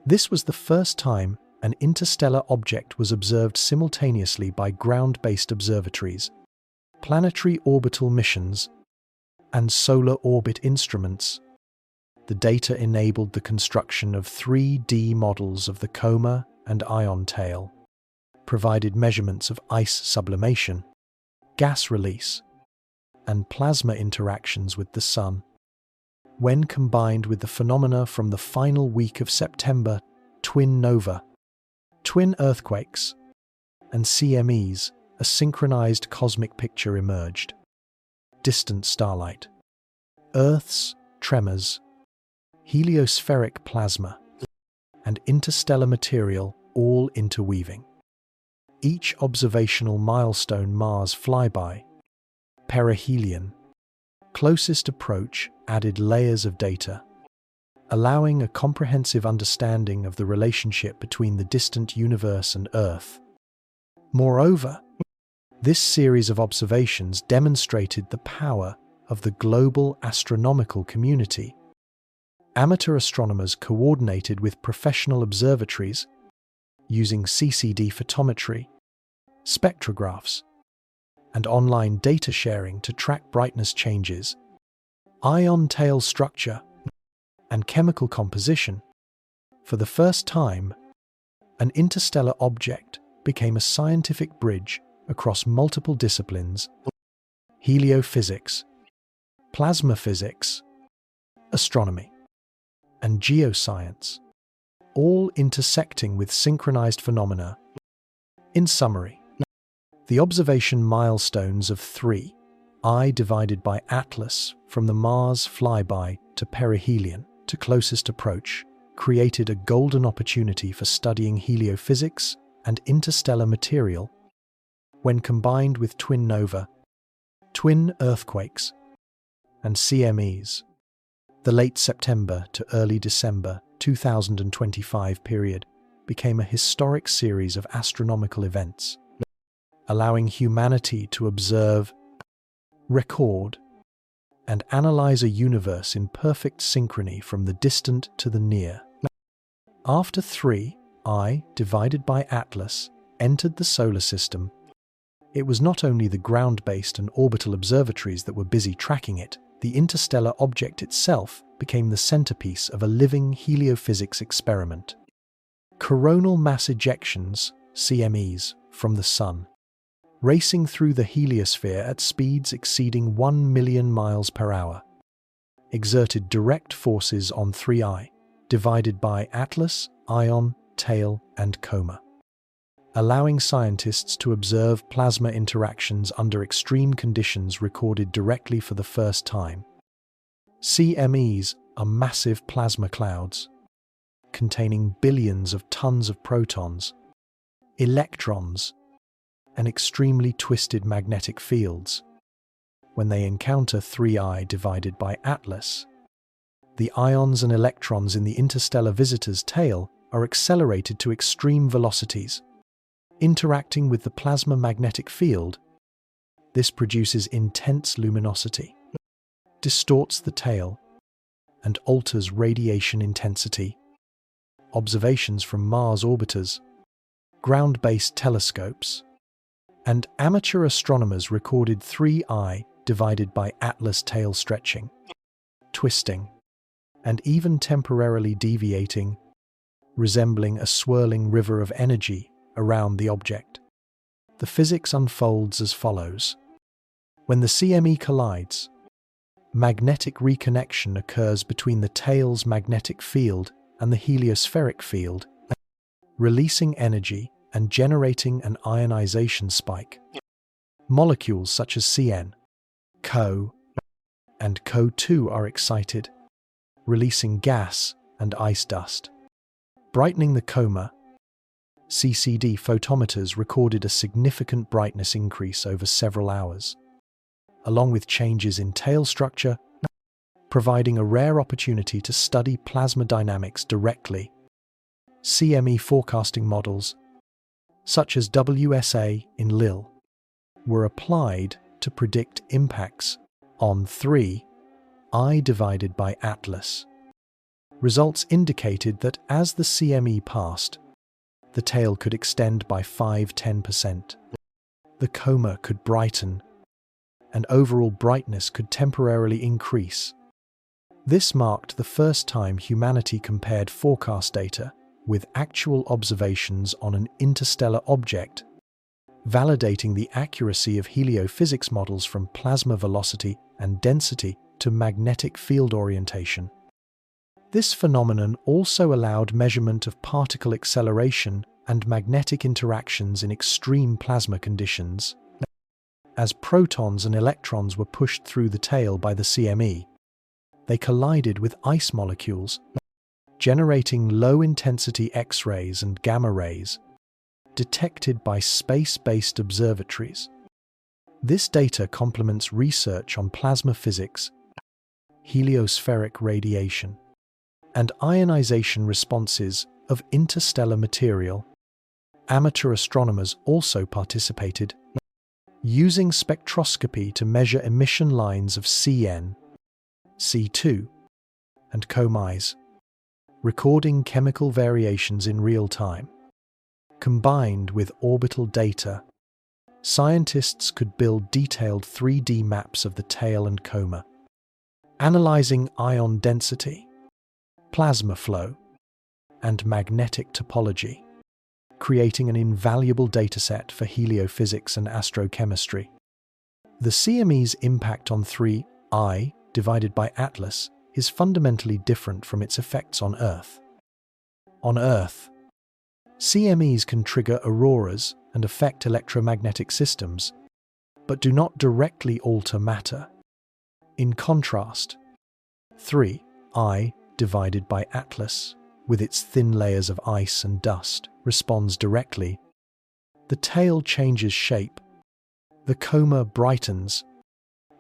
This was the first time an interstellar object was observed simultaneously by ground-based observatories, planetary orbital missions, and solar orbit instruments. The data enabled the construction of 3D models of the coma and ion tail, provided measurements of ice sublimation, gas release, and plasma interactions with the Sun. When combined with the phenomena from the final week of September, twin nova, twin earthquakes, and CMEs, a synchronized cosmic picture emerged. Distant starlight, Earth's tremors, heliospheric plasma, and interstellar material all interweaving. Each observational milestone, Mars flyby, perihelion, closest approach, added layers of data, allowing a comprehensive understanding of the relationship between the distant universe and Earth. Moreover, this series of observations demonstrated the power of the global astronomical community. Amateur astronomers coordinated with professional observatories using CCD photometry, spectrographs, and online data sharing to track brightness changes, ion tail structure, and chemical composition. For the first time, an interstellar object became a scientific bridge across multiple disciplines: heliophysics, plasma physics, astronomy, and geoscience, all intersecting with synchronized phenomena. In summary, the observation milestones of 3 I divided by Atlas from the Mars flyby to perihelion to closest approach created a golden opportunity for studying heliophysics and interstellar material. When combined with twin nova, twin earthquakes, and CMEs, the late September to early December 2025 period became a historic series of astronomical events, allowing humanity to observe, record, and analyze a universe in perfect synchrony from the distant to the near. After 3 I divided by Atlas entered the solar system, it was not only the ground-based and orbital observatories that were busy tracking it. The interstellar object itself became the centerpiece of a living heliophysics experiment. Coronal mass ejections, CMEs, from the Sun, racing through the heliosphere at speeds exceeding 1 million miles per hour, exerted direct forces on 3I, divided by Atlas, Ion, tail, and Coma, allowing scientists to observe plasma interactions under extreme conditions recorded directly for the first time. CMEs are massive plasma clouds containing billions of tons of protons, electrons, and extremely twisted magnetic fields. When they encounter 3I divided by Atlas, the ions and electrons in the interstellar visitor's tail are accelerated to extreme velocities. Interacting with the plasma magnetic field, this produces intense luminosity, distorts the tail, and alters radiation intensity. Observations from Mars orbiters, ground-based telescopes, and amateur astronomers recorded 3I divided by Atlas tail stretching, twisting, and even temporarily deviating, resembling a swirling river of energy around the object. The physics unfolds as follows. When the CME collides, magnetic reconnection occurs between the tail's magnetic field and the heliospheric field, releasing energy and generating an ionization spike. Molecules such as CN, CO, and CO2 are excited, releasing gas and ice dust. Brightening the coma, CCD photometers recorded a significant brightness increase over several hours, along with changes in tail structure, providing a rare opportunity to study plasma dynamics directly. CME forecasting models, such as WSA in Lille, were applied to predict impacts on 3I divided by Atlas. Results indicated that as the CME passed, the tail could extend by 5–10%. The coma could brighten, and overall brightness could temporarily increase. This marked the first time humanity compared forecast data with actual observations on an interstellar object, validating the accuracy of heliophysics models from plasma velocity and density to magnetic field orientation. This phenomenon also allowed measurement of particle acceleration and magnetic interactions in extreme plasma conditions. As protons and electrons were pushed through the tail by the CME, they collided with ice molecules, generating low-intensity X-rays and gamma rays detected by space-based observatories. This data complements research on plasma physics, heliospheric radiation, and ionization responses of interstellar material. Amateur astronomers also participated, using spectroscopy to measure emission lines of CN, C2, and COMEs, recording chemical variations in real time. Combined with orbital data, scientists could build detailed 3D maps of the tail and coma, analyzing ion density, plasma flow, and magnetic topology, creating an invaluable dataset for heliophysics and astrochemistry. The CME's impact on 3I divided by Atlas is fundamentally different from its effects on Earth. On Earth, CMEs can trigger auroras and affect electromagnetic systems, but do not directly alter matter. In contrast, 3I divided by Atlas, with its thin layers of ice and dust, responds directly. The tail changes shape, the coma brightens,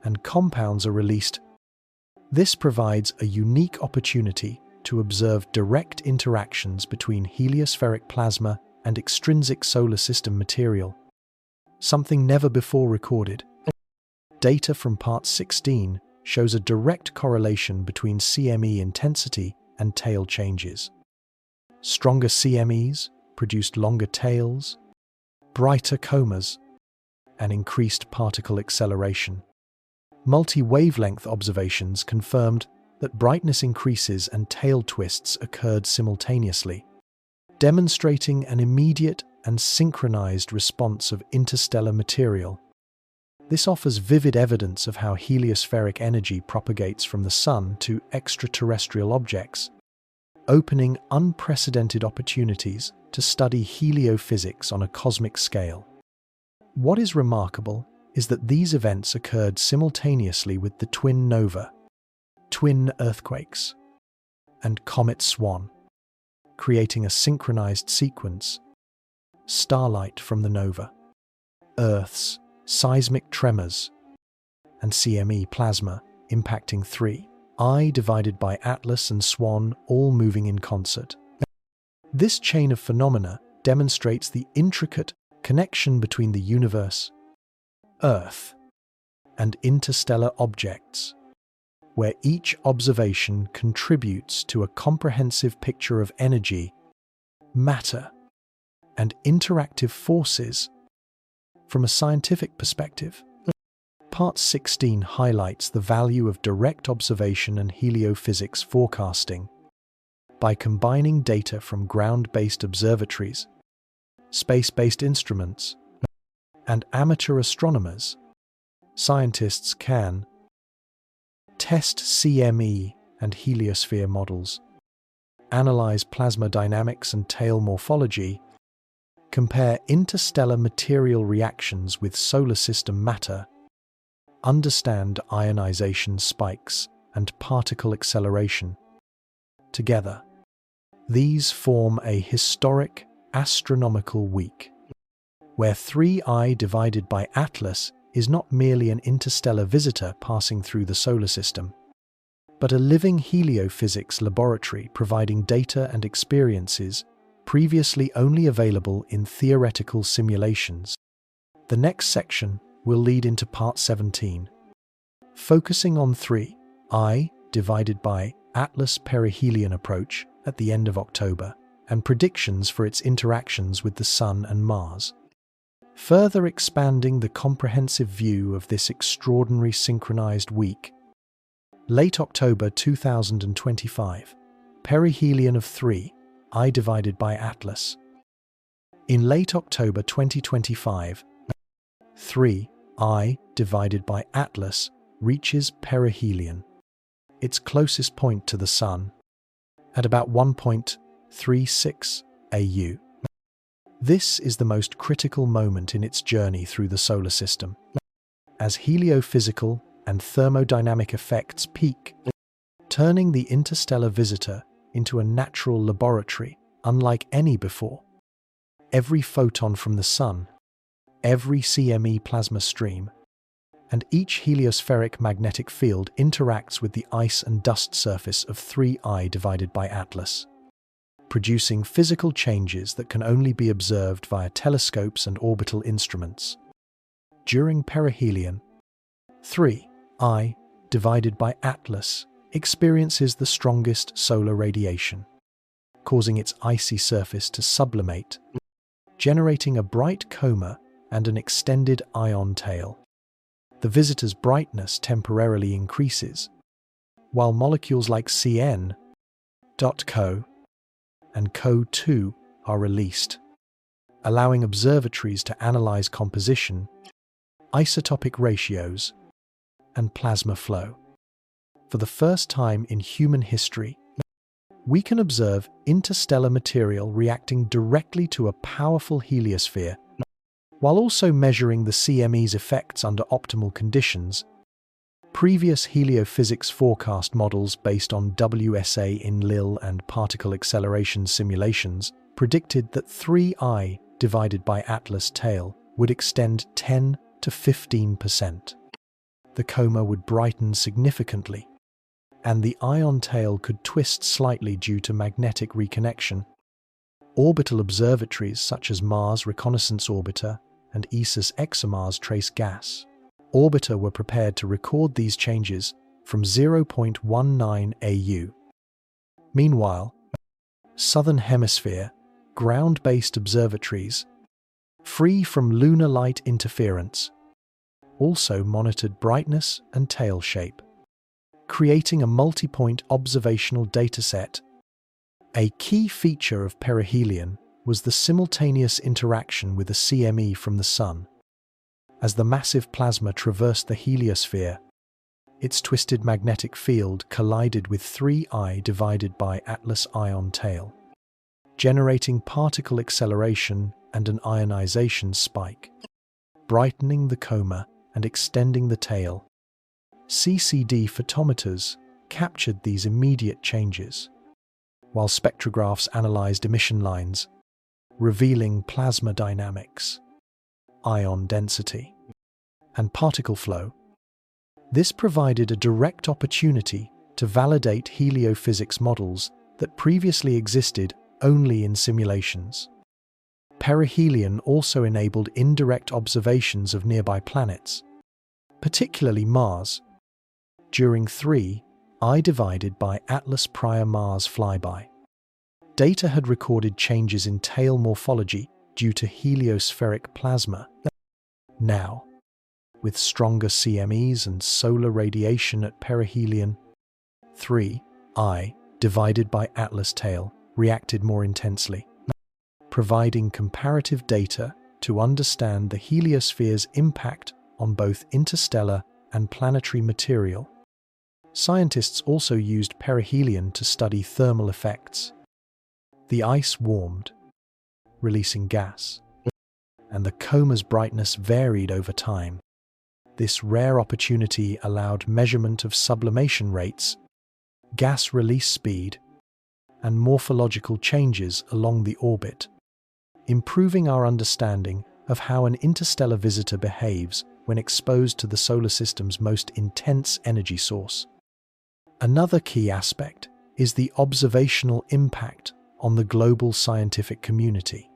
and compounds are released. This provides a unique opportunity to observe direct interactions between heliospheric plasma and extrinsic solar system material, something never before recorded. Data from Part 16 shows a direct correlation between CME intensity and tail changes. Stronger CMEs produced longer tails, brighter comas, and increased particle acceleration. Multi-wavelength observations confirmed that brightness increases and tail twists occurred simultaneously, demonstrating an immediate and synchronized response of interstellar material. This offers vivid evidence of how heliospheric energy propagates from the Sun to extraterrestrial objects, opening unprecedented opportunities to study heliophysics on a cosmic scale. What is remarkable is that these events occurred simultaneously with the twin nova, twin earthquakes, and Comet Swan, creating a synchronized sequence: starlight from the nova, Earth's seismic tremors, and CME plasma impacting 3I divided by Atlas and Swan, all moving in concert. This chain of phenomena demonstrates the intricate connection between the universe, Earth, and interstellar objects, where each observation contributes to a comprehensive picture of energy, matter, and interactive forces from a scientific perspective. Part 16 highlights the value of direct observation and heliophysics forecasting. By combining data from ground-based observatories, space-based instruments, and amateur astronomers, scientists can test CME and heliosphere models, analyze plasma dynamics and tail morphology, compare interstellar material reactions with solar system matter, understand ionization spikes and particle acceleration. Together, these form a historic astronomical week, where 3I divided by Atlas is not merely an interstellar visitor passing through the solar system, but a living heliophysics laboratory providing data and experiences previously only available in theoretical simulations. The next section will lead into Part 17, focusing on 3I divided by Atlas perihelion approach at the end of October and predictions for its interactions with the Sun and Mars, further expanding the comprehensive view of this extraordinary synchronized week. Late October 2025, perihelion of 3I divided by Atlas. In late October 2025, 3I divided by Atlas reaches perihelion, its closest point to the Sun, at about 1.36 AU. This is the most critical moment in its journey through the solar system, as heliophysical and thermodynamic effects peak, turning the interstellar visitor into a natural laboratory unlike any before. Every photon from the Sun, every CME plasma stream, and each heliospheric magnetic field interacts with the ice and dust surface of 3I divided by Atlas, producing physical changes that can only be observed via telescopes and orbital instruments. During perihelion, 3I divided by Atlas experiences the strongest solar radiation, causing its icy surface to sublimate, generating a bright coma and an extended ion tail. The visitor's brightness temporarily increases, while molecules like CN.CO and CO2 are released, allowing observatories to analyze composition, isotopic ratios, and plasma flow. For the first time in human history, we can observe interstellar material reacting directly to a powerful heliosphere, while also measuring the CME's effects under optimal conditions. Previous heliophysics forecast models based on WSA in Lil and particle acceleration simulations predicted that 3I divided by Atlas tail would extend 10 to 15%. The coma would brighten significantly, and the ion tail could twist slightly due to magnetic reconnection. Orbital observatories such as Mars Reconnaissance Orbiter and ESA's ExoMars Trace Gas Orbiter were prepared to record these changes from 0.19 AU. Meanwhile, Southern Hemisphere ground-based observatories, free from lunar light interference, also monitored brightness and tail shape, creating a multi-point observational dataset. A key feature of perihelion was the simultaneous interaction with a CME from the Sun. As the massive plasma traversed the heliosphere, its twisted magnetic field collided with 3I divided by Atlas ion tail, generating particle acceleration and an ionization spike, brightening the coma and extending the tail. CCD photometers captured these immediate changes, while spectrographs analyzed emission lines, revealing plasma dynamics, ion density, and particle flow. This provided a direct opportunity to validate heliophysics models that previously existed only in simulations. Perihelion also enabled indirect observations of nearby planets, particularly Mars. During 3I divided by Atlas prior Mars flyby, data had recorded changes in tail morphology due to heliospheric plasma. Now, with stronger CMEs and solar radiation at perihelion, 3I divided by Atlas tail reacted more intensely, providing comparative data to understand the heliosphere's impact on both interstellar and planetary material. Scientists also used perihelion to study thermal effects. The ice warmed, releasing gas, and the coma's brightness varied over time. This rare opportunity allowed measurement of sublimation rates, gas release speed, and morphological changes along the orbit, improving our understanding of how an interstellar visitor behaves when exposed to the solar system's most intense energy source. Another key aspect is the observational impact on the global scientific community.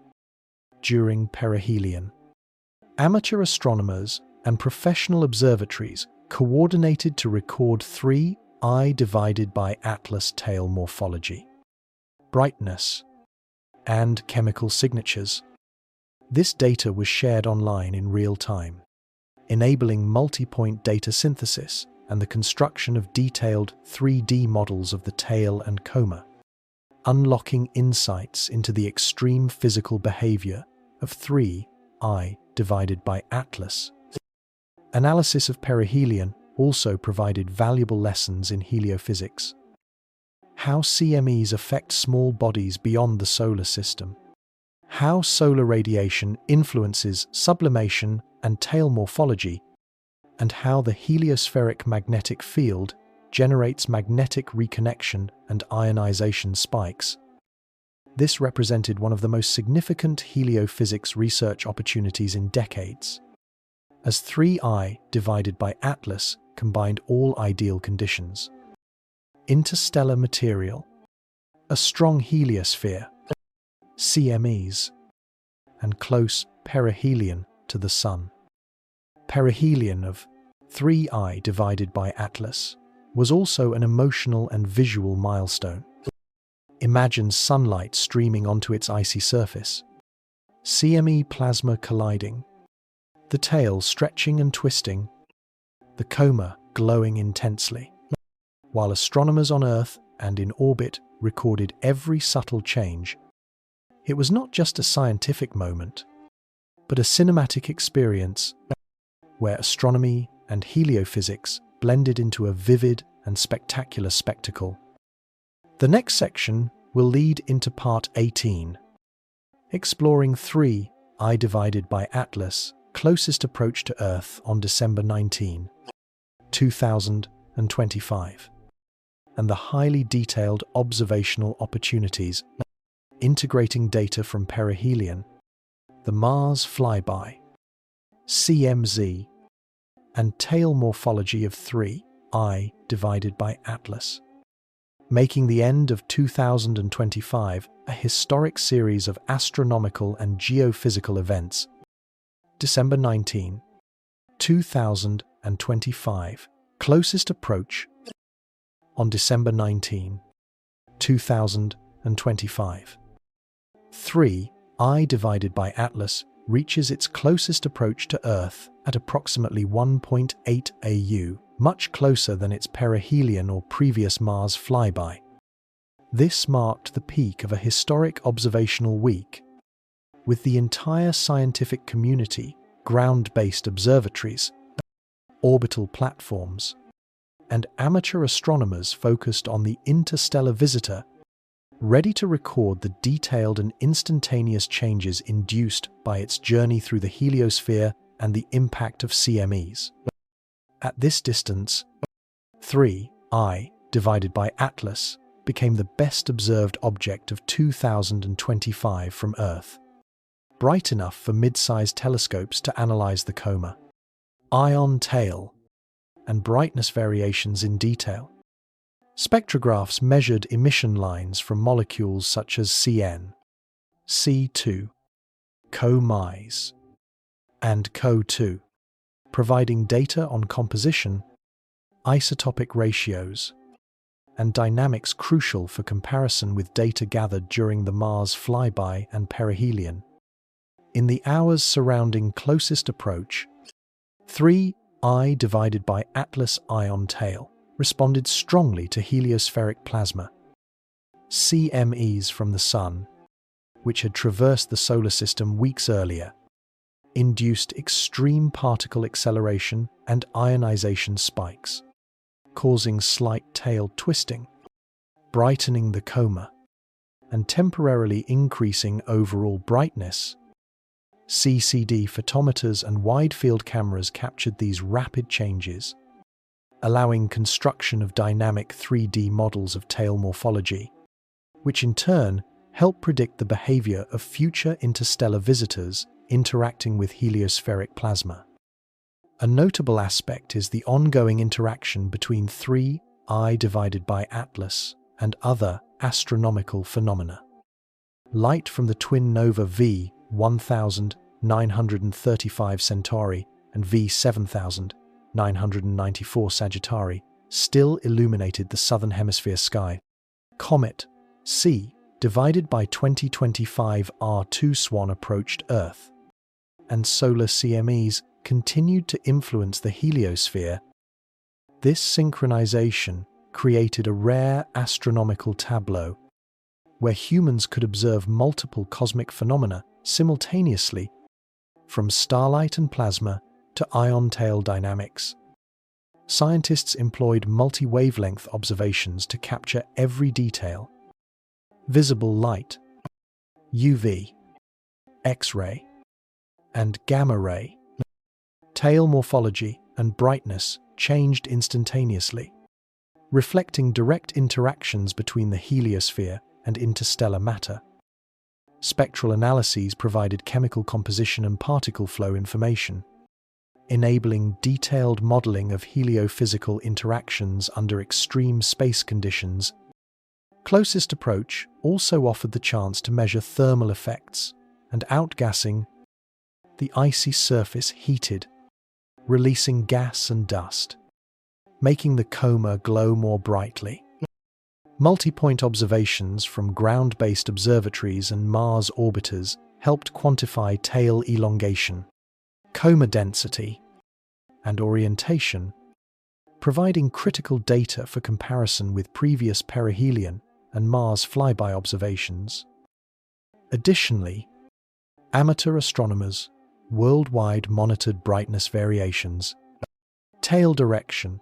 During perihelion, amateur astronomers and professional observatories coordinated to record 3I divided by Atlas tail morphology, brightness, and chemical signatures. This data was shared online in real time, enabling multi-point data synthesis and the construction of detailed 3D models of the tail and coma, unlocking insights into the extreme physical behavior of 3I divided by Atlas. Analysis of perihelion also provided valuable lessons in heliophysics. How CMEs affect small bodies beyond the solar system. How solar radiation influences sublimation and tail morphology, and how the heliospheric magnetic field generates magnetic reconnection and ionization spikes. This represented one of the most significant heliophysics research opportunities in decades, as 3I divided by Atlas combined all ideal conditions: interstellar material, a strong heliosphere, CMEs, and close perihelion to the Sun. Perihelion of 3I divided by Atlas was also an emotional and visual milestone. Imagine sunlight streaming onto its icy surface, CME plasma colliding, the tail stretching and twisting, the coma glowing intensely, while astronomers on Earth and in orbit recorded every subtle change. It was not just a scientific moment, but a cinematic experience where astronomy and heliophysics blended into a vivid and spectacular spectacle. The next section will lead into part 18, exploring 3I divided by Atlas, closest approach to Earth on December 19, 2025, and the highly detailed observational opportunities integrating data from perihelion, the Mars flyby, CMZ, and tail morphology of 3I divided by Atlas, making the end of 2025 a historic series of astronomical and geophysical events. December 19, 2025, closest approach on December 19, 2025. 3I divided by Atlas reaches its closest approach to Earth at approximately 1.8 AU, much closer than its perihelion or previous Mars flyby. This marked the peak of a historic observational week, with the entire scientific community, ground-based observatories, orbital platforms, and amateur astronomers focused on the interstellar visitor, ready to record the detailed and instantaneous changes induced by its journey through the heliosphere and the impact of CMEs. At this distance, 3I divided by Atlas became the best observed object of 2025 from Earth, bright enough for mid-sized telescopes to analyze the coma, ion tail, and brightness variations in detail. Spectrographs measured emission lines from molecules such as CN, C2, Co-MIs, and Co2, providing data on composition, isotopic ratios, and dynamics crucial for comparison with data gathered during the Mars flyby and perihelion. In the hours surrounding closest approach, 3I divided by Atlas ion tail responded strongly to heliospheric plasma. CMEs from the Sun, which had traversed the solar system weeks earlier, induced extreme particle acceleration and ionization spikes, causing slight tail twisting, brightening the coma, and temporarily increasing overall brightness. CCD photometers and wide-field cameras captured these rapid changes, allowing construction of dynamic 3D models of tail morphology, which in turn help predict the behavior of future interstellar visitors interacting with heliospheric plasma. A notable aspect is the ongoing interaction between 3I divided by Atlas and other astronomical phenomena. Light from the twin nova V1935 Centauri and V7994 Sagittari still illuminated the southern hemisphere sky. Comet C divided by 2025 R2 Swan approached Earth, and solar CMEs continued to influence the heliosphere. This synchronization created a rare astronomical tableau where humans could observe multiple cosmic phenomena simultaneously, from starlight and plasma to ion tail dynamics. Scientists employed multi-wavelength observations to capture every detail: visible light, UV, X-ray, and gamma ray. Tail morphology and brightness changed instantaneously, reflecting direct interactions between the heliosphere and interstellar matter. Spectral analyses provided chemical composition and particle flow information, enabling detailed modeling of heliophysical interactions under extreme space conditions. Closest approach also offered the chance to measure thermal effects and outgassing. The icy surface heated, releasing gas and dust, making the coma glow more brightly. Multi-point observations from ground-based observatories and Mars orbiters helped quantify tail elongation, coma density, and orientation, providing critical data for comparison with previous perihelion and Mars flyby observations. Additionally, amateur astronomers worldwide monitored brightness variations, tail direction,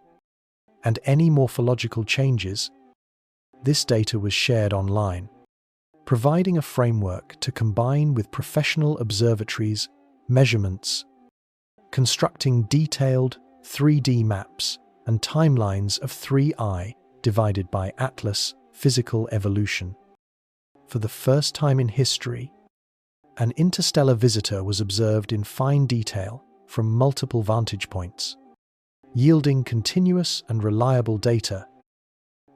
and any morphological changes. This data was shared online, providing a framework to combine with professional observatories' measurements, constructing detailed 3D maps and timelines of 3I divided by Atlas physical evolution. For the first time in history, an interstellar visitor was observed in fine detail from multiple vantage points, yielding continuous and reliable data.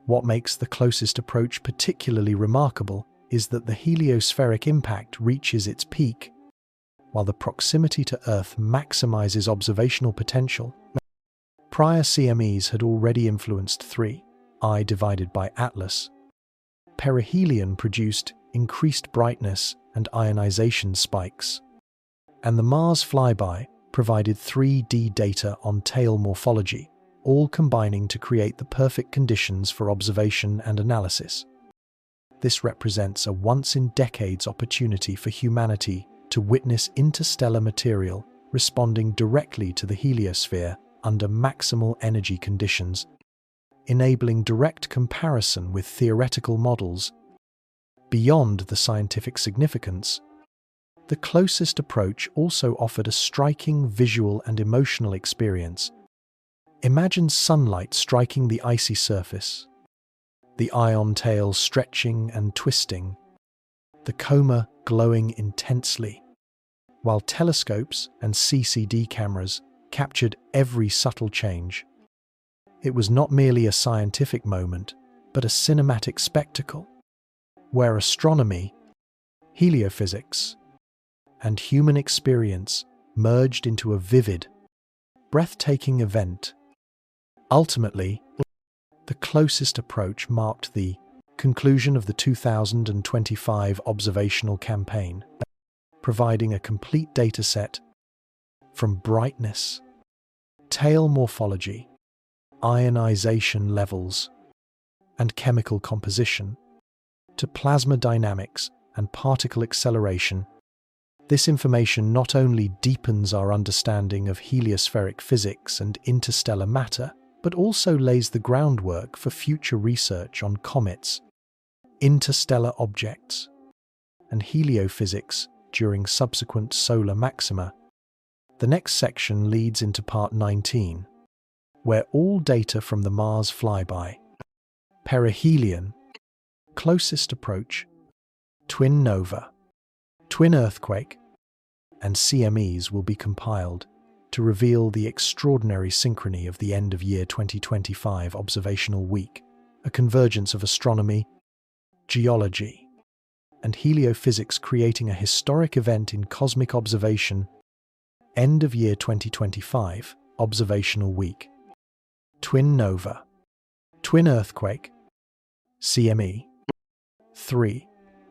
What makes the closest approach particularly remarkable is that the heliospheric impact reaches its peak, while the proximity to Earth maximizes observational potential. Prior CMEs had already influenced 3I divided by Atlas. Perihelion produced increased brightness and ionization spikes, and the Mars flyby provided 3D data on tail morphology, all combining to create the perfect conditions for observation and analysis. This represents a once-in-decades opportunity for humanity to witness interstellar material responding directly to the heliosphere under maximal energy conditions, enabling direct comparison with theoretical models. Beyond the scientific significance, the closest approach also offered a striking visual and emotional experience. Imagine sunlight striking the icy surface, the ion tail stretching and twisting, the coma glowing intensely, while telescopes and CCD cameras captured every subtle change. It was not merely a scientific moment, but a cinematic spectacle, where astronomy, heliophysics, and human experience merged into a vivid, breathtaking event. Ultimately, the closest approach marked the conclusion of the 2025 observational campaign, providing a complete dataset from brightness, tail morphology, ionization levels, and chemical composition, to plasma dynamics and particle acceleration. This information not only deepens our understanding of heliospheric physics and interstellar matter, but also lays the groundwork for future research on comets, interstellar objects, and heliophysics during subsequent solar maxima. The next section leads into Part 19, where all data from the Mars flyby, perihelion, closest approach, twin nova, twin earthquake, and CMEs will be compiled to reveal the extraordinary synchrony of the end-of-year 2025 observational week, a convergence of astronomy, geology, and heliophysics, creating a historic event in cosmic observation. End-of-year 2025 observational week, twin nova, twin earthquake, CME, 3,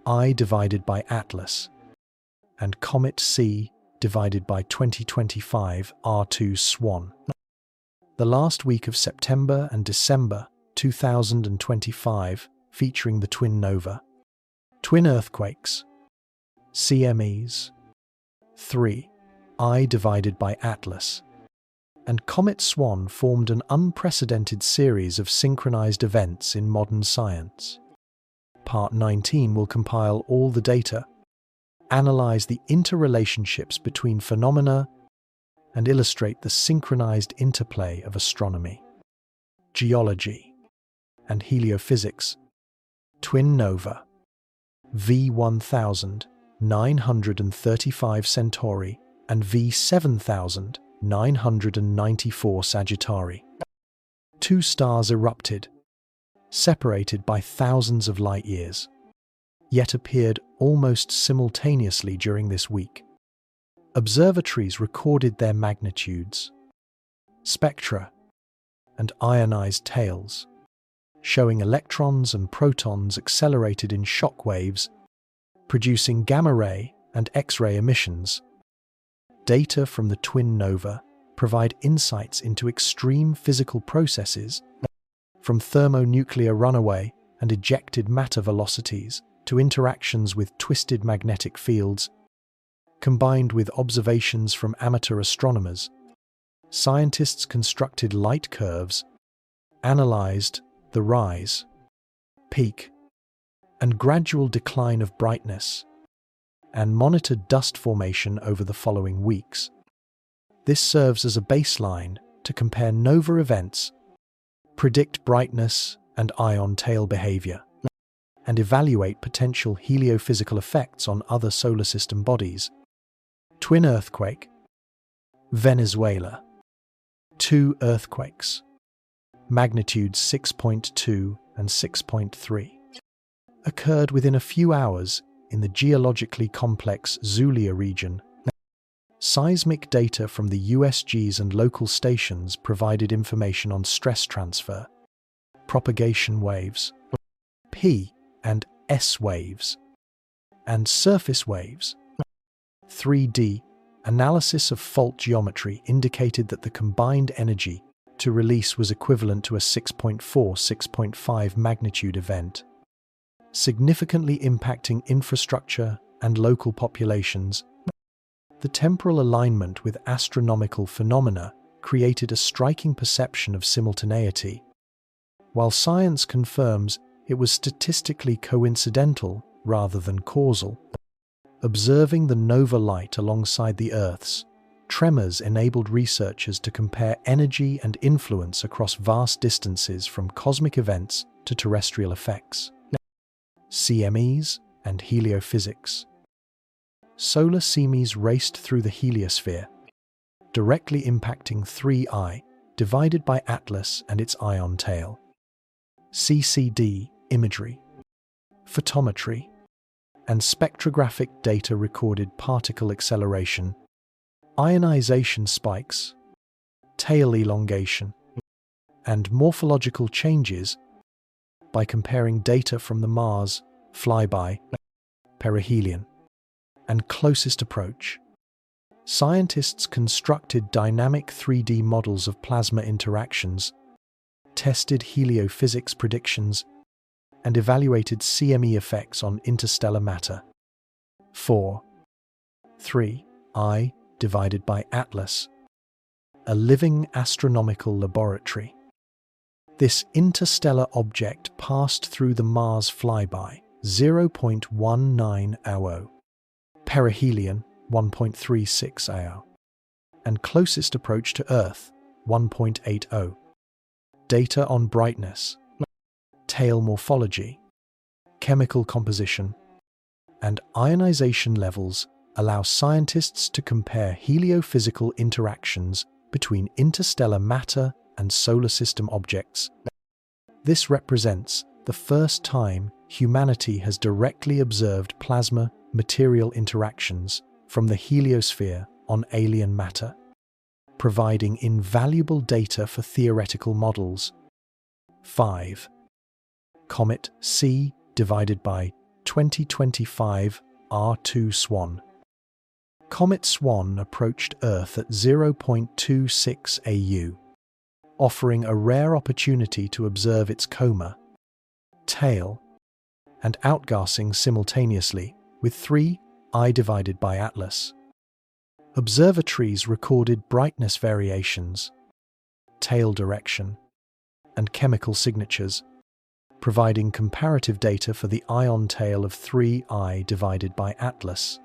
I divided by Atlas, and Comet C divided by 2025 R2 Swan. The last week of September and December 2025, featuring the twin nova, twin earthquakes, CMEs, 3, I divided by Atlas, and Comet Swan, formed an unprecedented series of synchronized events in modern science. Part 19 will compile all the data, analyze the interrelationships between phenomena, and illustrate the synchronized interplay of astronomy, geology, and heliophysics. Twin nova, V1935 Centauri and V7994 Sagittari. Two stars erupted, separated by thousands of light years, yet appeared almost simultaneously during this week. Observatories recorded their magnitudes, spectra, and ionized tails, showing electrons and protons accelerated in shock waves, producing gamma-ray and X-ray emissions. Data from the twin nova provide insights into extreme physical processes, from thermonuclear runaway and ejected matter velocities to interactions with twisted magnetic fields. Combined with observations from amateur astronomers, scientists constructed light curves, analyzed the rise, peak, and gradual decline of brightness, and monitored dust formation over the following weeks. This serves as a baseline to compare nova events, predict brightness and ion tail behavior, and evaluate potential heliophysical effects on other solar system bodies. Twin earthquake, Venezuela. 2 earthquakes, magnitudes 6.2 and 6.3, occurred within a few hours in the geologically complex Zulia region. Seismic data from the USGs and local stations provided information on stress transfer, propagation waves, P and S waves, and surface waves. 3D analysis of fault geometry indicated that the combined energy to release was equivalent to a 6.4-6.5 magnitude event, significantly impacting infrastructure and local populations. The temporal alignment with astronomical phenomena created a striking perception of simultaneity, while science confirms it was statistically coincidental rather than causal. Observing the nova light alongside the Earth's tremors enabled researchers to compare energy and influence across vast distances from cosmic events to terrestrial effects. CMEs and heliophysics. Solar semis raced through the heliosphere, directly impacting 3I, divided by Atlas and its ion tail. CCD imagery, photometry, and spectrographic data recorded particle acceleration, ionization spikes, tail elongation, and morphological changes by comparing data from the Mars flyby, perihelion, and closest approach. Scientists constructed dynamic 3D models of plasma interactions, tested heliophysics predictions, and evaluated CME effects on interstellar matter. 4. 3I divided by Atlas, a living astronomical laboratory. This interstellar object passed through the Mars flyby, 0.19 AO, perihelion, 1.36 AO, and closest approach to Earth, 1.80. Data on brightness, tail morphology, chemical composition, and ionization levels allow scientists to compare heliophysical interactions between interstellar matter and solar system objects. This represents the first time humanity has directly observed plasma material interactions from the heliosphere on alien matter, providing invaluable data for theoretical models. 5. Comet C divided by 2025 R2 Swan. Comet Swan approached Earth at 0.26 AU, offering a rare opportunity to observe its coma, tail, and outgassing simultaneously with 3I divided by Atlas. Observatories recorded brightness variations, tail direction, and chemical signatures, providing comparative data for the ion tail of 3I divided by Atlas.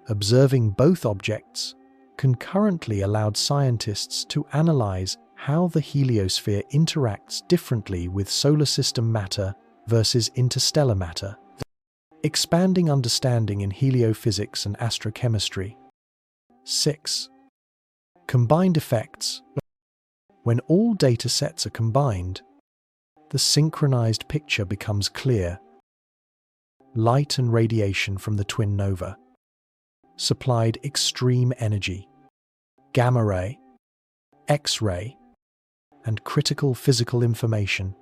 Observing both objects concurrently allowed scientists to analyze how the heliosphere interacts differently with solar system matter versus interstellar matter, expanding understanding in heliophysics and astrochemistry. 6. Combined effects. When all data sets are combined, the synchronized picture becomes clear. Light and radiation from the twin nova supplied extreme energy, gamma ray, X-ray, and critical physical information.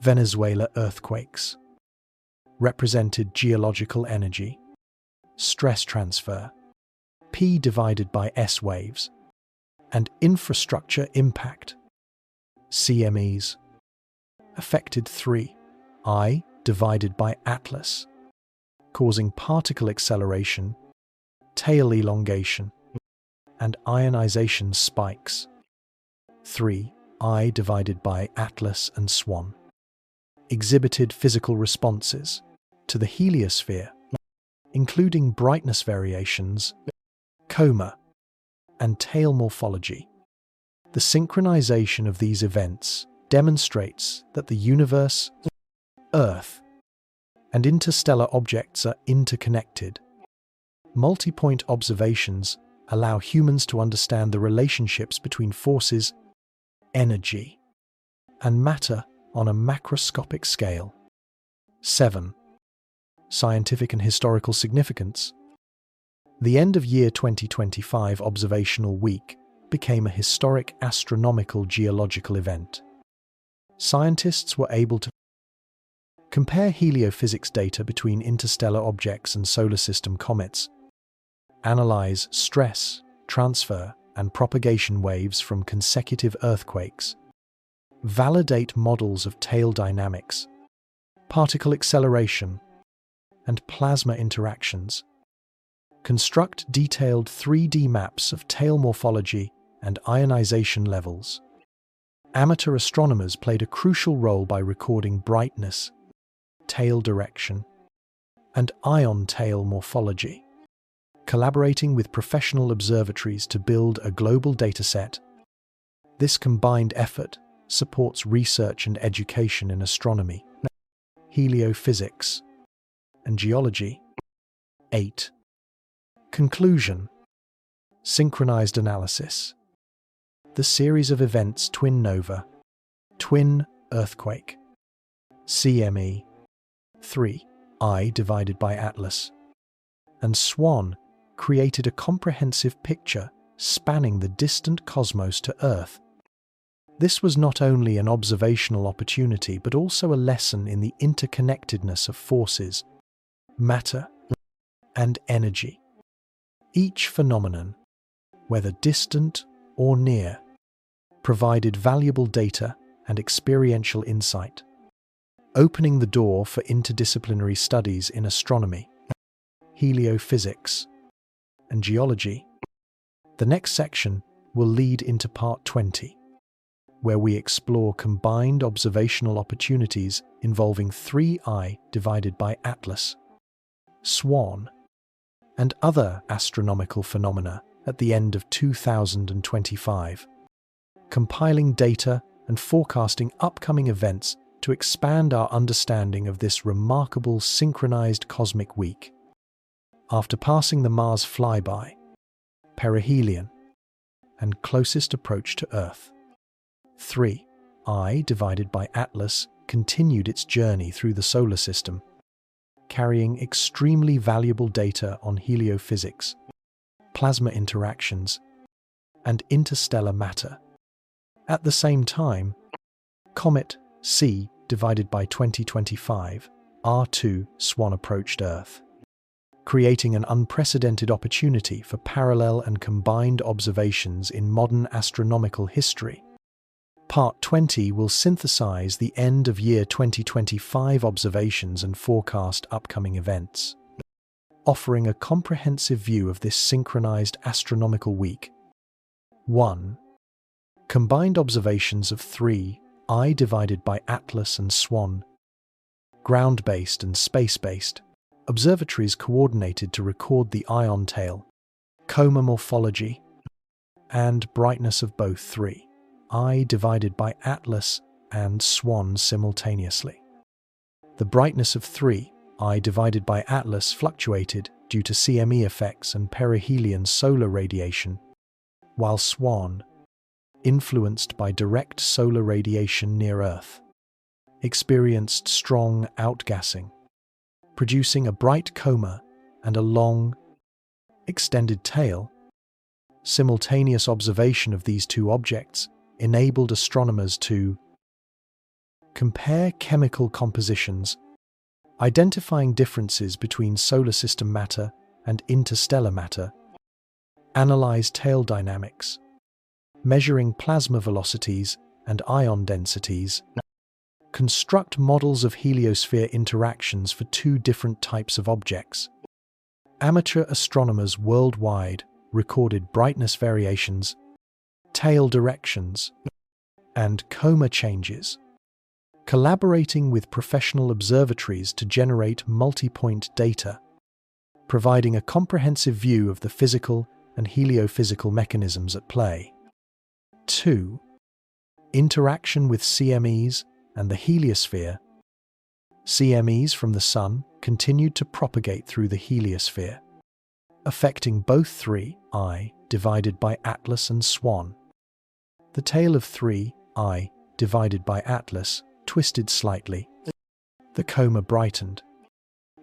Venezuela earthquakes represented geological energy, stress transfer, P divided by S waves, and infrastructure impact. CMEs affected 3I divided by Atlas, causing particle acceleration, tail elongation, and ionization spikes. 3I divided by Atlas and Swan exhibited physical responses to the heliosphere, including brightness variations, coma, and tail morphology. The synchronization of these events demonstrates that the universe, Earth, and interstellar objects are interconnected. Multi-point observations allow humans to understand the relationships between forces, energy, and matter on a macroscopic scale. 7. Scientific and historical significance. The end of year 2025 observational week became a historic astronomical geological event. Scientists were able to compare heliophysics data between interstellar objects and solar system comets, analyze stress, transfer, and propagation waves from consecutive earthquakes, validate models of tail dynamics, particle acceleration, and plasma interactions, construct detailed 3D maps of tail morphology and ionization levels. Amateur astronomers played a crucial role by recording brightness, tail direction, and ion tail morphology, collaborating with professional observatories to build a global dataset. This combined effort supports research and education in astronomy, heliophysics, and geology. 8. Conclusion. Synchronized analysis. The series of events twin nova, twin earthquake, CME, 3, I divided by Atlas, and Swan created a comprehensive picture spanning the distant cosmos to Earth. This was not only an observational opportunity but also a lesson in the interconnectedness of forces, matter, and energy. Each phenomenon, whether distant or near, provided valuable data and experiential insight, opening the door for interdisciplinary studies in astronomy, heliophysics, and geology. The next section will lead into part 20, where we explore combined observational opportunities involving 3I divided by Atlas, Swan, and other astronomical phenomena at the end of 2025, compiling data and forecasting upcoming events to expand our understanding of this remarkable synchronized cosmic week. After passing the Mars flyby, perihelion, and closest approach to Earth, 3I divided by Atlas continued its journey through the solar system, carrying extremely valuable data on heliophysics, plasma interactions, and interstellar matter. At the same time, Comet C divided by 2025, R2 Swan approached Earth, creating an unprecedented opportunity for parallel and combined observations in modern astronomical history. Part 20 will synthesize the end of year 2025 observations and forecast upcoming events, offering a comprehensive view of this synchronized astronomical week. 1. Combined observations of 3I divided by Atlas and Swan. Ground-based and space-based, observatories coordinated to record the ion tail, coma morphology, and brightness of both 3I divided by Atlas and Swan simultaneously. The brightness of 3I divided by Atlas fluctuated due to CME effects and perihelion solar radiation, while Swan, influenced by direct solar radiation near Earth, experienced strong outgassing, producing a bright coma and a long, extended tail. Simultaneous observation of these two objects enabled astronomers to compare chemical compositions, identifying differences between solar system matter and interstellar matter, analyze tail dynamics, measuring plasma velocities and ion densities, construct models of heliosphere interactions for two different types of objects. Amateur astronomers worldwide recorded brightness variations, tail directions, and coma changes, collaborating with professional observatories to generate multi-point data, providing a comprehensive view of the physical and heliophysical mechanisms at play. 2. Interaction with CMEs and the heliosphere. CMEs from the Sun continued to propagate through the heliosphere, affecting both 3I divided by Atlas and Swan. The tail of 3I divided by Atlas twisted slightly. The coma brightened,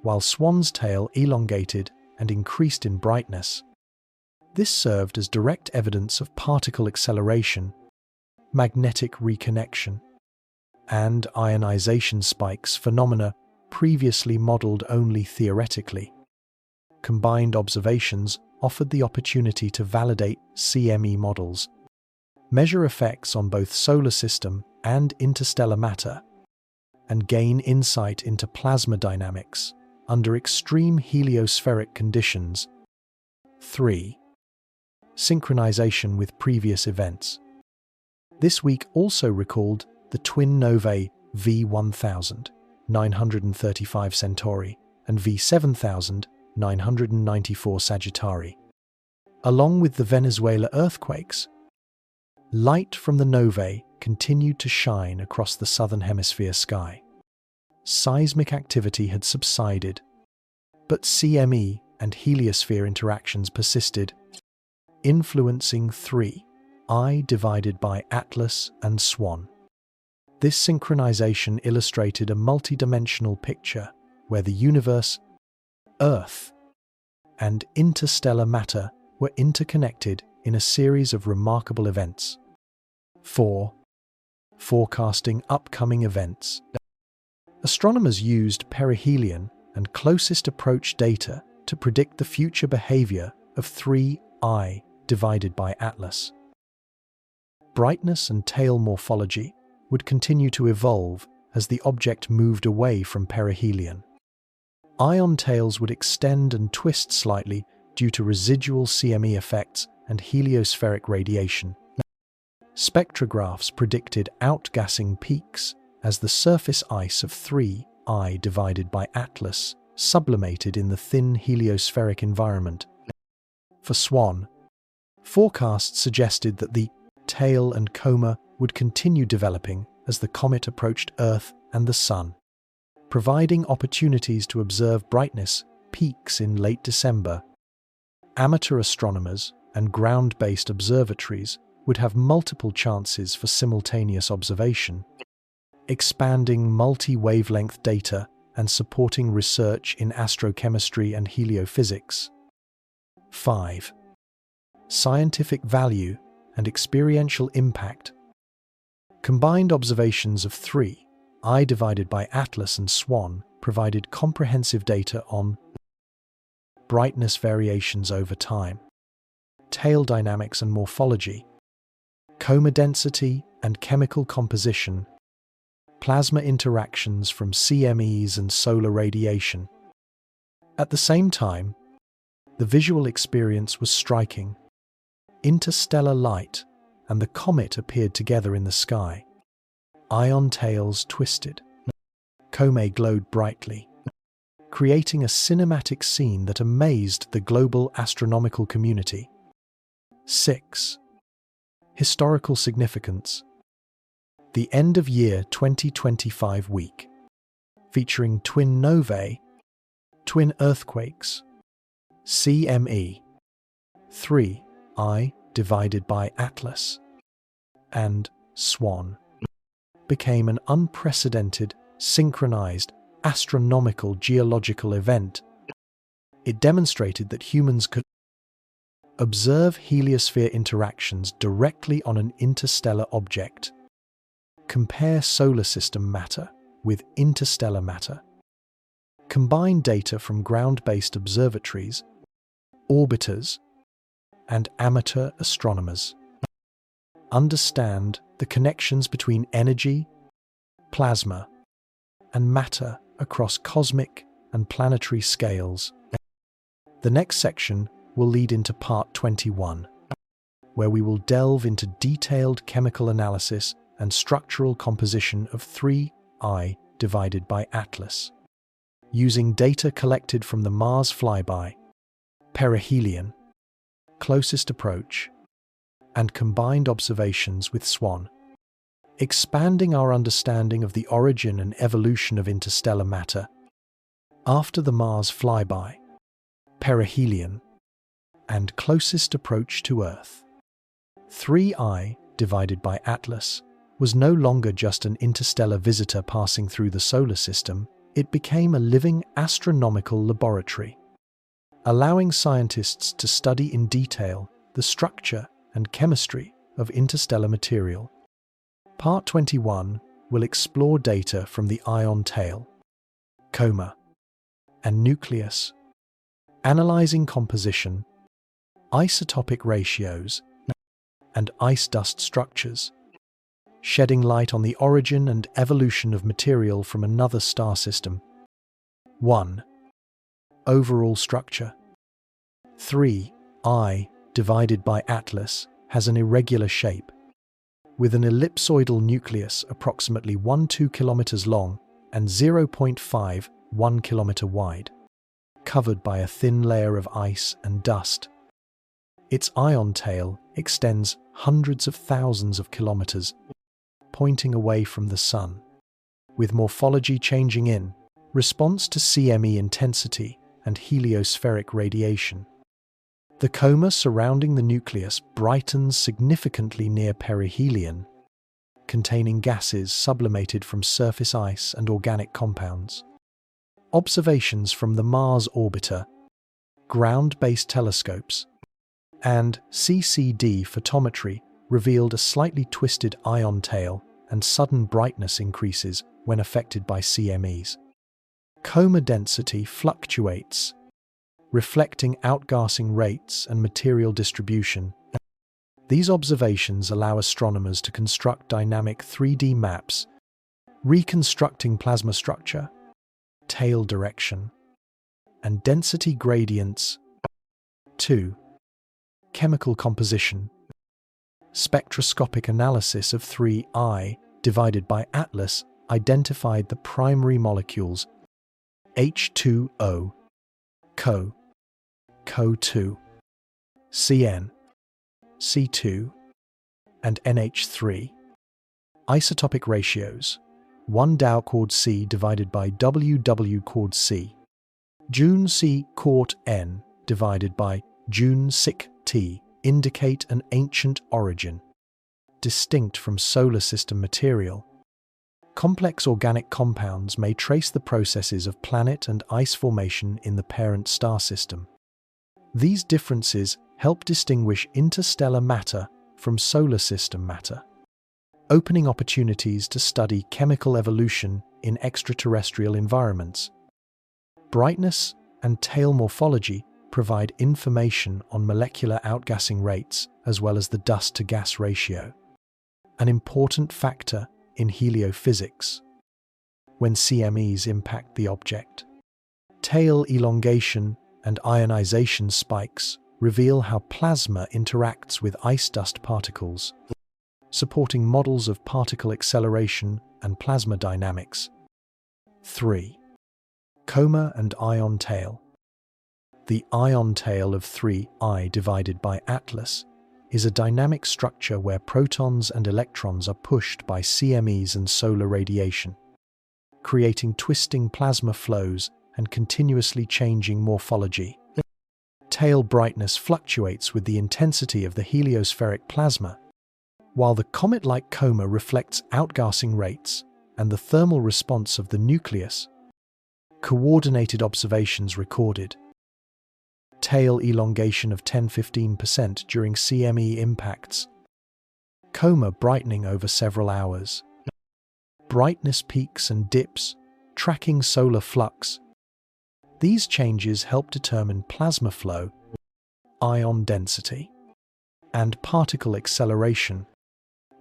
while Swan's tail elongated and increased in brightness. This served as direct evidence of particle acceleration, magnetic reconnection, and ionization spikes, phenomena previously modeled only theoretically. Combined observations offered the opportunity to validate CME models, measure effects on both solar system and interstellar matter, and gain insight into plasma dynamics under extreme heliospheric conditions. 3. Synchronization with previous events. This week also recalled the twin novae V1935 Centauri and V7994 Sagittari. Along with the Venezuela earthquakes, light from the novae continued to shine across the southern hemisphere sky. Seismic activity had subsided, but CME and heliosphere interactions persisted, influencing 3I divided by Atlas and Swan. This synchronization illustrated a multidimensional picture where the universe, Earth, and interstellar matter were interconnected in a series of remarkable events. 4. Forecasting upcoming events. Astronomers used perihelion and closest approach data to predict the future behavior of 3I divided by Atlas. Brightness and tail morphology would continue to evolve as the object moved away from perihelion. Ion tails would extend and twist slightly due to residual CME effects and heliospheric radiation. Spectrographs predicted outgassing peaks as the surface ice of 3I divided by Atlas sublimated in the thin heliospheric environment. For Swan, forecasts suggested that the tail and coma would continue developing as the comet approached Earth and the Sun, providing opportunities to observe brightness peaks in late December. Amateur astronomers and ground-based observatories would have multiple chances for simultaneous observation, expanding multi-wavelength data and supporting research in astrochemistry and heliophysics. 5. Scientific value and experiential impact. Combined observations of 3I divided by Atlas and Swan provided comprehensive data on brightness variations over time, tail dynamics and morphology, coma density and chemical composition, plasma interactions from CMEs and solar radiation. At the same time, the visual experience was striking. Interstellar light and the comet appeared together in the sky. Ion tails twisted. Comet glowed brightly, creating a cinematic scene that amazed the global astronomical community. 6. Historical significance. The End of Year 2025 week, featuring twin novae, twin earthquakes, CME, 3I divided by Atlas, and Swan, became an unprecedented, synchronized, astronomical geological event. It demonstrated that humans could observe heliosphere interactions directly on an interstellar object, compare solar system matter with interstellar matter, combine data from ground-based observatories, orbiters, and amateur astronomers, understand the connections between energy, plasma, and matter across cosmic and planetary scales. The next section will lead into part 21, where we will delve into detailed chemical analysis and structural composition of 3I divided by Atlas, using data collected from the Mars flyby, perihelion, closest approach, and combined observations with Swan, expanding our understanding of the origin and evolution of interstellar matter. After the Mars flyby, perihelion, and closest approach to Earth, 3I divided by Atlas was no longer just an interstellar visitor passing through the solar system. It became a living astronomical laboratory, allowing scientists to study in detail the structure and chemistry of interstellar material. Part 21 will explore data from the ion tail, coma, and nucleus, analyzing composition, isotopic ratios, and ice dust structures, shedding light on the origin and evolution of material from another star system. 1. Overall structure. 3 I divided by Atlas has an irregular shape, with an ellipsoidal nucleus approximately 1-2 kilometers long and 0.5-1 kilometer wide, covered by a thin layer of ice and dust. Its ion tail extends hundreds of thousands of kilometers, pointing away from the Sun, with morphology changing in response to CME intensity and heliospheric radiation. The coma surrounding the nucleus brightens significantly near perihelion, containing gases sublimated from surface ice and organic compounds. Observations from the Mars Orbiter, ground-based telescopes, and CCD photometry revealed a slightly twisted ion tail and sudden brightness increases when affected by CMEs. Coma density fluctuates, reflecting outgassing rates and material distribution. These observations allow astronomers to construct dynamic 3D maps, reconstructing plasma structure, tail direction, and density gradients. 2. Chemical composition. Spectroscopic analysis of 3I divided by Atlas identified the primary molecules H2O, Co, CO2, CN, C2, and NH3. Isotopic ratios: 1 Dow chord C divided by WW chord C, June C quart N divided by June Sic T indicate an ancient origin, distinct from solar system material. Complex organic compounds may trace the processes of planet and ice formation in the parent star system. These differences help distinguish interstellar matter from solar system matter, opening opportunities to study chemical evolution in extraterrestrial environments. Brightness and tail morphology provide information on molecular outgassing rates as well as the dust-to-gas ratio, an important factor in heliophysics when CMEs impact the object. Tail elongation and ionization spikes reveal how plasma interacts with ice dust particles, supporting models of particle acceleration and plasma dynamics. 3. Coma and ion tail. The ion tail of 3I divided by Atlas is a dynamic structure where protons and electrons are pushed by CMEs and solar radiation, creating twisting plasma flows and continuously changing morphology. Tail brightness fluctuates with the intensity of the heliospheric plasma, while the comet-like coma reflects outgassing rates and the thermal response of the nucleus. Coordinated observations recorded tail elongation of 10–15% during CME impacts, coma brightening over several hours, brightness peaks and dips, tracking solar flux. These changes help determine plasma flow, ion density, and particle acceleration,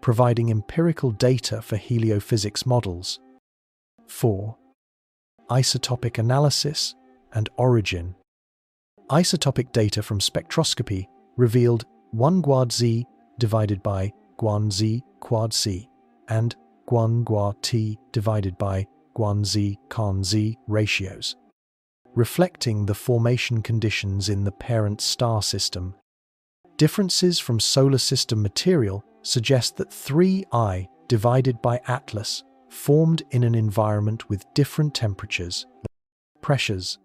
providing empirical data for heliophysics models. 4. Isotopic analysis and origin. Isotopic data from spectroscopy revealed 1 Guad Z divided by Guan Z quad C and Guan Gua T divided by Guan Z Con Z ratios, reflecting the formation conditions in the parent star system. Differences from solar system material suggest that 3I divided by Atlas formed in an environment with different temperatures, pressures,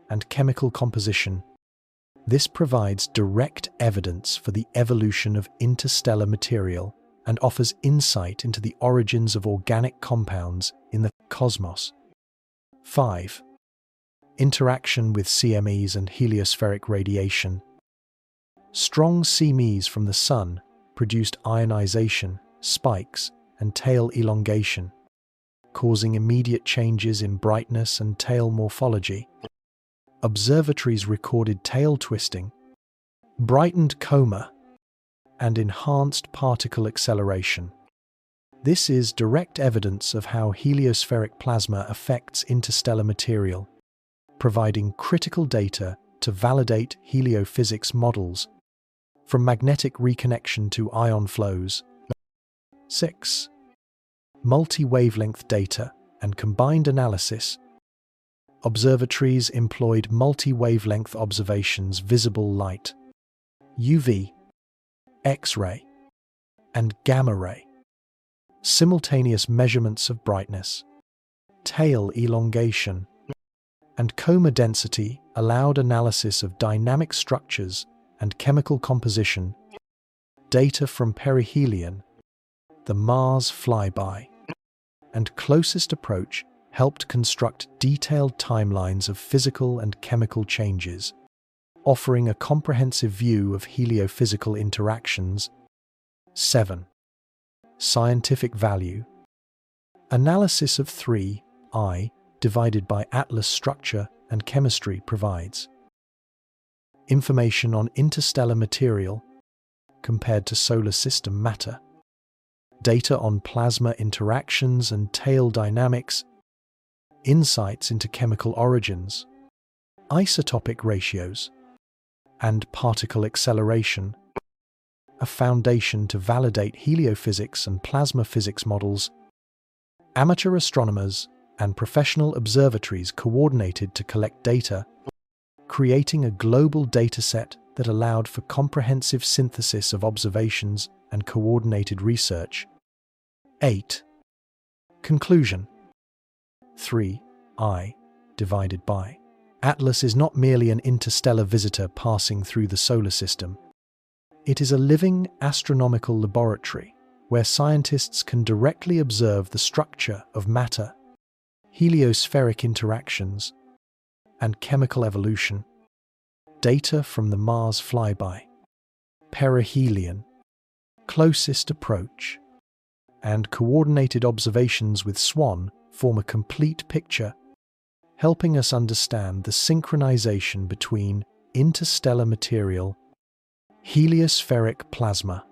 and chemical composition. This provides direct evidence for the evolution of interstellar material and offers insight into the origins of organic compounds in the cosmos. 5. Interaction with CMEs and heliospheric radiation. Strong CMEs from the Sun produced ionization, spikes, and tail elongation, causing immediate changes in brightness and tail morphology. Observatories recorded tail twisting, brightened coma, and enhanced particle acceleration. This is direct evidence of how heliospheric plasma affects interstellar material, providing critical data to validate heliophysics models, from magnetic reconnection to ion flows. 6. Multi-wavelength data and combined analysis. Observatories employed multi-wavelength observations, visible light, UV, X-ray, and gamma ray, simultaneous measurements of brightness, tail elongation, and coma density allowed analysis of dynamic structures and chemical composition. Data from perihelion, the Mars flyby, and closest approach helped construct detailed timelines of physical and chemical changes, offering a comprehensive view of heliophysical interactions. 7. Scientific value. Analysis of 3I divided by Atlas structure and chemistry provides information on interstellar material compared to solar system matter, data on plasma interactions and tail dynamics, insights into chemical origins, isotopic ratios, and particle acceleration, a foundation to validate heliophysics and plasma physics models. Amateur astronomers and professional observatories coordinated to collect data, creating a global dataset that allowed for comprehensive synthesis of observations and coordinated research. 8. Conclusion. 3I divided by Atlas is not merely an interstellar visitor passing through the solar system. It is a living astronomical laboratory where scientists can directly observe the structure of matter, heliospheric interactions, and chemical evolution. Data from the Mars flyby, perihelion, closest approach, and coordinated observations with Swan form a complete picture, helping us understand the synchronization between interstellar material, heliospheric plasma,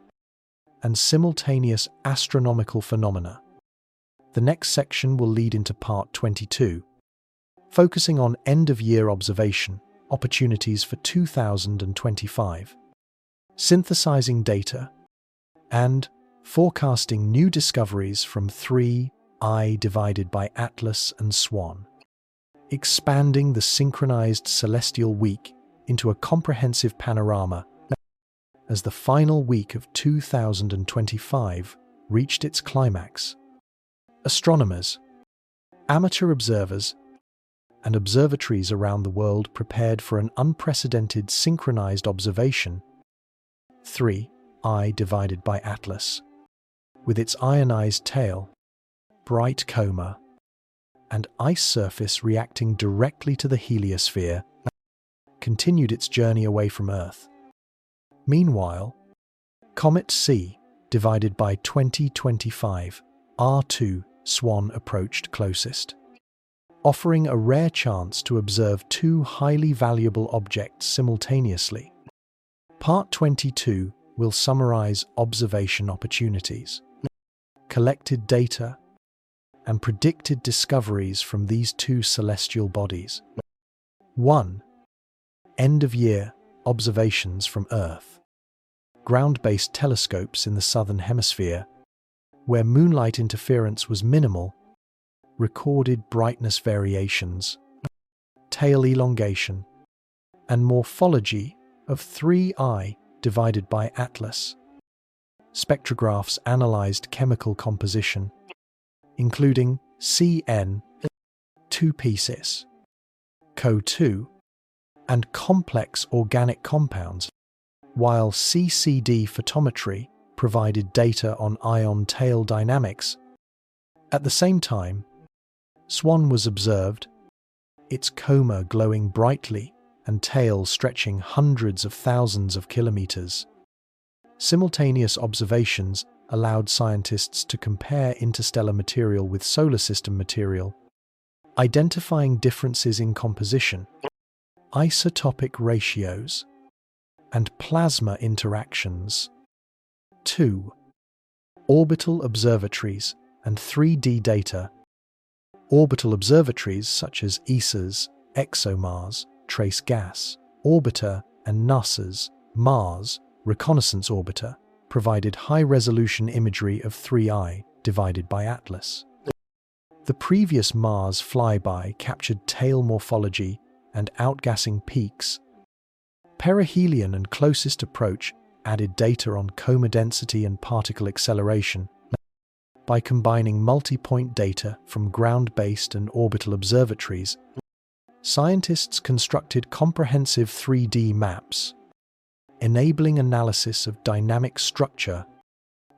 and simultaneous astronomical phenomena. The next section will lead into part 22, focusing on end-of-year observation opportunities for 2025, synthesizing data, and forecasting new discoveries from 3I divided by Atlas and Swan, expanding the synchronized celestial week into a comprehensive panorama as the final week of 2025 reached its climax. Astronomers, amateur observers, and observatories around the world prepared for an unprecedented synchronized observation. 3I divided by Atlas, with its ionized tail, bright coma, and ice surface reacting directly to the heliosphere, continued its journey away from Earth. Meanwhile, Comet C divided by 2025, R2 Swan approached closest, offering a rare chance to observe two highly valuable objects simultaneously. Part 22 will summarize observation opportunities, collected data, and predicted discoveries from these two celestial bodies. 1. End-of-year observations from Earth. Ground-based telescopes in the southern hemisphere, where moonlight interference was minimal, recorded brightness variations, tail elongation, and morphology of 3I divided by Atlas. Spectrographs analyzed chemical composition, including CN, 2 pieces, CO2, and complex organic compounds, while CCD photometry provided data on ion tail dynamics. At the same time, Swan was observed, its coma glowing brightly and tail stretching hundreds of thousands of kilometers. Simultaneous observations allowed scientists to compare interstellar material with solar system material, identifying differences in composition, isotopic ratios, and plasma interactions. 2. Orbital observatories and 3D data. Orbital observatories such as ESA's ExoMars Trace Gas Orbiter and NASA's Mars Reconnaissance Orbiter provided high-resolution imagery of 3I divided by Atlas. The previous Mars flyby captured tail morphology and outgassing peaks. Perihelion and closest approach added data on coma density and particle acceleration. By combining multi-point data from ground-based and orbital observatories, scientists constructed comprehensive 3D maps, enabling analysis of dynamic structure,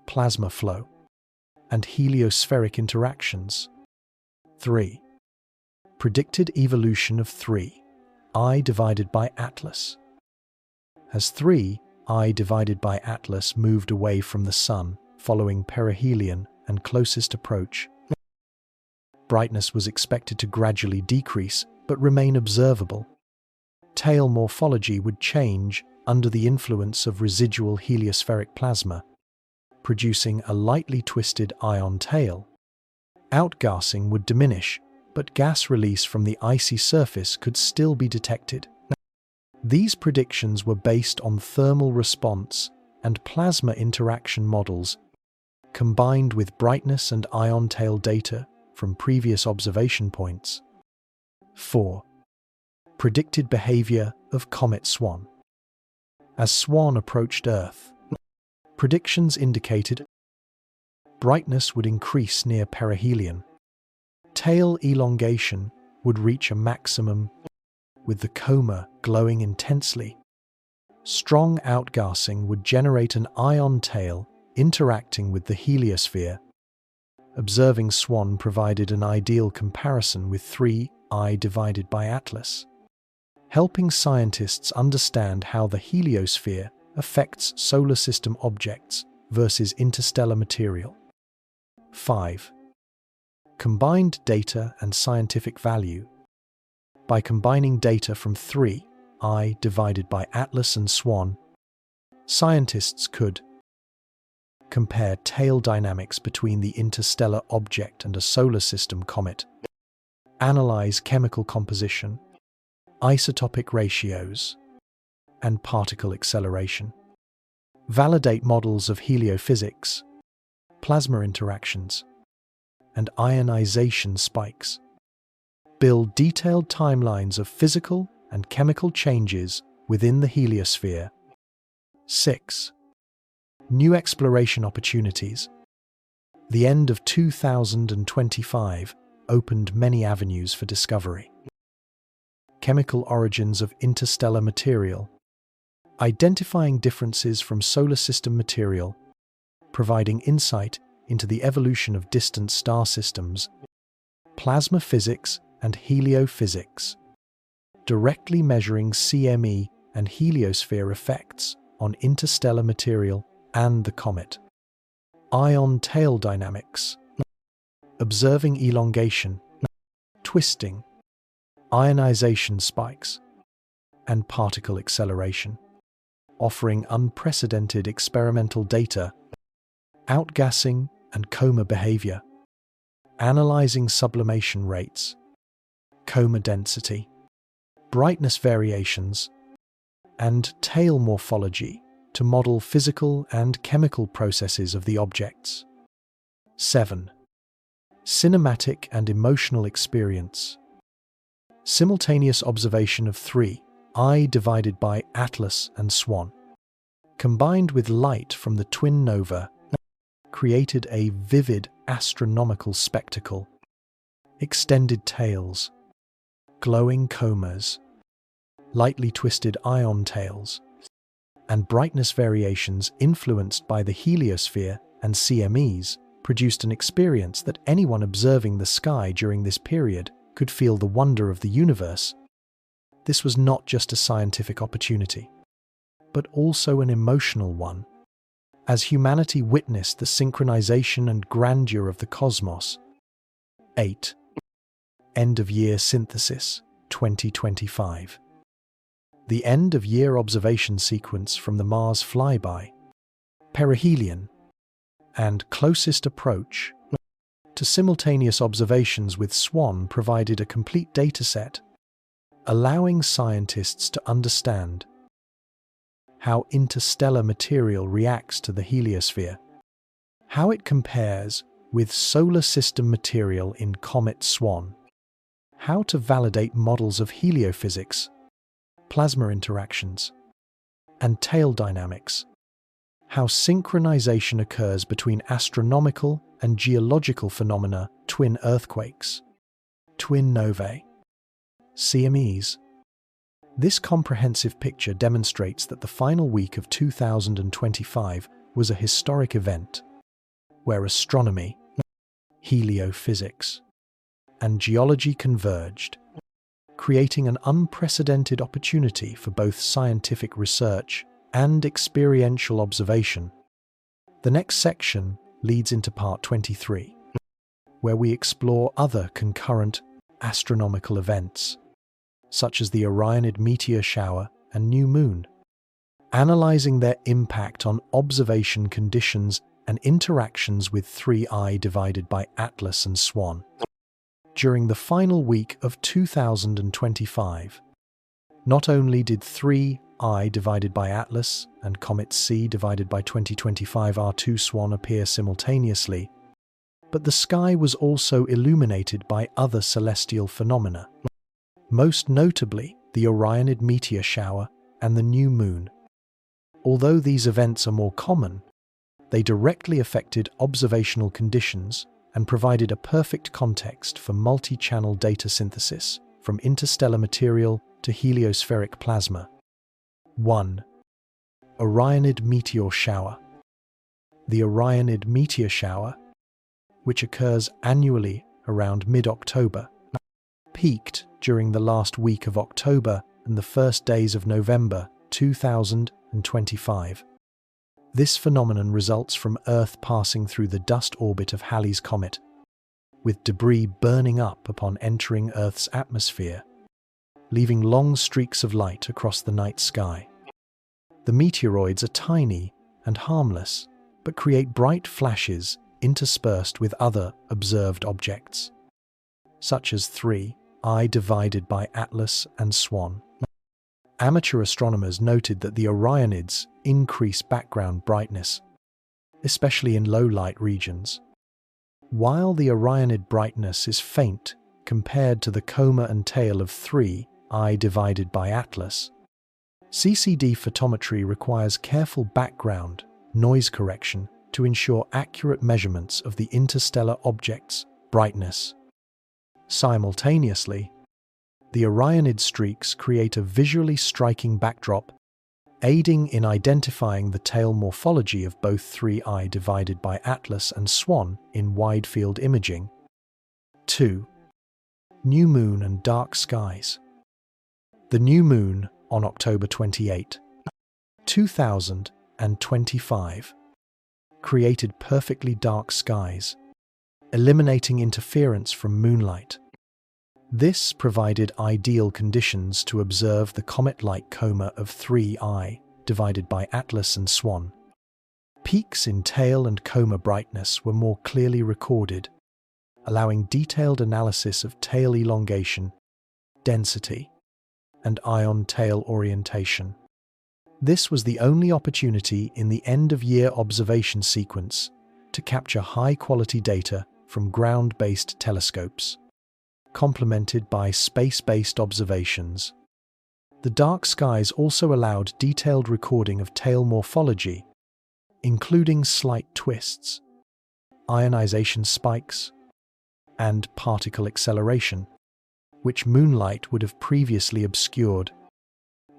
plasma flow, and heliospheric interactions. 3. Predicted evolution of 3I divided by Atlas. As 3I divided by Atlas moved away from the Sun following perihelion and closest approach, brightness was expected to gradually decrease but remain observable. Tail morphology would change under the influence of residual heliospheric plasma, producing a lightly twisted ion tail. Outgassing would diminish, but gas release from the icy surface could still be detected. These predictions were based on thermal response and plasma interaction models, combined with brightness and ion tail data from previous observation points. 4. Predicted behavior of Comet Swan. As Swan approached Earth, predictions indicated brightness would increase near perihelion. Tail elongation would reach a maximum, with the coma glowing intensely. Strong outgassing would generate an ion tail interacting with the heliosphere. Observing Swan provided an ideal comparison with 3I divided by Atlas, helping scientists understand how the heliosphere affects solar system objects versus interstellar material. 5. Combined data and scientific value. By combining data from 3I divided by Atlas and Swan, scientists could compare tail dynamics between the interstellar object and a solar system comet, analyze chemical composition, isotopic ratios, and particle acceleration, validate models of heliophysics, plasma interactions, and ionization spikes, build detailed timelines of physical and chemical changes within the heliosphere. 6. New exploration opportunities. The end of 2025 opened many avenues for discovery. Chemical origins of interstellar material, identifying differences from solar system material, providing insight into the evolution of distant star systems, plasma physics and heliophysics, directly measuring CME and heliosphere effects on interstellar material and the comet. Ion tail dynamics, observing elongation, twisting, ionization spikes, and particle acceleration, offering unprecedented experimental data, outgassing and coma behavior, analyzing sublimation rates, coma density, brightness variations, and tail morphology to model physical and chemical processes of the objects. 7. Cinematic and emotional experience. Simultaneous observation of 3I divided by Atlas and Swan, combined with light from the twin nova, created a vivid astronomical spectacle. Extended tails, glowing comas, lightly twisted ion tails, and brightness variations influenced by the heliosphere and CMEs produced an experience that anyone observing the sky during this period could feel the wonder of the universe. This was not just a scientific opportunity, but also an emotional one, as humanity witnessed the synchronization and grandeur of the cosmos. 8. End-of-year synthesis, 2025. The end-of-year observation sequence from the Mars flyby, perihelion, and closest approach to simultaneous observations with Swan provided a complete dataset. allowing scientists to understand how interstellar material reacts to the heliosphere, how it compares with solar system material in Comet Swan, how to validate models of heliophysics, plasma interactions, and tail dynamics, how synchronization occurs between astronomical and geological phenomena, twin earthquakes, twin novae, CMEs. This comprehensive picture demonstrates that the final week of 2025 was a historic event where astronomy, heliophysics, and geology converged, creating an unprecedented opportunity for both scientific research and experiential observation. The next section leads into part 23, where we explore other concurrent astronomical events, such as the Orionid meteor shower and new moon, analyzing their impact on observation conditions and interactions with 3I divided by Atlas and Swan. During the final week of 2025, not only did 3I divided by Atlas and Comet C divided by 2025 R2 Swan appear simultaneously, but the sky was also illuminated by other celestial phenomena, most notably the Orionid meteor shower and the new moon. Although these events are more common, they directly affected observational conditions and provided a perfect context for multi-channel data synthesis, from interstellar material to heliospheric plasma. 1. Orionid meteor shower. The Orionid meteor shower, which occurs annually around mid-October, peaked during the last week of October and the first days of November 2025. This phenomenon results from Earth passing through the dust orbit of Halley's Comet, with debris burning up upon entering Earth's atmosphere, leaving long streaks of light across the night sky. The meteoroids are tiny and harmless, but create bright flashes interspersed with other observed objects, such as 3I divided by Atlas and Swan. Amateur astronomers noted that the Orionids increase background brightness, especially in low-light regions. While the Orionid brightness is faint compared to the coma and tail of 3I divided by Atlas, CCD photometry requires careful background noise correction to ensure accurate measurements of the interstellar object's brightness. Simultaneously, the Orionid streaks create a visually striking backdrop, aiding in identifying the tail morphology of both 3I divided by Atlas and Swan in wide-field imaging. 2. New moon and dark skies. The new moon on October 28, 2025, created perfectly dark skies, eliminating interference from moonlight. This provided ideal conditions to observe the comet-like coma of 3I divided by Atlas and Swan. Peaks in tail and coma brightness were more clearly recorded, allowing detailed analysis of tail elongation, density, and ion tail orientation. This was the only opportunity in the end-of-year observation sequence to capture high-quality data from ground-based telescopes, complemented by space-based observations. The dark skies also allowed detailed recording of tail morphology, including slight twists, ionization spikes, and particle acceleration, which moonlight would have previously obscured.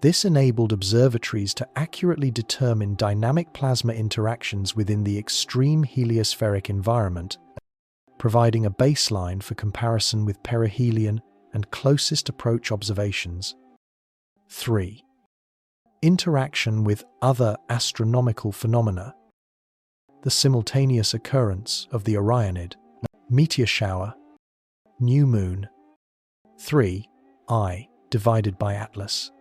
This enabled observatories to accurately determine dynamic plasma interactions within the extreme heliospheric environment, providing a baseline for comparison with perihelion and closest approach observations. 3. Interaction with other astronomical phenomena. The simultaneous occurrence of the Orionid meteor shower, new moon, 3I divided by Atlas,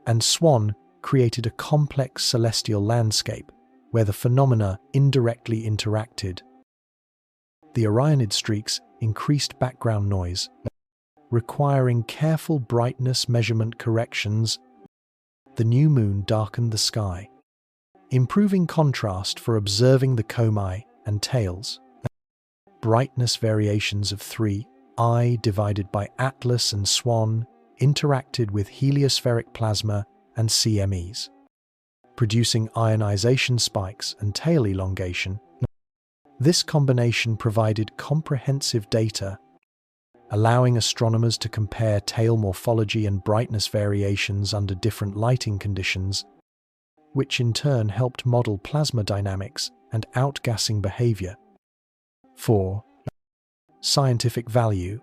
and Swan created a complex celestial landscape where the phenomena indirectly interacted. The Orionid streaks increased background noise, requiring careful brightness measurement corrections. The new moon darkened the sky, improving contrast for observing the Comet and tails. Brightness variations of 3I divided by Atlas and Swan interacted with heliospheric plasma and CMEs, producing ionization spikes and tail elongation. This combination provided comprehensive data, allowing astronomers to compare tail morphology and brightness variations under different lighting conditions, which in turn helped model plasma dynamics and outgassing behavior. 4. Scientific value.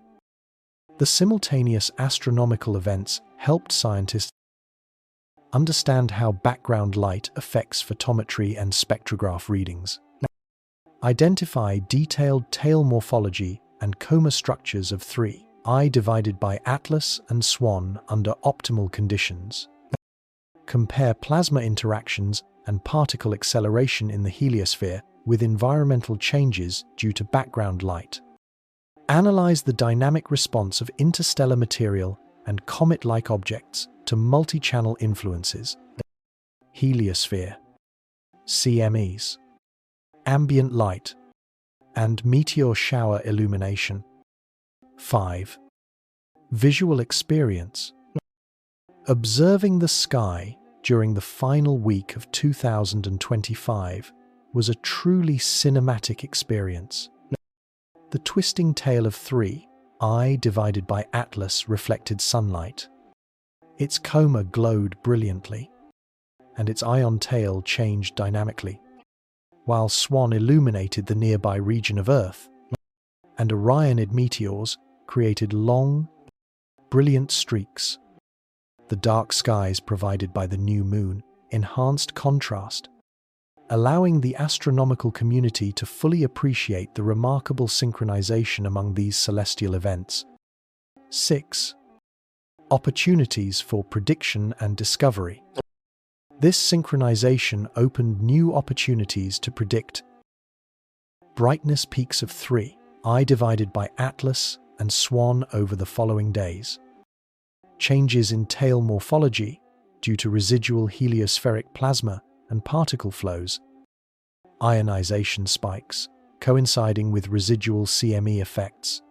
The simultaneous astronomical events helped scientists understand how background light affects photometry and spectrograph readings, identify detailed tail morphology and coma structures of 3I divided by Atlas and Swan under optimal conditions, compare plasma interactions and particle acceleration in the heliosphere with environmental changes due to background light, analyze the dynamic response of interstellar material and comet-like objects to multi-channel influences, heliosphere, CMEs, ambient light, and meteor shower illumination. 5. Visual experience. Observing the sky during the final week of 2025 was a truly cinematic experience. The twisting tail of 3I divided by Atlas reflected sunlight. Its coma glowed brilliantly, and its ion tail changed dynamically, while Swan illuminated the nearby region of Earth, and Orionid meteors created long, brilliant streaks. The dark skies provided by the new moon enhanced contrast, allowing the astronomical community to fully appreciate the remarkable synchronization among these celestial events. 6. Opportunities for prediction and discovery. This synchronization opened new opportunities to predict brightness peaks of 3I divided by Atlas and Swan over the following days, changes in tail morphology due to residual heliospheric plasma and particle flows, ionization spikes coinciding with residual CME effects,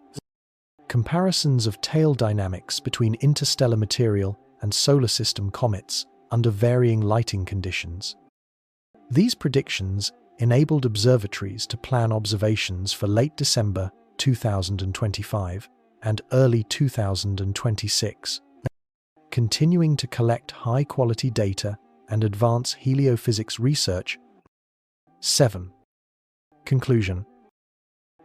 comparisons of tail dynamics between interstellar material and solar system comets under varying lighting conditions. These predictions enabled observatories to plan observations for late December 2025 and early 2026, continuing to collect high-quality data and advance heliophysics research. 7. Conclusion.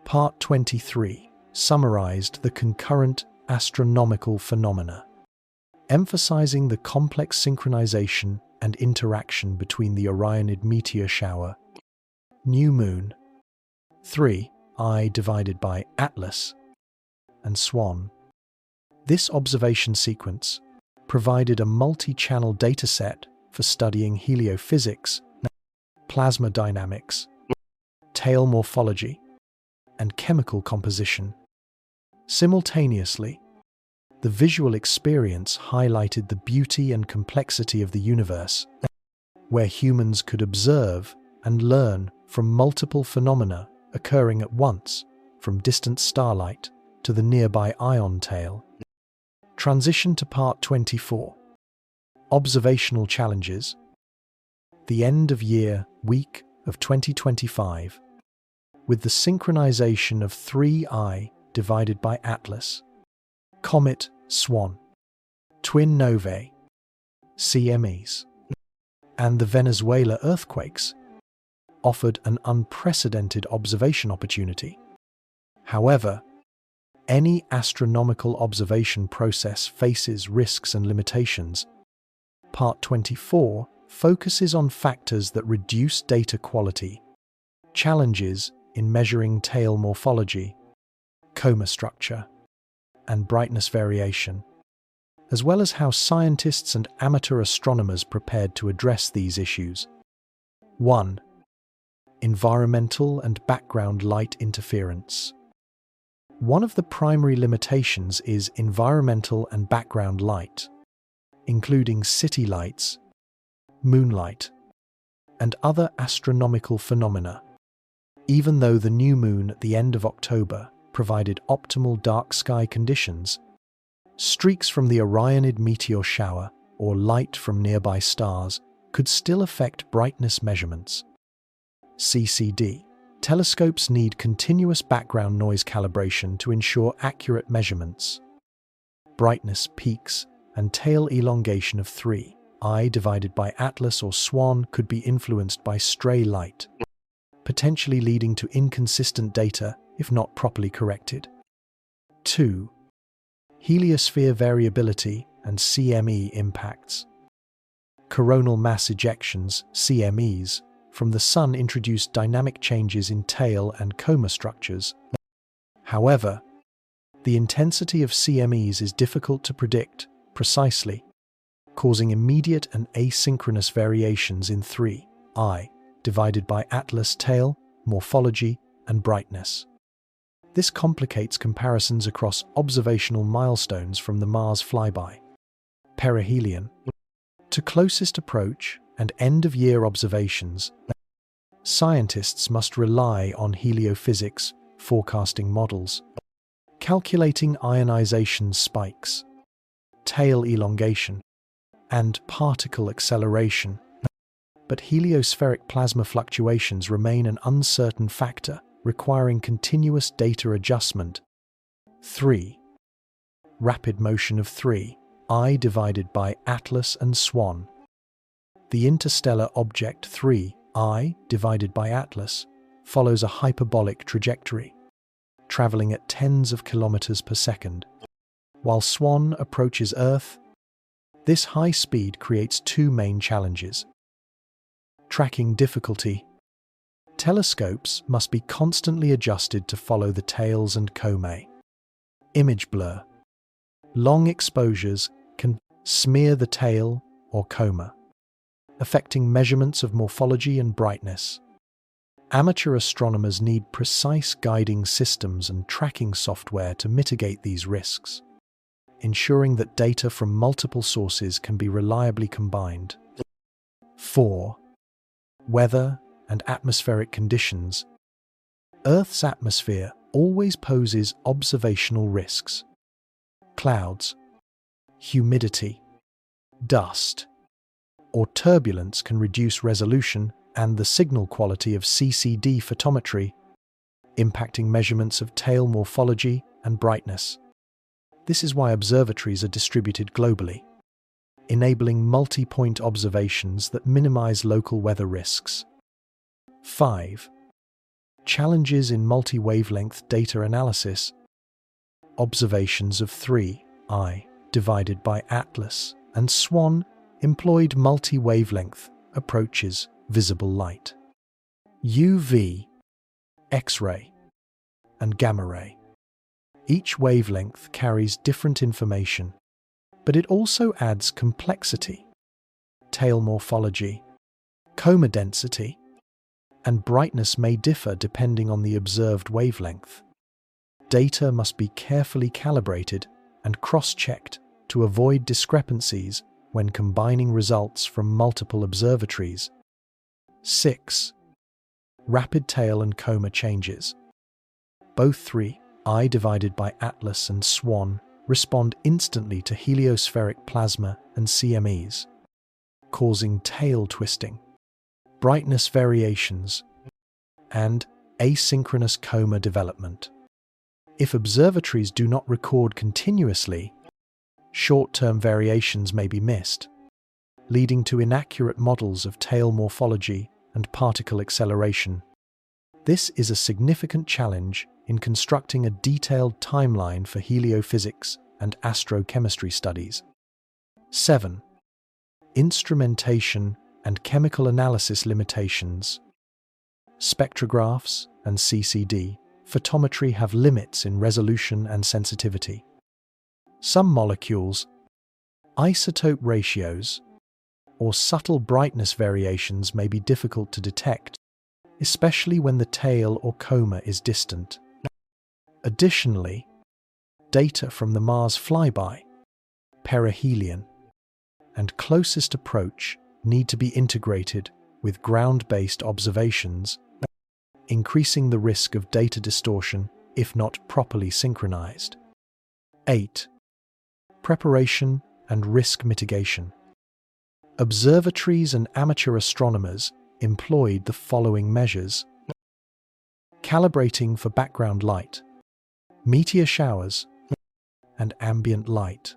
Part 23 summarized the concurrent astronomical phenomena, emphasizing the complex synchronization and interaction between the Orionid meteor shower, new moon, 3I divided by Atlas, and Swan. This observation sequence provided a multi-channel dataset for studying heliophysics, plasma dynamics, tail morphology, and chemical composition. Simultaneously, the visual experience highlighted the beauty and complexity of the universe, where humans could observe and learn from multiple phenomena occurring at once, from distant starlight to the nearby ion tail. Transition to Part 24. Observational challenges. The end of year week of 2025, with the synchronization of 3I divided by Atlas, Comet, Swan, twin novae, CMEs, and the Venezuela earthquakes, offered an unprecedented observation opportunity. However, any astronomical observation process faces risks and limitations. Part 24 focuses on factors that reduce data quality, challenges in measuring tail morphology, coma structure, and brightness variation, as well as how scientists and amateur astronomers prepared to address these issues. 1. Environmental and background light interference. One of the primary limitations is environmental and background light, including city lights, moonlight, and other astronomical phenomena. Even though the new moon at the end of October provided optimal dark sky conditions, streaks from the Orionid meteor shower or light from nearby stars could still affect brightness measurements. CCD. Telescopes need continuous background noise calibration to ensure accurate measurements. Brightness peaks and tail elongation of 3i divided by Atlas or Swan could be influenced by stray light, potentially leading to inconsistent data if not properly corrected. 2. Heliosphere variability and CME impacts. Coronal mass ejections, CMEs, from the Sun introduced dynamic changes in tail and coma structures. However, the intensity of CMEs is difficult to predict precisely, causing immediate and asynchronous variations in 3i divided by Atlas tail, morphology, and brightness. This complicates comparisons across observational milestones from the Mars flyby, perihelion, to closest approach and end-of-year observations. Scientists must rely on heliophysics forecasting models, calculating ionization spikes, tail elongation, and particle acceleration. But heliospheric plasma fluctuations remain an uncertain factor, requiring continuous data adjustment. 3. Rapid motion of 3i divided by Atlas and Swan. The interstellar object 3i divided by Atlas follows a hyperbolic trajectory, traveling at tens of kilometers per second. While Swan approaches Earth, this high speed creates two main challenges. Tracking difficulty. Telescopes must be constantly adjusted to follow the tails and Comet. Image blur. Long exposures can smear the tail or coma, affecting measurements of morphology and brightness. Amateur astronomers need precise guiding systems and tracking software to mitigate these risks, ensuring that data from multiple sources can be reliably combined. 4. Weather and atmospheric conditions. Earth's atmosphere always poses observational risks. Clouds, humidity, dust, or turbulence can reduce resolution and the signal quality of CCD photometry, impacting measurements of tail morphology and brightness. This is why observatories are distributed globally, enabling multi-point observations that minimize local weather risks. 5. Challenges in multi-wavelength data analysis. Observations of 3i divided by Atlas and Swan employed multi-wavelength approaches, visible light, UV, X-ray, and gamma ray. Each wavelength carries different information, but it also adds complexity. Tail morphology, coma density, and brightness may differ depending on the observed wavelength. Data must be carefully calibrated and cross-checked to avoid discrepancies when combining results from multiple observatories. 6. Rapid tail and coma changes. Both 3i divided by Atlas and Swan respond instantly to heliospheric plasma and CMEs, causing tail twisting, brightness variations, and asynchronous coma development. If observatories do not record continuously, short-term variations may be missed, leading to inaccurate models of tail morphology and particle acceleration. This is a significant challenge in constructing a detailed timeline for heliophysics and astrochemistry studies. 7. Instrumentation and chemical analysis limitations. Spectrographs and CCD photometry have limits in resolution and sensitivity. Some molecules, isotope ratios, or subtle brightness variations may be difficult to detect, especially when the tail or coma is distant. Additionally, data from the Mars flyby, perihelion, and closest approach need to be integrated with ground-based observations, increasing the risk of data distortion if not properly synchronized. 8. Preparation and risk mitigation. Observatories and amateur astronomers employed the following measures: calibrating for background light, meteor showers, and ambient light,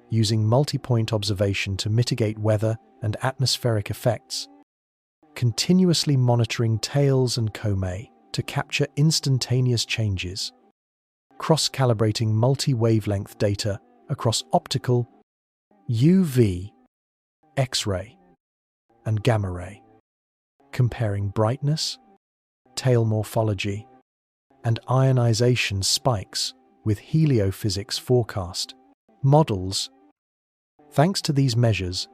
using multi-point observation to mitigate weather and atmospheric effects, continuously monitoring tails and Comet to capture instantaneous changes, cross-calibrating multi-wavelength data across optical, UV, X-ray, and gamma ray, comparing brightness, tail morphology, and ionization spikes with heliophysics forecast models. Thanks to these measures,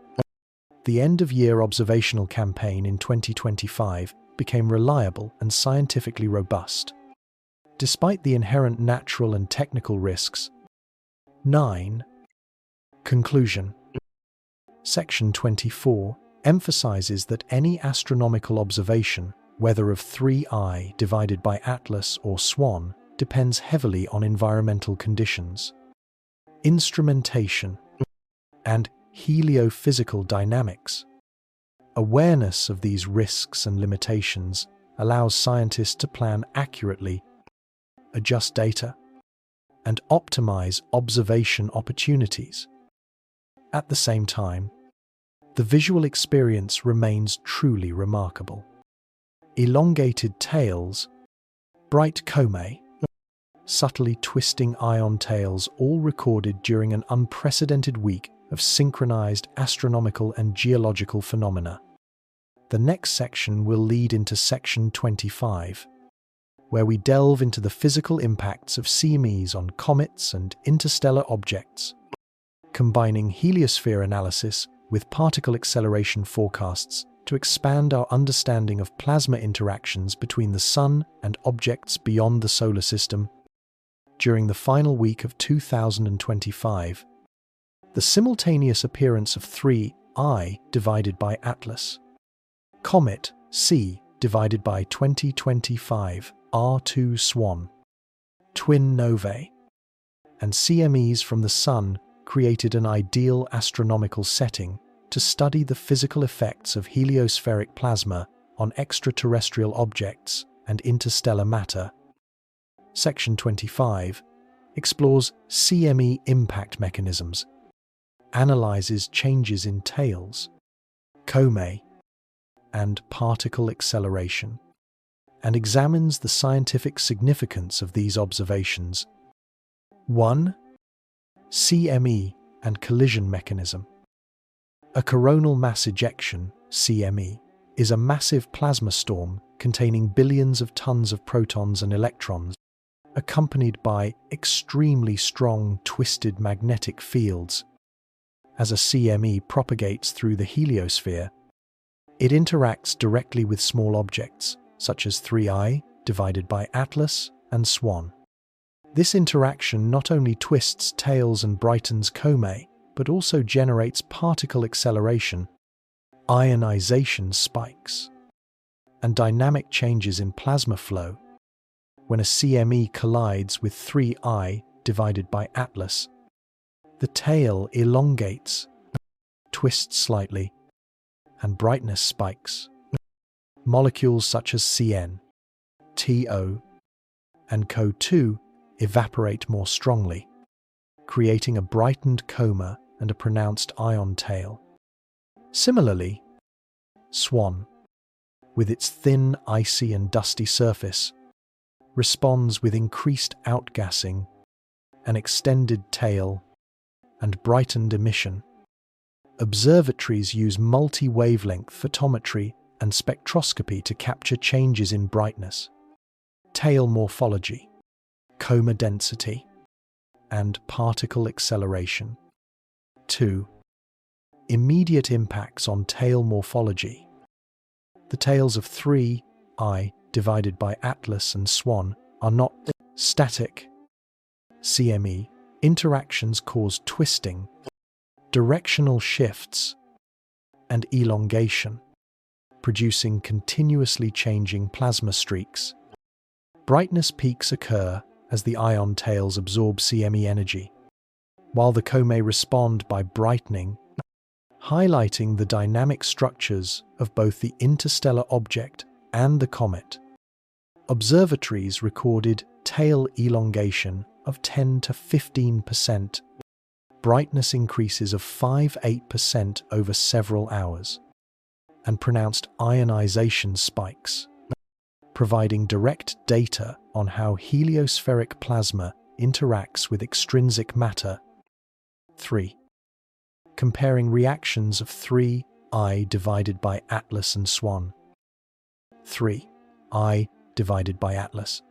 the end-of-year observational campaign in 2025 became reliable and scientifically robust, despite the inherent natural and technical risks. 9. Conclusion. Section 24 emphasizes that any astronomical observation, whether of 3I divided by Atlas or Swan, depends heavily on environmental conditions, instrumentation, and heliophysical dynamics. Awareness of these risks and limitations allows scientists to plan accurately, adjust data, and optimize observation opportunities. At the same time, the visual experience remains truly remarkable. Elongated tails, bright Comet, subtly twisting ion tails, all recorded during an unprecedented week of synchronized astronomical and geological phenomena. The next section will lead into Section 25, where we delve into the physical impacts of CMEs on comets and interstellar objects, combining heliosphere analysis with particle acceleration forecasts to expand our understanding of plasma interactions between the Sun and objects beyond the solar system. During the final week of 2025, the simultaneous appearance of 3I divided by Atlas, Comet C divided by 2025 R2 Swan, twin novae, and CMEs from the Sun created an ideal astronomical setting to study the physical effects of heliospheric plasma on extraterrestrial objects and interstellar matter. Section 25 explores CME impact mechanisms, analyzes changes in tails, Comet, and particle acceleration, and examines the scientific significance of these observations. 1. CME and collision mechanism. A coronal mass ejection, CME, is a massive plasma storm containing billions of tons of protons and electrons, accompanied by extremely strong twisted magnetic fields. As a CME propagates through the heliosphere, it interacts directly with small objects, such as 3I divided by Atlas and Swan. This interaction not only twists tails and brightens Comet, but also generates particle acceleration, ionization spikes, and dynamic changes in plasma flow. When a CME collides with 3I divided by Atlas, the tail elongates, twists slightly, and brightness spikes. Molecules such as CN, TO, and CO2 evaporate more strongly, creating a brightened coma and a pronounced ion tail. Similarly, Swan, with its thin, icy and dusty surface, responds with increased outgassing, an extended tail, and brightened emission. Observatories use multi-wavelength photometry and spectroscopy to capture changes in brightness, tail morphology, coma density, and particle acceleration. 2. Immediate impacts on tail morphology. The tails of 3I divided by Atlas and Swan are not Static CME interactions cause twisting, directional shifts, and elongation, producing continuously changing plasma streaks. Brightness peaks occur as the ion tails absorb CME energy, while the Comet respond by brightening, highlighting the dynamic structures of both the interstellar object and the comet. Observatories recorded tail elongation of 10 to 15%, brightness increases of 5–8% over several hours, and pronounced ionization spikes, providing direct data on how heliospheric plasma interacts with extrinsic matter. 3. Comparing reactions of 3I divided by Atlas and Swan. 3I divided by Atlas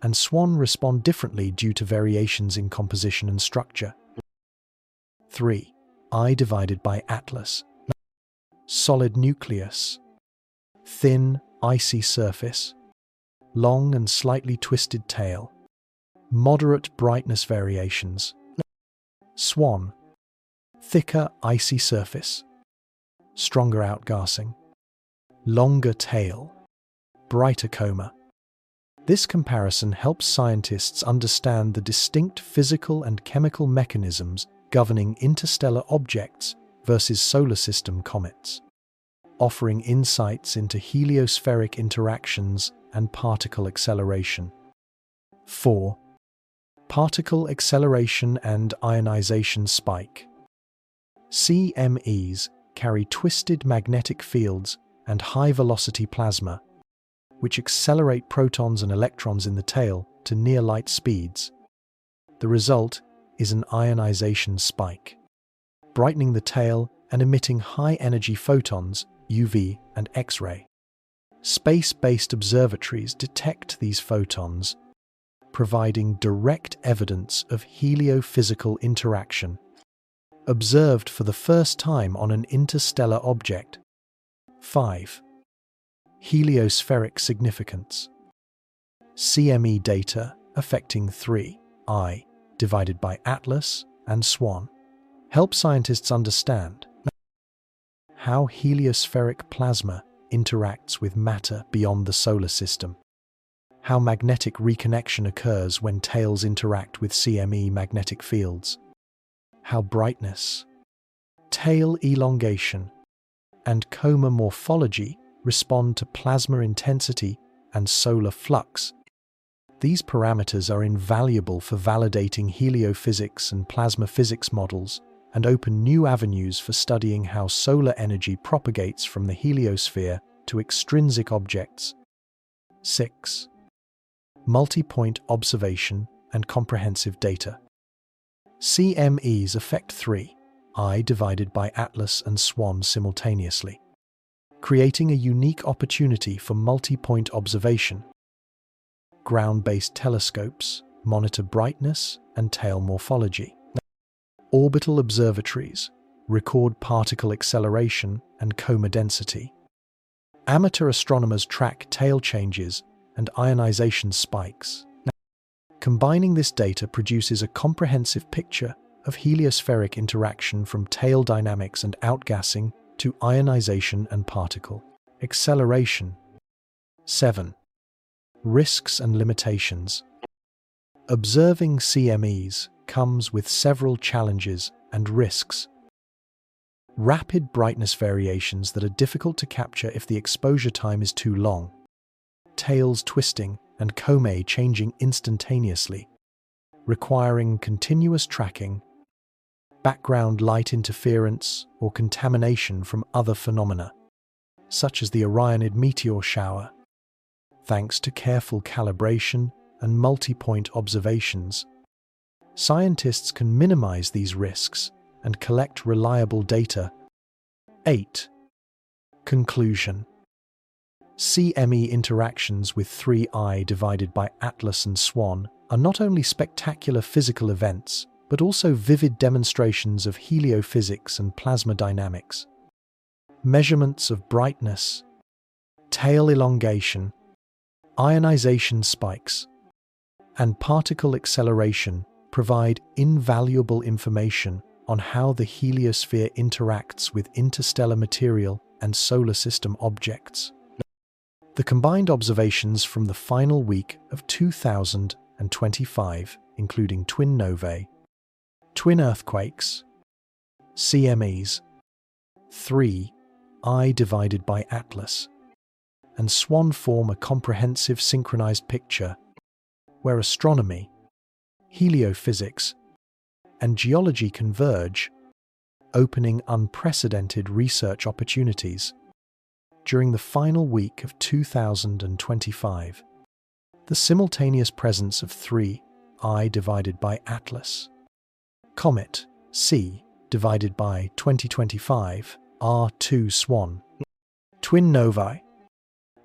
and Swan respond differently due to variations in composition and structure. 3I divided by Atlas. Solid nucleus, thin, icy surface, long and slightly twisted tail, moderate brightness variations. Swan, thicker, icy surface, stronger outgassing, longer tail, brighter coma. This comparison helps scientists understand the distinct physical and chemical mechanisms governing interstellar objects versus solar system comets, offering insights into heliospheric interactions and particle acceleration. 4. Particle acceleration and ionization spike. CMEs carry twisted magnetic fields and high-velocity plasma, which accelerate protons and electrons in the tail to near-light speeds. The result is an ionization spike, brightening the tail and emitting high-energy photons, UV and X-ray. Space-based observatories detect these photons, providing direct evidence of heliophysical interaction, observed for the first time on an interstellar object. 5. Heliospheric significance. CME data affecting 3I divided by Atlas and Swan help scientists understand how heliospheric plasma interacts with matter beyond the solar system, how magnetic reconnection occurs when tails interact with CME magnetic fields, how brightness, tail elongation, and coma morphology respond to plasma intensity and solar flux. These parameters are invaluable for validating heliophysics and plasma physics models and open new avenues for studying how solar energy propagates from the heliosphere to extrinsic objects. 6. Multi-point observation and comprehensive data. CMEs affect 3I divided by Atlas and Swan simultaneously, creating a unique opportunity for multi-point observation. Ground-based telescopes monitor brightness and tail morphology. Orbital observatories record particle acceleration and coma density. Amateur astronomers track tail changes and ionization spikes. Combining this data produces a comprehensive picture of heliospheric interaction from tail dynamics and outgassing to ionization and particle acceleration. 7. Risks and limitations. Observing CMEs comes with several challenges and risks. Rapid brightness variations that are difficult to capture if the exposure time is too long. Tails twisting and Comet changing instantaneously, requiring continuous tracking. Background light interference or contamination from other phenomena, such as the Orionid meteor shower. Thanks to careful calibration and multi-point observations, scientists can minimize these risks and collect reliable data. 8. Conclusion. CME interactions with 3I divided by Atlas and Swan are not only spectacular physical events, but also vivid demonstrations of heliophysics and plasma dynamics. Measurements of brightness, tail elongation, ionization spikes, and particle acceleration provide invaluable information on how the heliosphere interacts with interstellar material and solar system objects. The combined observations from the final week of 2025, including twin novae, twin earthquakes, CMEs, 3I divided by Atlas, and Swan form a comprehensive synchronized picture where astronomy, heliophysics, and geology converge, opening unprecedented research opportunities. During the final week of 2025, the simultaneous presence of 3I divided by Atlas, Comet, C divided by 2025, R2 Swan, twin novae,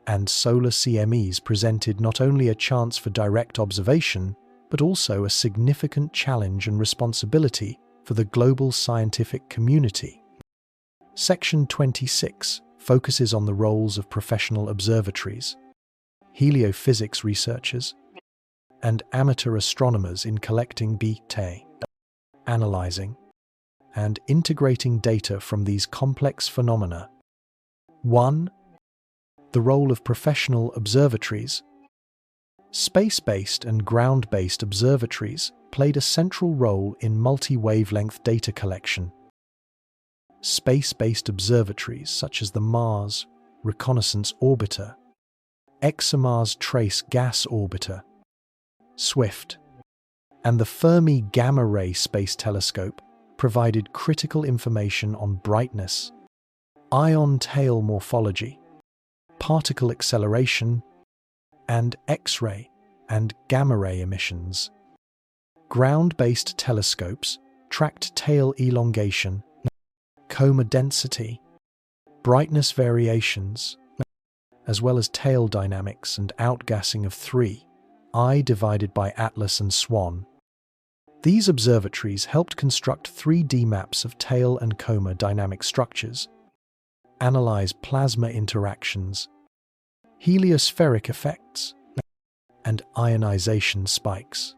and solar CMEs presented not only a chance for direct observation, but also a significant challenge and responsibility for the global scientific community. Section 26 focuses on the roles of professional observatories, heliophysics researchers, and amateur astronomers in collecting data, analyzing, and integrating data from these complex phenomena. 1. The role of professional observatories. Space-based and ground-based observatories played a central role in multi-wavelength data collection. Space-based observatories such as the Mars Reconnaissance Orbiter, ExoMars Trace Gas Orbiter, SWIFT, and the Fermi Gamma Ray Space Telescope provided critical information on brightness, ion tail morphology, particle acceleration, and X-ray and gamma-ray emissions. Ground-based telescopes tracked tail elongation, coma density, brightness variations, as well as tail dynamics and outgassing of 3I divided by Atlas and Swan. These observatories helped construct 3D maps of tail and coma dynamic structures, analyze plasma interactions, heliospheric effects, and ionization spikes,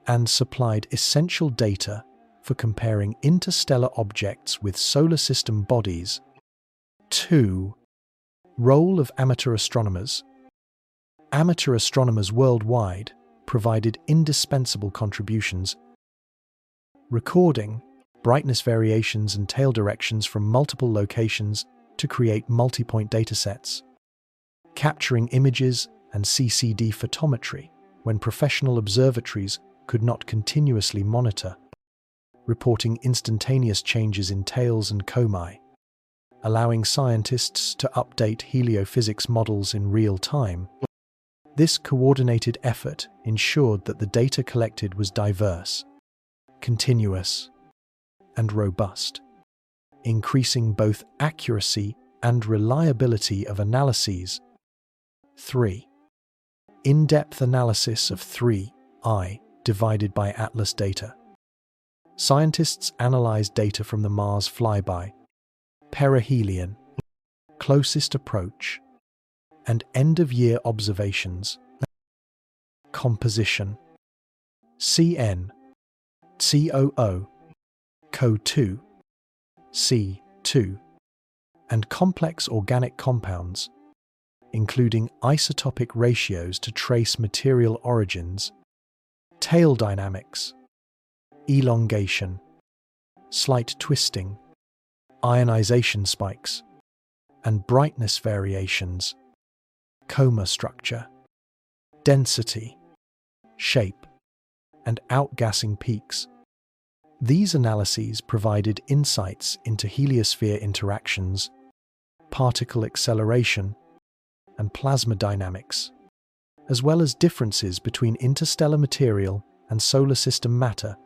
and supplied essential data for comparing interstellar objects with solar system bodies. 2. Role of amateur astronomers. Amateur astronomers worldwide provided indispensable contributions, recording brightness variations and tail directions from multiple locations to create multi-point datasets, capturing images and CCD photometry when professional observatories could not continuously monitor, reporting instantaneous changes in tails and comae, allowing scientists to update heliophysics models in real time. This coordinated effort ensured that the data collected was diverse, continuous, and robust, increasing both accuracy and reliability of analyses. 3. In-depth analysis of 3I divided by Atlas data. Scientists analyzed data from the Mars flyby, perihelion, closest approach, and end-of-year observations. Composition. CN, COO, CO2, C2, and complex organic compounds, including isotopic ratios to trace material origins, tail dynamics, elongation, slight twisting, ionization spikes, and brightness variations, coma structure, density, shape, and outgassing peaks. These analyses provided insights into heliosphere interactions, particle acceleration, and plasma dynamics, as well as differences between interstellar material and solar system matter.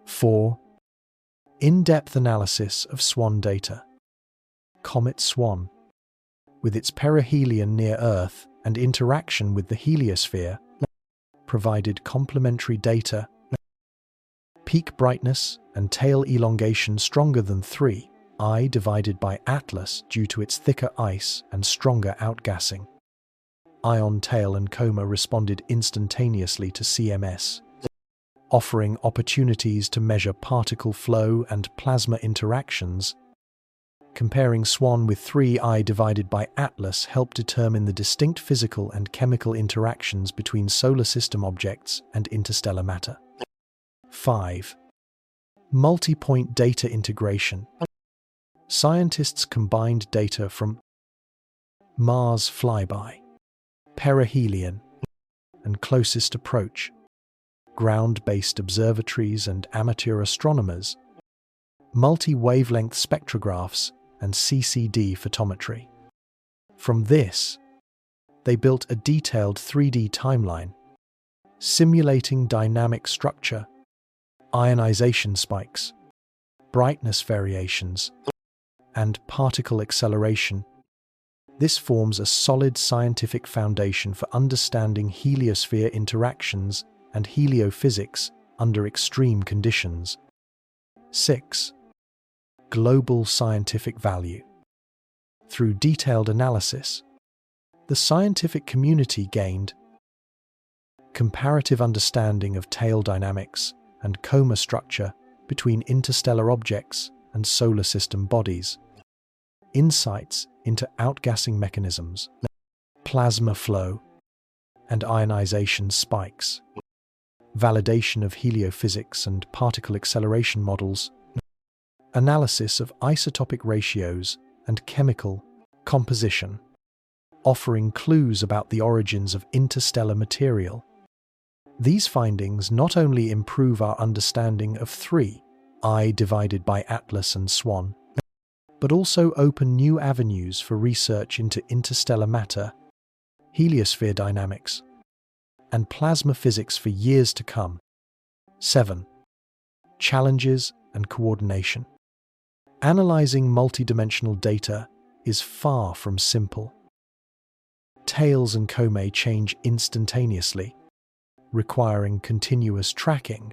4. In-depth analysis of Swan data. Comet Swan, with its perihelion near Earth and interaction with the heliosphere, provided complementary data. Peak brightness and tail elongation stronger than 3I divided by Atlas due to its thicker ice and stronger outgassing. Ion tail and Coma responded instantaneously to CMS, offering opportunities to measure particle flow and plasma interactions. Comparing Swan with 3I divided by Atlas helped determine the distinct physical and chemical interactions between solar system objects and interstellar matter. 5. Multi-point data integration. Scientists combined data from Mars flyby, perihelion, and closest approach, ground-based observatories and amateur astronomers, multi-wavelength spectrographs, and CCD photometry. From this, they built a detailed 3D timeline, simulating dynamic structure, ionization spikes, brightness variations, and particle acceleration. This forms a solid scientific foundation for understanding heliosphere interactions and heliophysics under extreme conditions. 6. Global scientific value. Through detailed analysis, the scientific community gained comparative understanding of tail dynamics and coma structure between interstellar objects and solar system bodies, insights into outgassing mechanisms, plasma flow, and ionization spikes, validation of heliophysics and particle acceleration models, analysis of isotopic ratios and chemical composition, offering clues about the origins of interstellar material. These findings not only improve our understanding of 3I divided by Atlas and Swan, but also open new avenues for research into interstellar matter, heliosphere dynamics, and plasma physics for years to come. 7. Challenges and coordination. Analyzing multidimensional data is far from simple. Tails and Comet change instantaneously, requiring continuous tracking.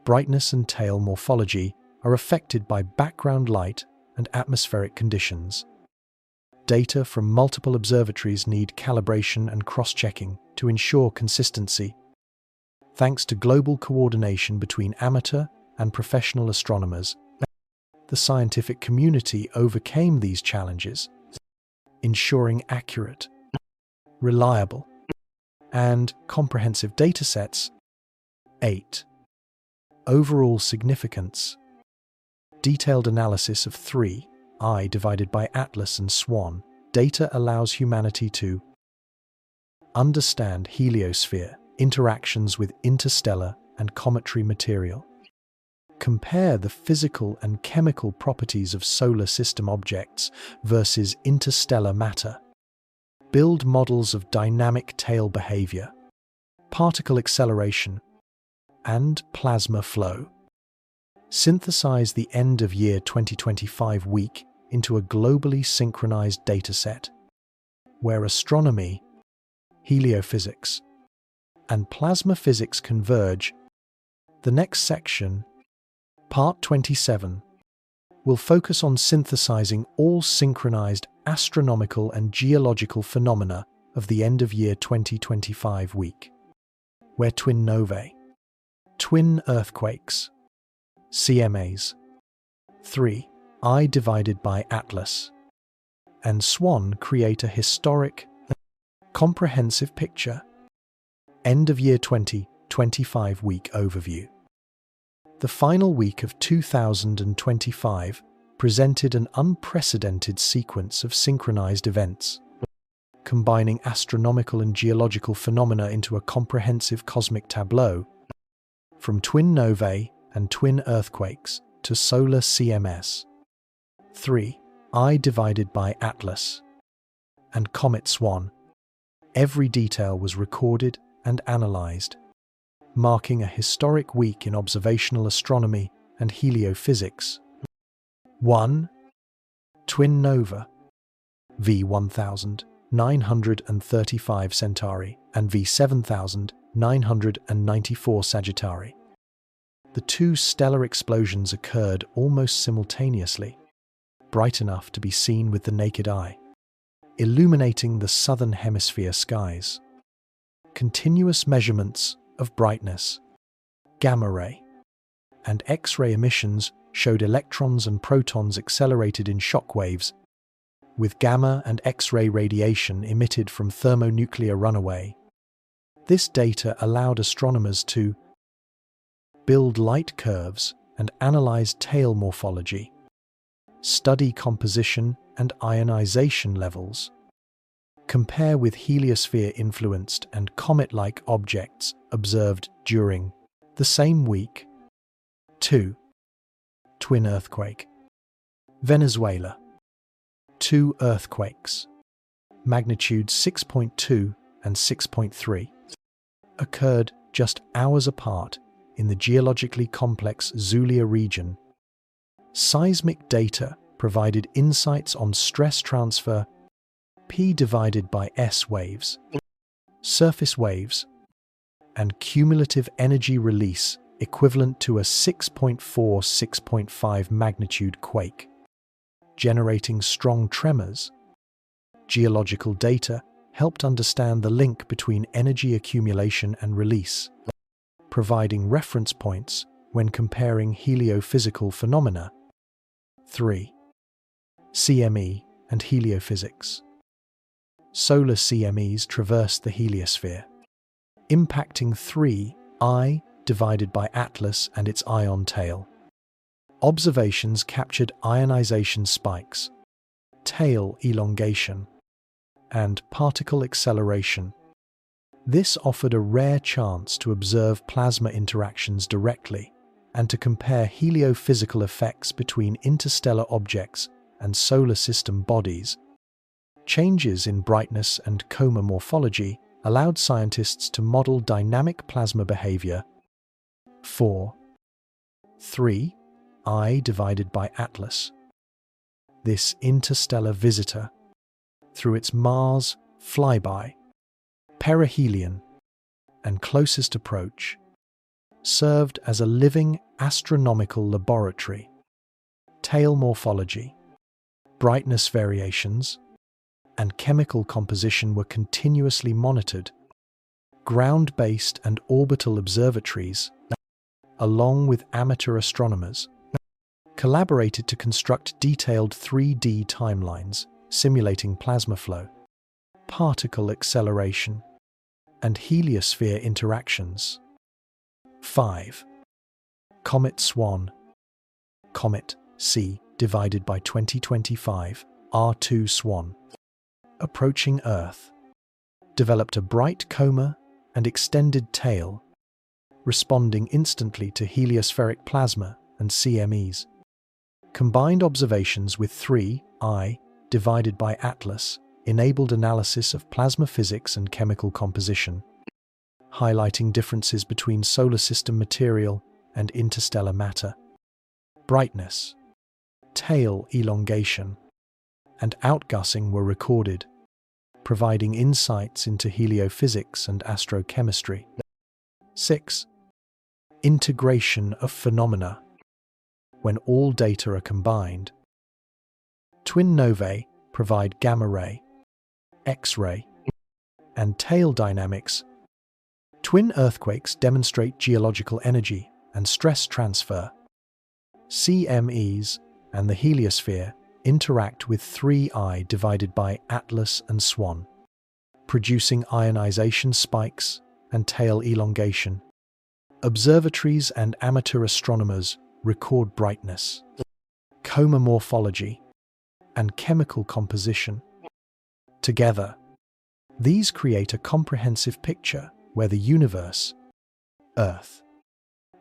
Brightness and tail morphology are affected by background light and atmospheric conditions. Data from multiple observatories need calibration and cross-checking to ensure consistency. Thanks to global coordination between amateur and professional astronomers, the scientific community overcame these challenges, ensuring accurate, reliable, and comprehensive datasets. 8. Overall significance. Detailed analysis of 3I divided by Atlas and Swan data allows humanity to understand heliosphere interactions with interstellar and cometary material, compare the physical and chemical properties of solar system objects versus interstellar matter, build models of dynamic tail behavior, particle acceleration, and plasma flow, synthesize the end-of-year 2025 week into a globally synchronized dataset, where astronomy, heliophysics, and plasma physics converge. The next section, Part 27, will focus on synthesizing all synchronized astronomical and geological phenomena of the end-of-year 2025 week, where twin novae, twin earthquakes, CMAs, 3I divided by Atlas, and Swan create a historic, comprehensive picture. End-of-year 2025 week overview. The final week of 2025 presented an unprecedented sequence of synchronized events, combining astronomical and geological phenomena into a comprehensive cosmic tableau. From twin novae and twin earthquakes to solar CMS, 3I divided by Atlas, and Comet Swan, every detail was recorded and analyzed, marking a historic week in observational astronomy and heliophysics. 1. Twin nova, V1935 Centauri and V7994 Sagittari. The two stellar explosions occurred almost simultaneously, bright enough to be seen with the naked eye. illuminating the southern hemisphere skies. Continuous measurements of brightness, gamma ray, and X-ray emissions showed electrons and protons accelerated in shock waves, with gamma and X-ray radiation emitted from thermonuclear runaway. This data allowed astronomers to build light curves and analyze tail morphology, study composition and ionization levels, compare with heliosphere-influenced and comet-like objects observed during the same week. 2. Twin earthquake. Venezuela. 2 earthquakes, magnitude 6.2 and 6.3, occurred just hours apart in the geologically complex Zulia region. Seismic data provided insights on stress transfer, P divided by S waves, surface waves, and cumulative energy release equivalent to a 6.4-6.5 magnitude quake, generating strong tremors. Geological data helped understand the link between energy accumulation and release, providing reference points when comparing heliophysical phenomena. 3. CME and heliophysics. Solar CMEs traversed the heliosphere, impacting 3 I divided by Atlas and its ion tail. Observations captured ionization spikes, tail elongation, and particle acceleration. This offered a rare chance to observe plasma interactions directly and to compare heliophysical effects between interstellar objects and solar system bodies. Changes in brightness and coma morphology allowed scientists to model dynamic plasma behavior. 4. 3 I divided by Atlas. This interstellar visitor, through its Mars flyby, perihelion, and closest approach, served as a living astronomical laboratory. Tail morphology, brightness variations, and chemical composition were continuously monitored. Ground-based and orbital observatories, along with amateur astronomers, collaborated to construct detailed 3D timelines simulating plasma flow, particle acceleration, and heliosphere interactions. 5. Comet Swan. Comet C divided by 2025, R2 Swan, approaching Earth, developed a bright coma and extended tail, responding instantly to heliospheric plasma and CMEs. Combined observations with 3 I divided by Atlas enabled analysis of plasma physics and chemical composition, highlighting differences between solar system material and interstellar matter. Brightness, tail elongation, and outgassing were recorded, providing insights into heliophysics and astrochemistry. 6. Integration of phenomena. When all data are combined, twin novae provide gamma ray, X-ray, and tail dynamics. Twin earthquakes demonstrate geological energy and stress transfer. CMEs and the heliosphere interact with 3 I divided by Atlas and Swan, producing ionization spikes and tail elongation. Observatories and amateur astronomers record brightness, coma morphology, and chemical composition. Together, these create a comprehensive picture where the universe, Earth,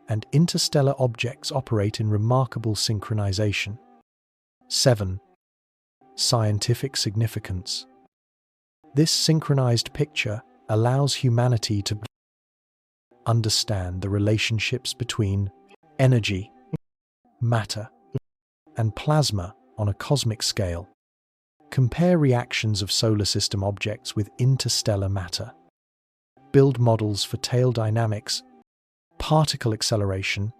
and interstellar objects operate in remarkable synchronization. 7. Scientific significance. This synchronized picture allows humanity to understand the relationships between energy, matter, and plasma on a cosmic scale. Compare reactions of solar system objects with interstellar matter. Build models for tail dynamics, particle acceleration,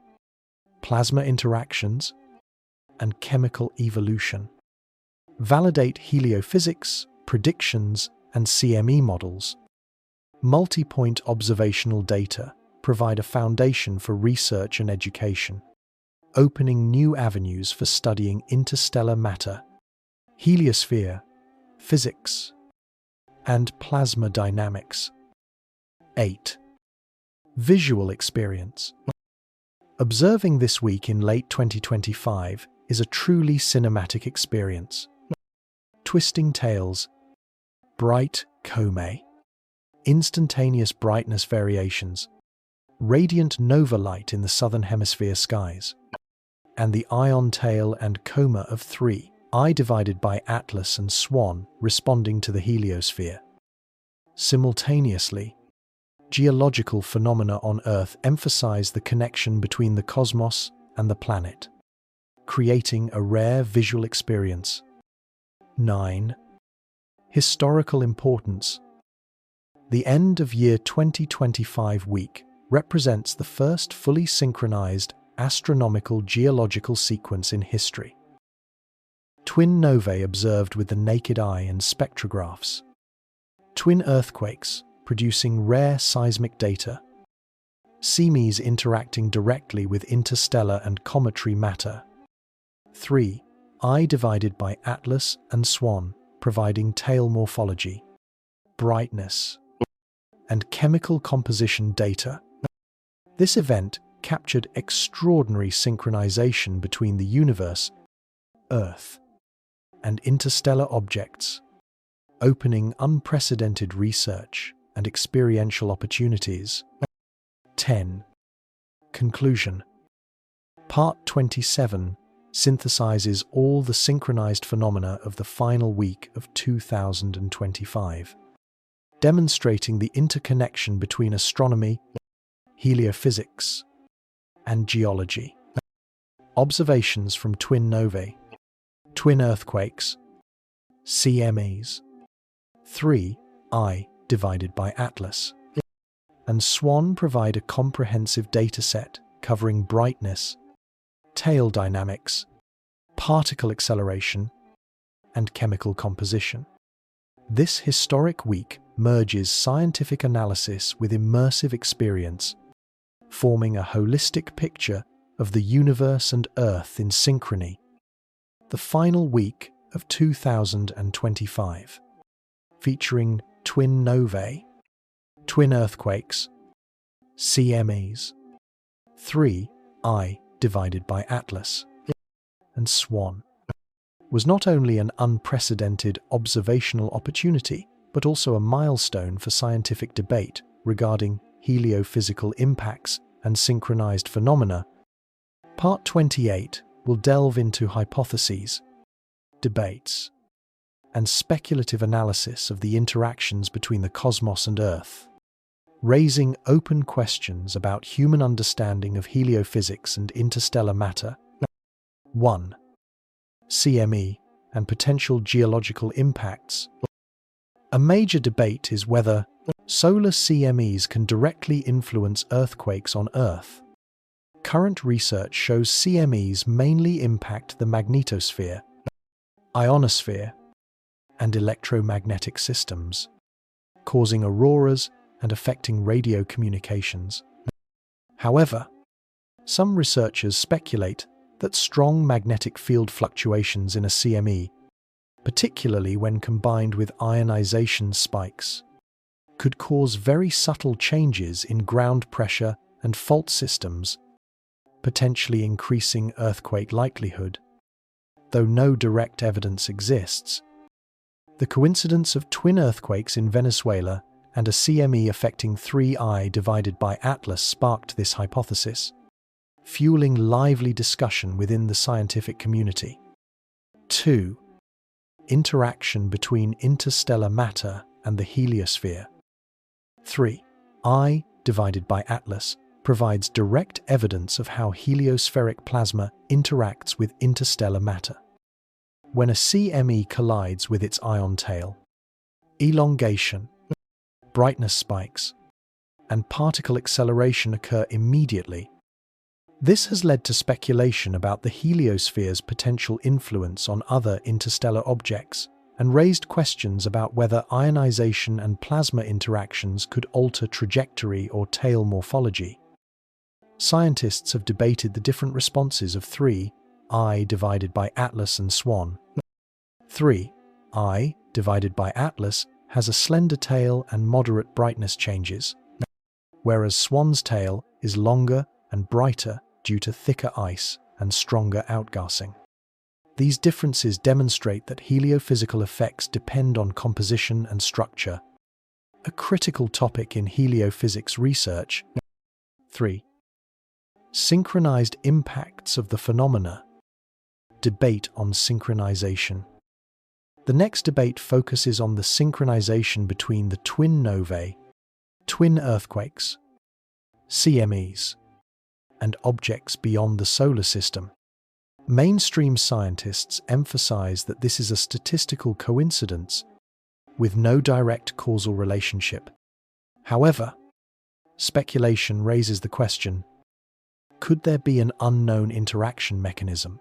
plasma interactions, and chemical evolution. Validate heliophysics predictions, and CME models. Multi-point observational data provide a foundation for research and education, opening new avenues for studying interstellar matter, heliosphere, physics, and plasma dynamics. 8. Visual experience. Observing this week in late 2025 is a truly cinematic experience. Twisting tails, bright Comet, instantaneous brightness variations, radiant nova light in the southern hemisphere skies, and the ion tail and coma of 3, I divided by Atlas and Swan responding to the heliosphere. Simultaneously, geological phenomena on Earth emphasize the connection between the cosmos and the planet, creating a rare visual experience. 9. Historical importance. The end of year 2025 week represents the first fully synchronized astronomical geological sequence in history. Twin novae observed with the naked eye and spectrographs. Twin earthquakes producing rare seismic data. CMEs interacting directly with interstellar and cometary matter. 3. I divided by Atlas and Swan providing tail morphology, brightness, and chemical composition data. This event captured extraordinary synchronization between the universe, Earth, and interstellar objects, opening unprecedented research and experiential opportunities. 10. Conclusion. Part 27 synthesizes all the synchronized phenomena of the final week of 2025, demonstrating the interconnection between astronomy, heliophysics, and geology. Observations from twin novae, twin earthquakes, CMEs. 3. I divided by Atlas and Swan provide a comprehensive dataset covering brightness, tail dynamics, particle acceleration, and chemical composition. This historic week merges scientific analysis with immersive experience, forming a holistic picture of the universe and Earth in synchrony. The final week of 2025, featuring twin novae, twin earthquakes, CMEs. 3. I divided by Atlas and Swan, was not only an unprecedented observational opportunity, but also a milestone for scientific debate regarding heliophysical impacts and synchronized phenomena. Part 28 will delve into hypotheses, debates, and speculative analysis of the interactions between the cosmos and Earth, raising open questions about human understanding of heliophysics and interstellar matter. 1. CME and potential geological impacts. A major debate is whether solar CMEs can directly influence earthquakes on Earth. Current research shows CMEs mainly impact the magnetosphere, ionosphere, and electromagnetic systems, causing auroras and affecting radio communications. However, some researchers speculate that strong magnetic field fluctuations in a CME, particularly when combined with ionization spikes, could cause very subtle changes in ground pressure and fault systems, potentially increasing earthquake likelihood. Though no direct evidence exists, the coincidence of twin earthquakes in Venezuela and a CME affecting 3I divided by Atlas sparked this hypothesis, fueling lively discussion within the scientific community. 2. Interaction between interstellar matter and the heliosphere. 3. I divided by Atlas provides direct evidence of how heliospheric plasma interacts with interstellar matter. When a CME collides with its ion tail, elongation, brightness spikes, and particle acceleration occur immediately. This has led to speculation about the heliosphere's potential influence on other interstellar objects, and raised questions about whether ionization and plasma interactions could alter trajectory or tail morphology. Scientists have debated the different responses of 3I divided by Atlas and Swan. 3I divided by Atlas has a slender tail and moderate brightness changes, whereas Swan's tail is longer and brighter due to thicker ice and stronger outgassing. These differences demonstrate that heliophysical effects depend on composition and structure, a critical topic in heliophysics research. 3. Synchronized impacts of the phenomena. Debate on synchronization. The next debate focuses on the synchronization between the twin novae, twin earthquakes, CMEs, and objects beyond the solar system. Mainstream scientists emphasize that this is a statistical coincidence with no direct causal relationship. However, speculation raises the question, could there be an unknown interaction mechanism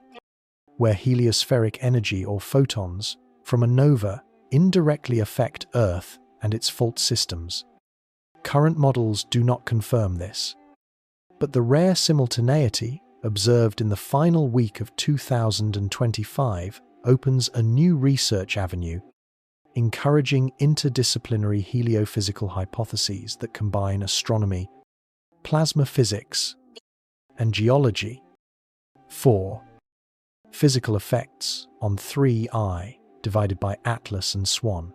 where heliospheric energy or photons from a nova indirectly affect Earth and its fault systems? Current models do not confirm this, but the rare simultaneity observed in the final week of 2025 opens a new research avenue, encouraging interdisciplinary heliophysical hypotheses that combine astronomy, plasma physics, and geology. 4. Physical effects on 3I divided by Atlas and Swan.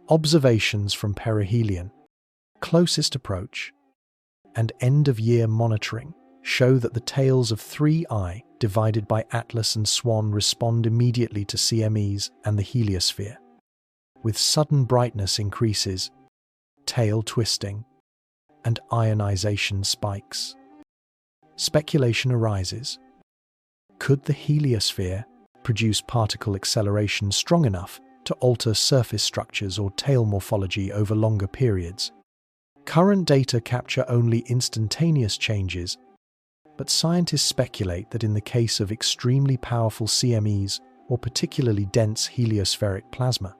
Observations from perihelion, closest approach, and end-of-year monitoring show that the tails of 3I divided by Atlas and Swan respond immediately to CMEs and the heliosphere, with sudden brightness increases, tail twisting, and ionization spikes. Speculation arises. Could the heliosphere produce particle acceleration strong enough to alter surface structures or tail morphology over longer periods? Current data capture only instantaneous changes, but scientists speculate that in the case of extremely powerful CMEs or particularly dense heliospheric plasma,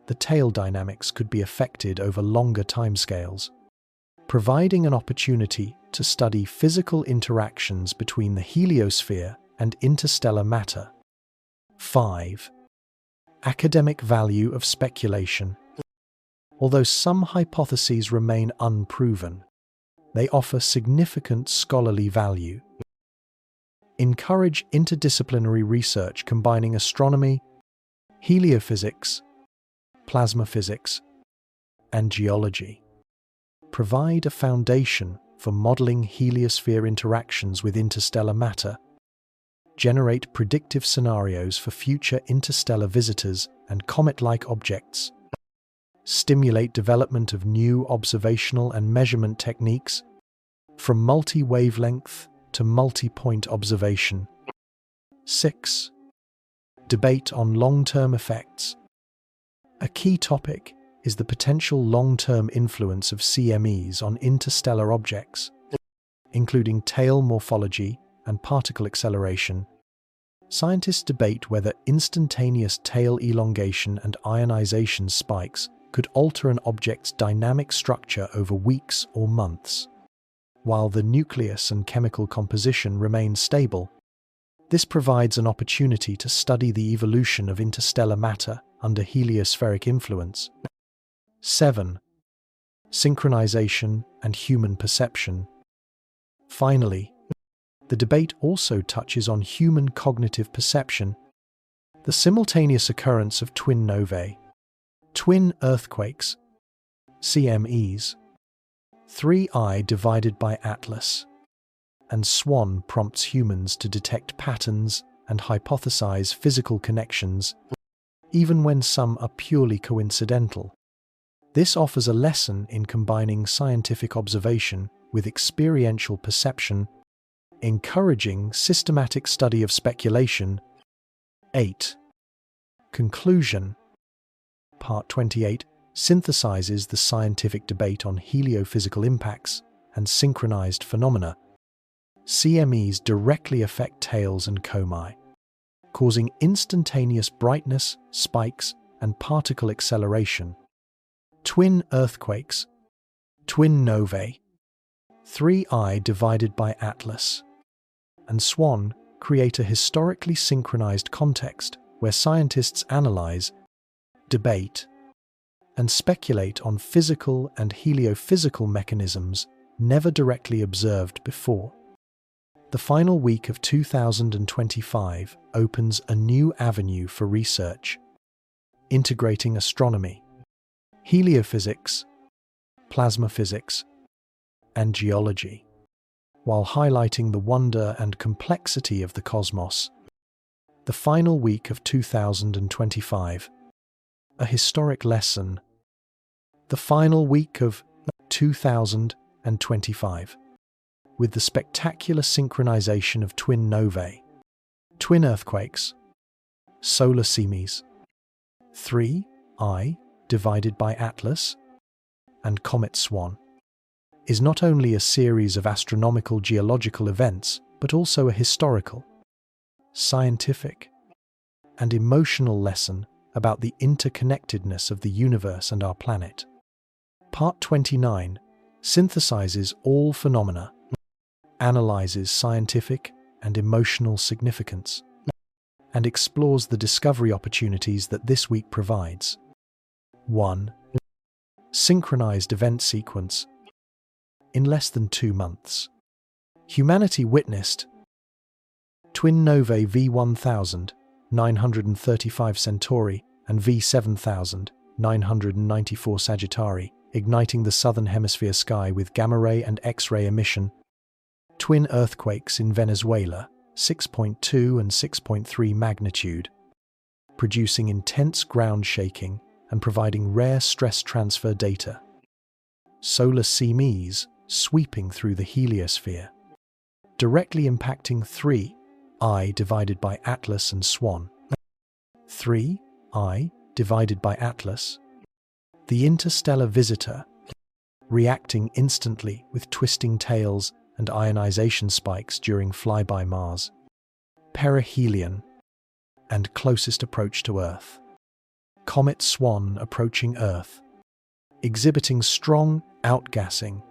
the tail dynamics could be affected over longer timescales, providing an opportunity to study physical interactions between the heliosphere and interstellar matter. 5. Academic value of speculation. Although some hypotheses remain unproven, they offer significant scholarly value. Encourage interdisciplinary research combining astronomy, heliophysics, plasma physics, and geology. Provide a foundation for modeling heliosphere interactions with interstellar matter. Generate predictive scenarios for future interstellar visitors and comet-like objects. Stimulate development of new observational and measurement techniques, from multi-wavelength to multi-point observation. 6. Debate on long-term effects. A key topic is the potential long-term influence of CMEs on interstellar objects, including tail morphology and particle acceleration. Scientists debate whether instantaneous tail elongation and ionization spikes could alter an object's dynamic structure over weeks or months. While the nucleus and chemical composition remain stable, this provides an opportunity to study the evolution of interstellar matter under heliospheric influence. 7. Synchronization and human perception. Finally, the debate also touches on human cognitive perception, the simultaneous occurrence of twin novae, twin earthquakes, CMEs, 3I divided by Atlas, and Swan prompts humans to detect patterns and hypothesize physical connections, even when some are purely coincidental. This offers a lesson in combining scientific observation with experiential perception, encouraging systematic study of speculation. 8. Conclusion. Part 28 synthesizes the scientific debate on heliophysical impacts and synchronized phenomena. CMEs directly affect tails and comae, causing instantaneous brightness, spikes, and particle acceleration. Twin earthquakes, twin novae, 3I divided by Atlas, and Swan create a historically synchronized context where scientists analyze, debate, and speculate on physical and heliophysical mechanisms never directly observed before. The final week of 2025 opens a new avenue for research, integrating astronomy, heliophysics, plasma physics, and geology, while highlighting the wonder and complexity of the cosmos. The final week of 2025, a historic lesson. The final week of 2025, with the spectacular synchronization of twin novae, twin earthquakes, solar semis, 3I divided by Atlas, and Comet Swan, is not only a series of astronomical geological events, but also a historical, scientific, and emotional lesson about the interconnectedness of the universe and our planet. Part 29 synthesizes all phenomena, analyzes scientific and emotional significance, and explores the discovery opportunities that this week provides. 1. Synchronized event sequence. In less than 2 months, humanity witnessed twin novae V1935 Centauri and V7994 Sagittari, igniting the southern hemisphere sky with gamma-ray and X-ray emission. Twin earthquakes in Venezuela, 6.2 and 6.3 magnitude, producing intense ground shaking and providing rare stress transfer data. Solar semis sweeping through the heliosphere, directly impacting 3I divided by Atlas and Swan. 3I divided by Atlas, the interstellar visitor, reacting instantly with twisting tails and ionization spikes during flyby Mars. Perihelion and closest approach to Earth. Comet Swan approaching Earth, exhibiting strong outgassing,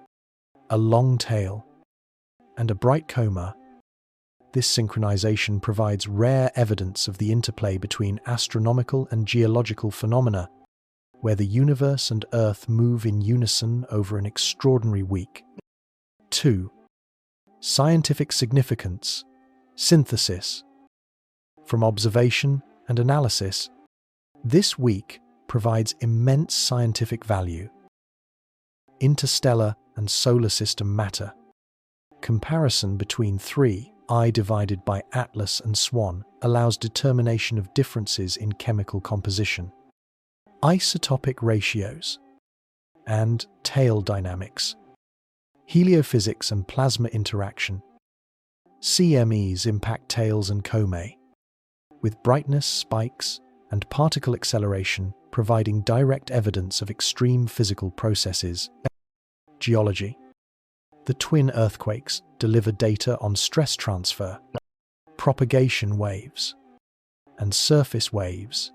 a long tail, and a bright coma. This synchronization provides rare evidence of the interplay between astronomical and geological phenomena, where the universe and Earth move in unison over an extraordinary week. 2. Scientific significance, synthesis. From observation and analysis, this week provides immense scientific value. Interstellar and solar system matter. Comparison between 3I divided by Atlas and Swan allows determination of differences in chemical composition, isotopic ratios, and tail dynamics. Heliophysics and plasma interaction. CMEs impact tails and Comet, with brightness spikes and particle acceleration providing direct evidence of extreme physical processes. Geology. The twin earthquakes deliver data on stress transfer, propagation waves, and surface waves,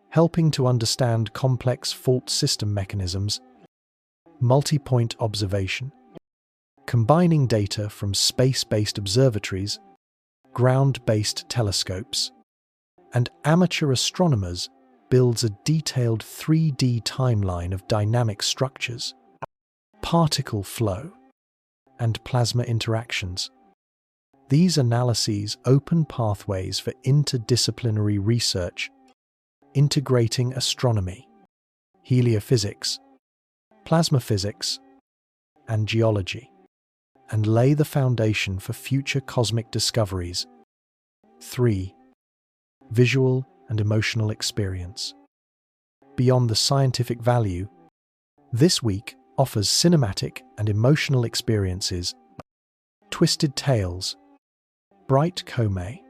helping to understand complex fault system mechanisms. Multi-point observation. Combining data from space-based observatories, ground-based telescopes, and amateur astronomers builds a detailed 3D timeline of dynamic structures, particle flow, and plasma interactions. These analyses open pathways for interdisciplinary research, integrating astronomy, heliophysics, plasma physics, and geology, and lay the foundation for future cosmic discoveries. 3. Visual and emotional experience. Beyond the scientific value, this week offers cinematic and emotional experiences. Twisted tails, bright Comet,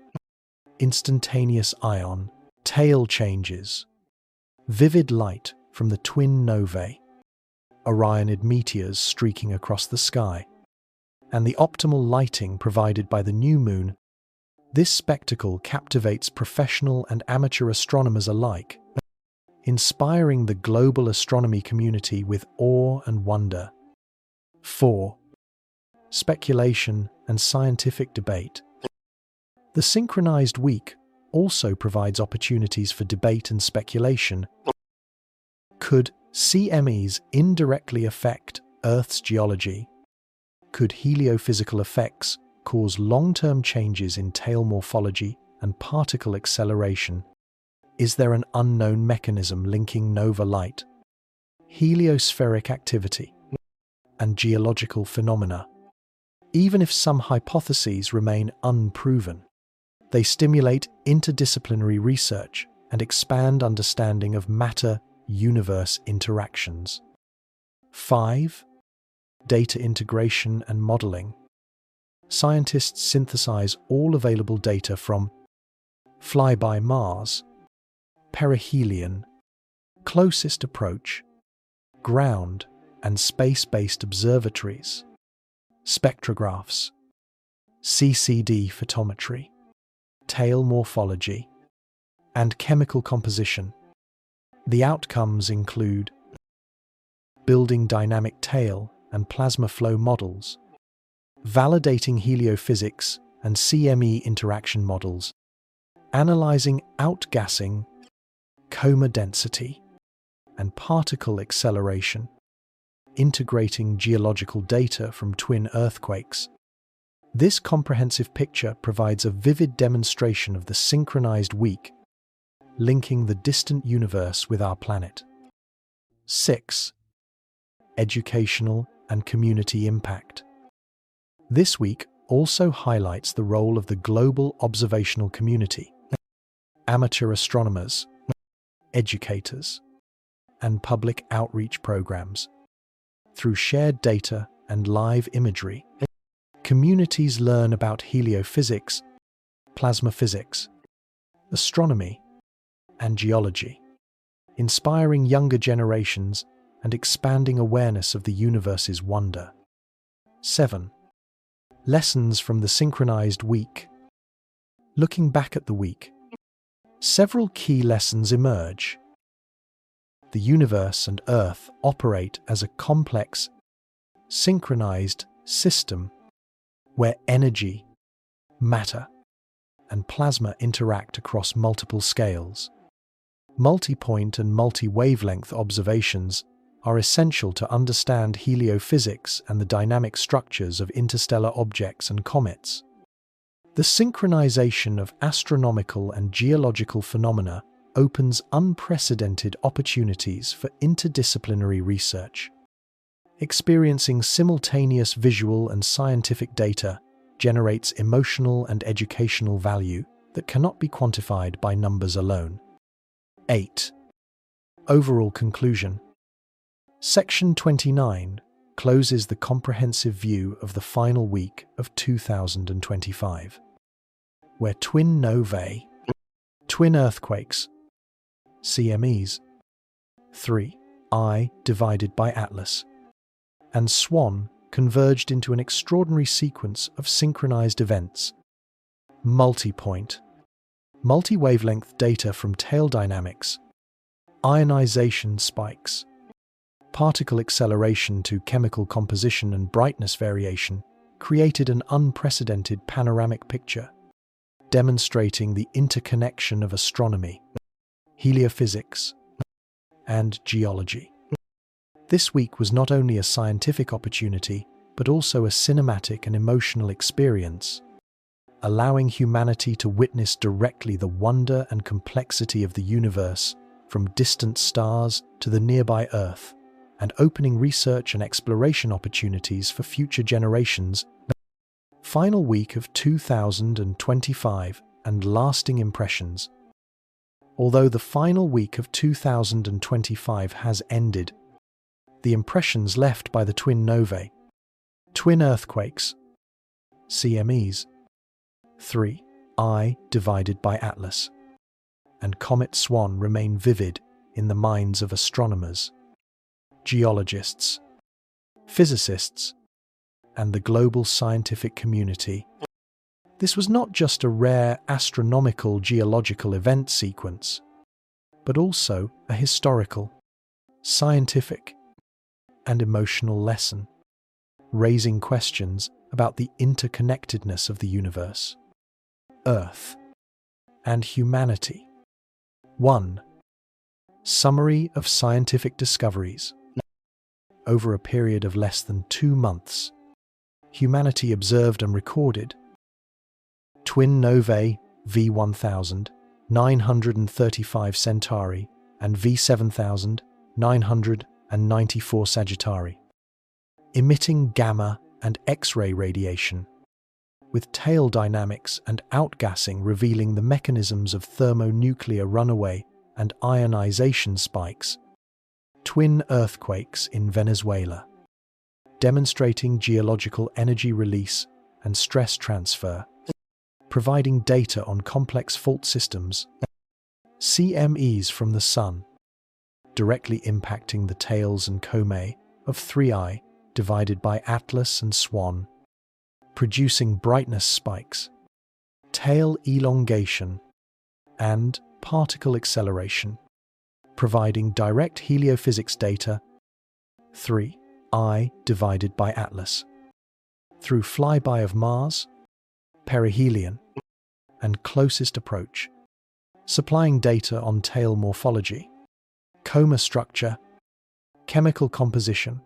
instantaneous ion, tail changes, vivid light from the twin novae, Orionid meteors streaking across the sky, and the optimal lighting provided by the new moon. This spectacle captivates professional and amateur astronomers alike, inspiring the global astronomy community with awe and wonder. 4. Speculation and scientific debate. The synchronized week also provides opportunities for debate and speculation. Could CMEs indirectly affect Earth's geology? Could heliophysical effects cause long-term changes in tail morphology and particle acceleration? Is there an unknown mechanism linking nova light, heliospheric activity, and geological phenomena? Even if some hypotheses remain unproven, they stimulate interdisciplinary research and expand understanding of matter-universe interactions. 5. Data integration and modeling. Scientists synthesize all available data from flyby Mars, perihelion, closest approach, ground and space-based observatories, spectrographs, CCD photometry, tail morphology, and chemical composition. The outcomes include building dynamic tail and plasma flow models, validating heliophysics and CME interaction models, analyzing outgassing, coma density, and particle acceleration, integrating geological data from twin earthquakes. This comprehensive picture provides a vivid demonstration of the synchronized week, linking the distant universe with our planet. 6. Educational and community impact. This week also highlights the role of the global observational community, amateur astronomers, educators, and public outreach programs. Through shared data and live imagery, communities learn about heliophysics, plasma physics, astronomy, and geology, inspiring younger generations and expanding awareness of the universe's wonder. 7. Lessons from the synchronized week. Looking back at the week, several key lessons emerge. The universe and Earth operate as a complex, synchronized system where energy, matter, and plasma interact across multiple scales. Multi-point and multi-wavelength observations are essential to understand heliophysics and the dynamic structures of interstellar objects and comets. The synchronization of astronomical and geological phenomena opens unprecedented opportunities for interdisciplinary research. Experiencing simultaneous visual and scientific data generates emotional and educational value that cannot be quantified by numbers alone. 8. Overall conclusion. Section 29 closes the comprehensive view of the final week of 2025, where twin novae, twin earthquakes, CMEs, 3 I divided by Atlas, and Swan converged into an extraordinary sequence of synchronized events. Multi-point, multi-wavelength data from tail dynamics, ionization spikes, particle acceleration to chemical composition and brightness variation created an unprecedented panoramic picture, demonstrating the interconnection of astronomy, heliophysics, and geology. This week was not only a scientific opportunity, but also a cinematic and emotional experience, allowing humanity to witness directly the wonder and complexity of the universe from distant stars to the nearby Earth, and opening research and exploration opportunities for future generations. Final week of 2025 and lasting impressions. Although the final week of 2025 has ended, the impressions left by the twin novae, twin earthquakes, CMEs, 3 I divided by Atlas, and Comet Swan remain vivid in the minds of astronomers, geologists, physicists, and the global scientific community. This was not just a rare astronomical geological event sequence, but also a historical, scientific, and emotional lesson, raising questions about the interconnectedness of the universe, Earth, and humanity. 1. Summary of scientific discoveries. Over a period of less than 2 months, humanity observed and recorded twin novae V1000, 935 Centauri, and V7994 Sagittari, emitting gamma and X-ray radiation, with tail dynamics and outgassing revealing the mechanisms of thermonuclear runaway and ionization spikes, twin earthquakes in Venezuela, demonstrating geological energy release and stress transfer, providing data on complex fault systems, CMEs from the Sun, directly impacting the tails and Comet of 3I divided by Atlas and Swan, producing brightness spikes, tail elongation, and particle acceleration, providing direct heliophysics data, 3I divided by Atlas, through flyby of Mars, perihelion, and closest approach, supplying data on tail morphology, coma structure, chemical composition,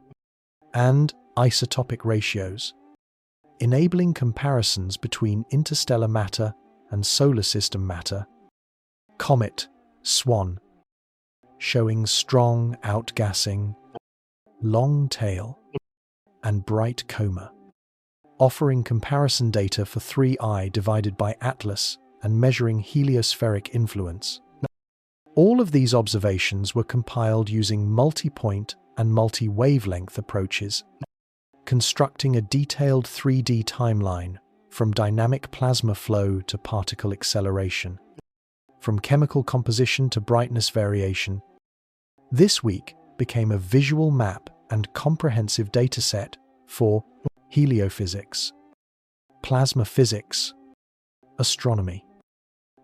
and isotopic ratios, enabling comparisons between interstellar matter and solar system matter, Comet, Swan, showing strong outgassing, long tail, and bright coma, offering comparison data for 3I divided by Atlas and measuring heliospheric influence. All of these observations were compiled using multi-point and multi-wavelength approaches, constructing a detailed 3D timeline from dynamic plasma flow to particle acceleration, from chemical composition to brightness variation. This week became a visual map and comprehensive dataset for heliophysics, plasma physics, astronomy,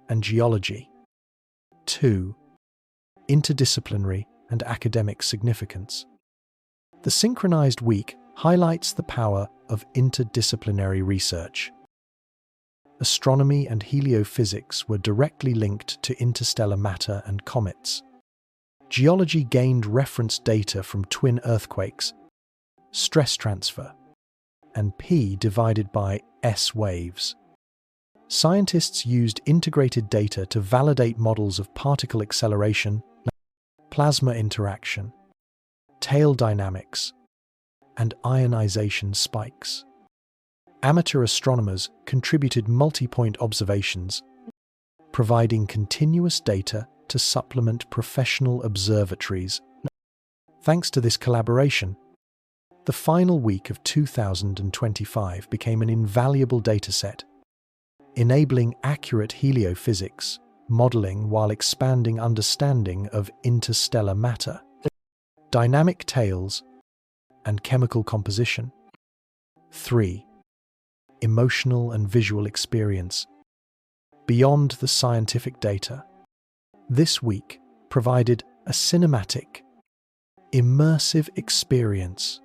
and geology. 2. Interdisciplinary and academic significance. The synchronized week highlights the power of interdisciplinary research. Astronomy and heliophysics were directly linked to interstellar matter and comets. Geology gained reference data from twin earthquakes, stress transfer, and P divided by S waves. Scientists used integrated data to validate models of particle acceleration, plasma interaction, tail dynamics, and ionization spikes. Amateur astronomers contributed multi-point observations, providing continuous data to supplement professional observatories. Thanks to this collaboration, the final week of 2025 became an invaluable dataset, enabling accurate heliophysics modeling while expanding understanding of interstellar matter, dynamic tails, and chemical composition. 3. Emotional and visual experience. Beyond the scientific data, this week provided a cinematic, immersive experience.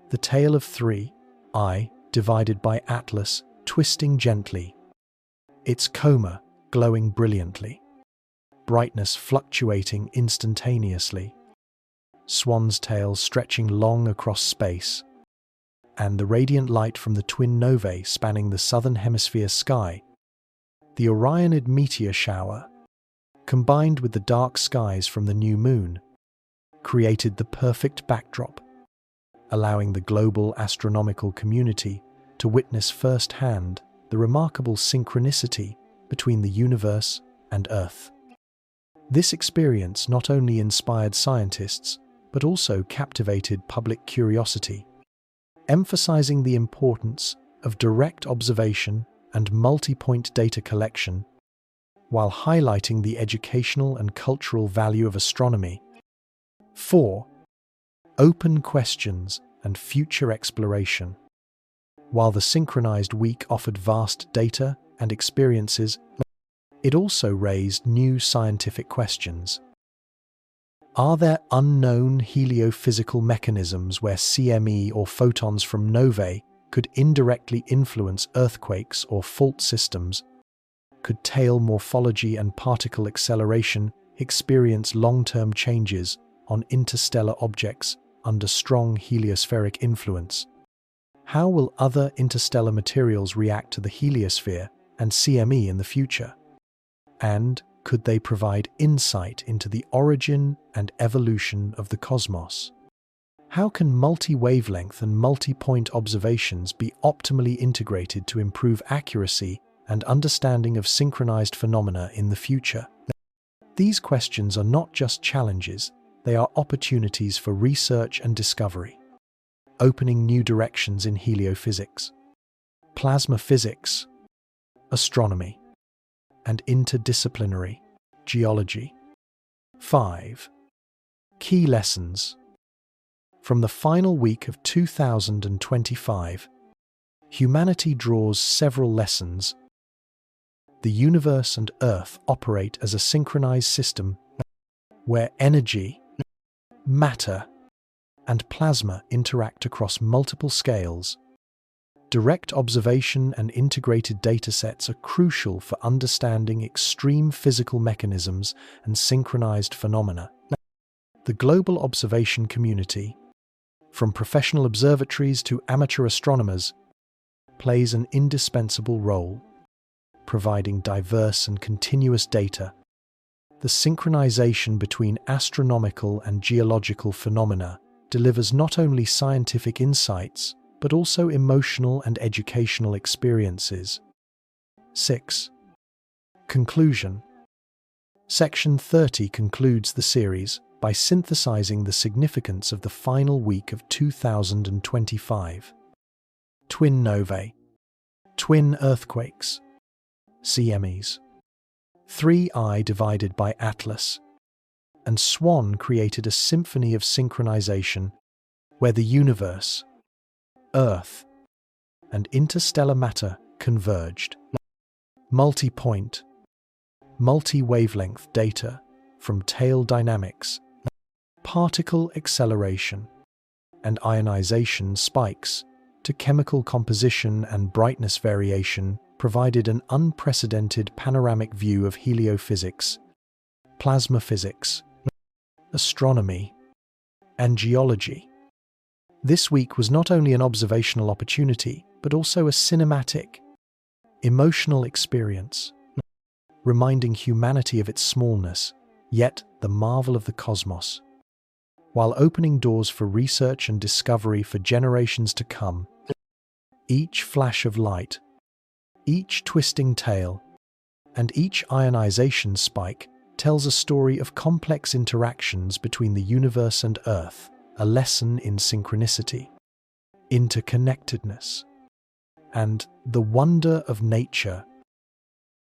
The tail of 3I divided by Atlas twisting gently, its coma glowing brilliantly, brightness fluctuating instantaneously, Swan's tail stretching long across space, and the radiant light from the twin novae spanning the southern hemisphere sky. The Orionid meteor shower, combined with the dark skies from the new moon, created the perfect backdrop, allowing the global astronomical community to witness firsthand the remarkable synchronicity between the universe and Earth. This experience not only inspired scientists, but also captivated public curiosity, emphasizing the importance of direct observation and multi-point data collection, while highlighting the educational and cultural value of astronomy. 4. Open questions and future exploration. While the synchronized week offered vast data and experiences, it also raised new scientific questions. Are there unknown heliophysical mechanisms where CME or photons from novae could indirectly influence earthquakes or fault systems? Could tail morphology and particle acceleration experience long-term changes on interstellar objects under strong heliospheric influence? How will other interstellar materials react to the heliosphere and CME in the future? And could they provide insight into the origin and evolution of the cosmos? How can multi-wavelength and multi-point observations be optimally integrated to improve accuracy and understanding of synchronized phenomena in the future? These questions are not just challenges, they are opportunities for research and discovery, opening new directions in heliophysics, plasma physics, astronomy, and interdisciplinary geology. 5. Key lessons. From the final week of 2025, humanity draws several lessons. The universe and Earth operate as a synchronized system where energy, matter, and plasma interact across multiple scales. Direct observation and integrated datasets are crucial for understanding extreme physical mechanisms and synchronized phenomena. The global observation community, from professional observatories to amateur astronomers, plays an indispensable role, providing diverse and continuous data. The synchronization between astronomical and geological phenomena delivers not only scientific insights, but also emotional and educational experiences. 6. Conclusion. Section 30 concludes the series by synthesizing the significance of the final week of 2025. Twin novae, twin earthquakes, CMEs, 3I divided by Atlas, and Swan created a symphony of synchronization where the universe, Earth, and interstellar matter converged. Multi-point, multi-wavelength data from tail dynamics, particle acceleration, and ionization spikes to chemical composition and brightness variation provided an unprecedented panoramic view of heliophysics, plasma physics, astronomy, and geology. This week was not only an observational opportunity, but also a cinematic, emotional experience, reminding humanity of its smallness, yet the marvel of the cosmos, while opening doors for research and discovery for generations to come. Each flash of light, each twisting tail, and each ionization spike tells a story of complex interactions between the universe and Earth, a lesson in synchronicity, interconnectedness, and the wonder of nature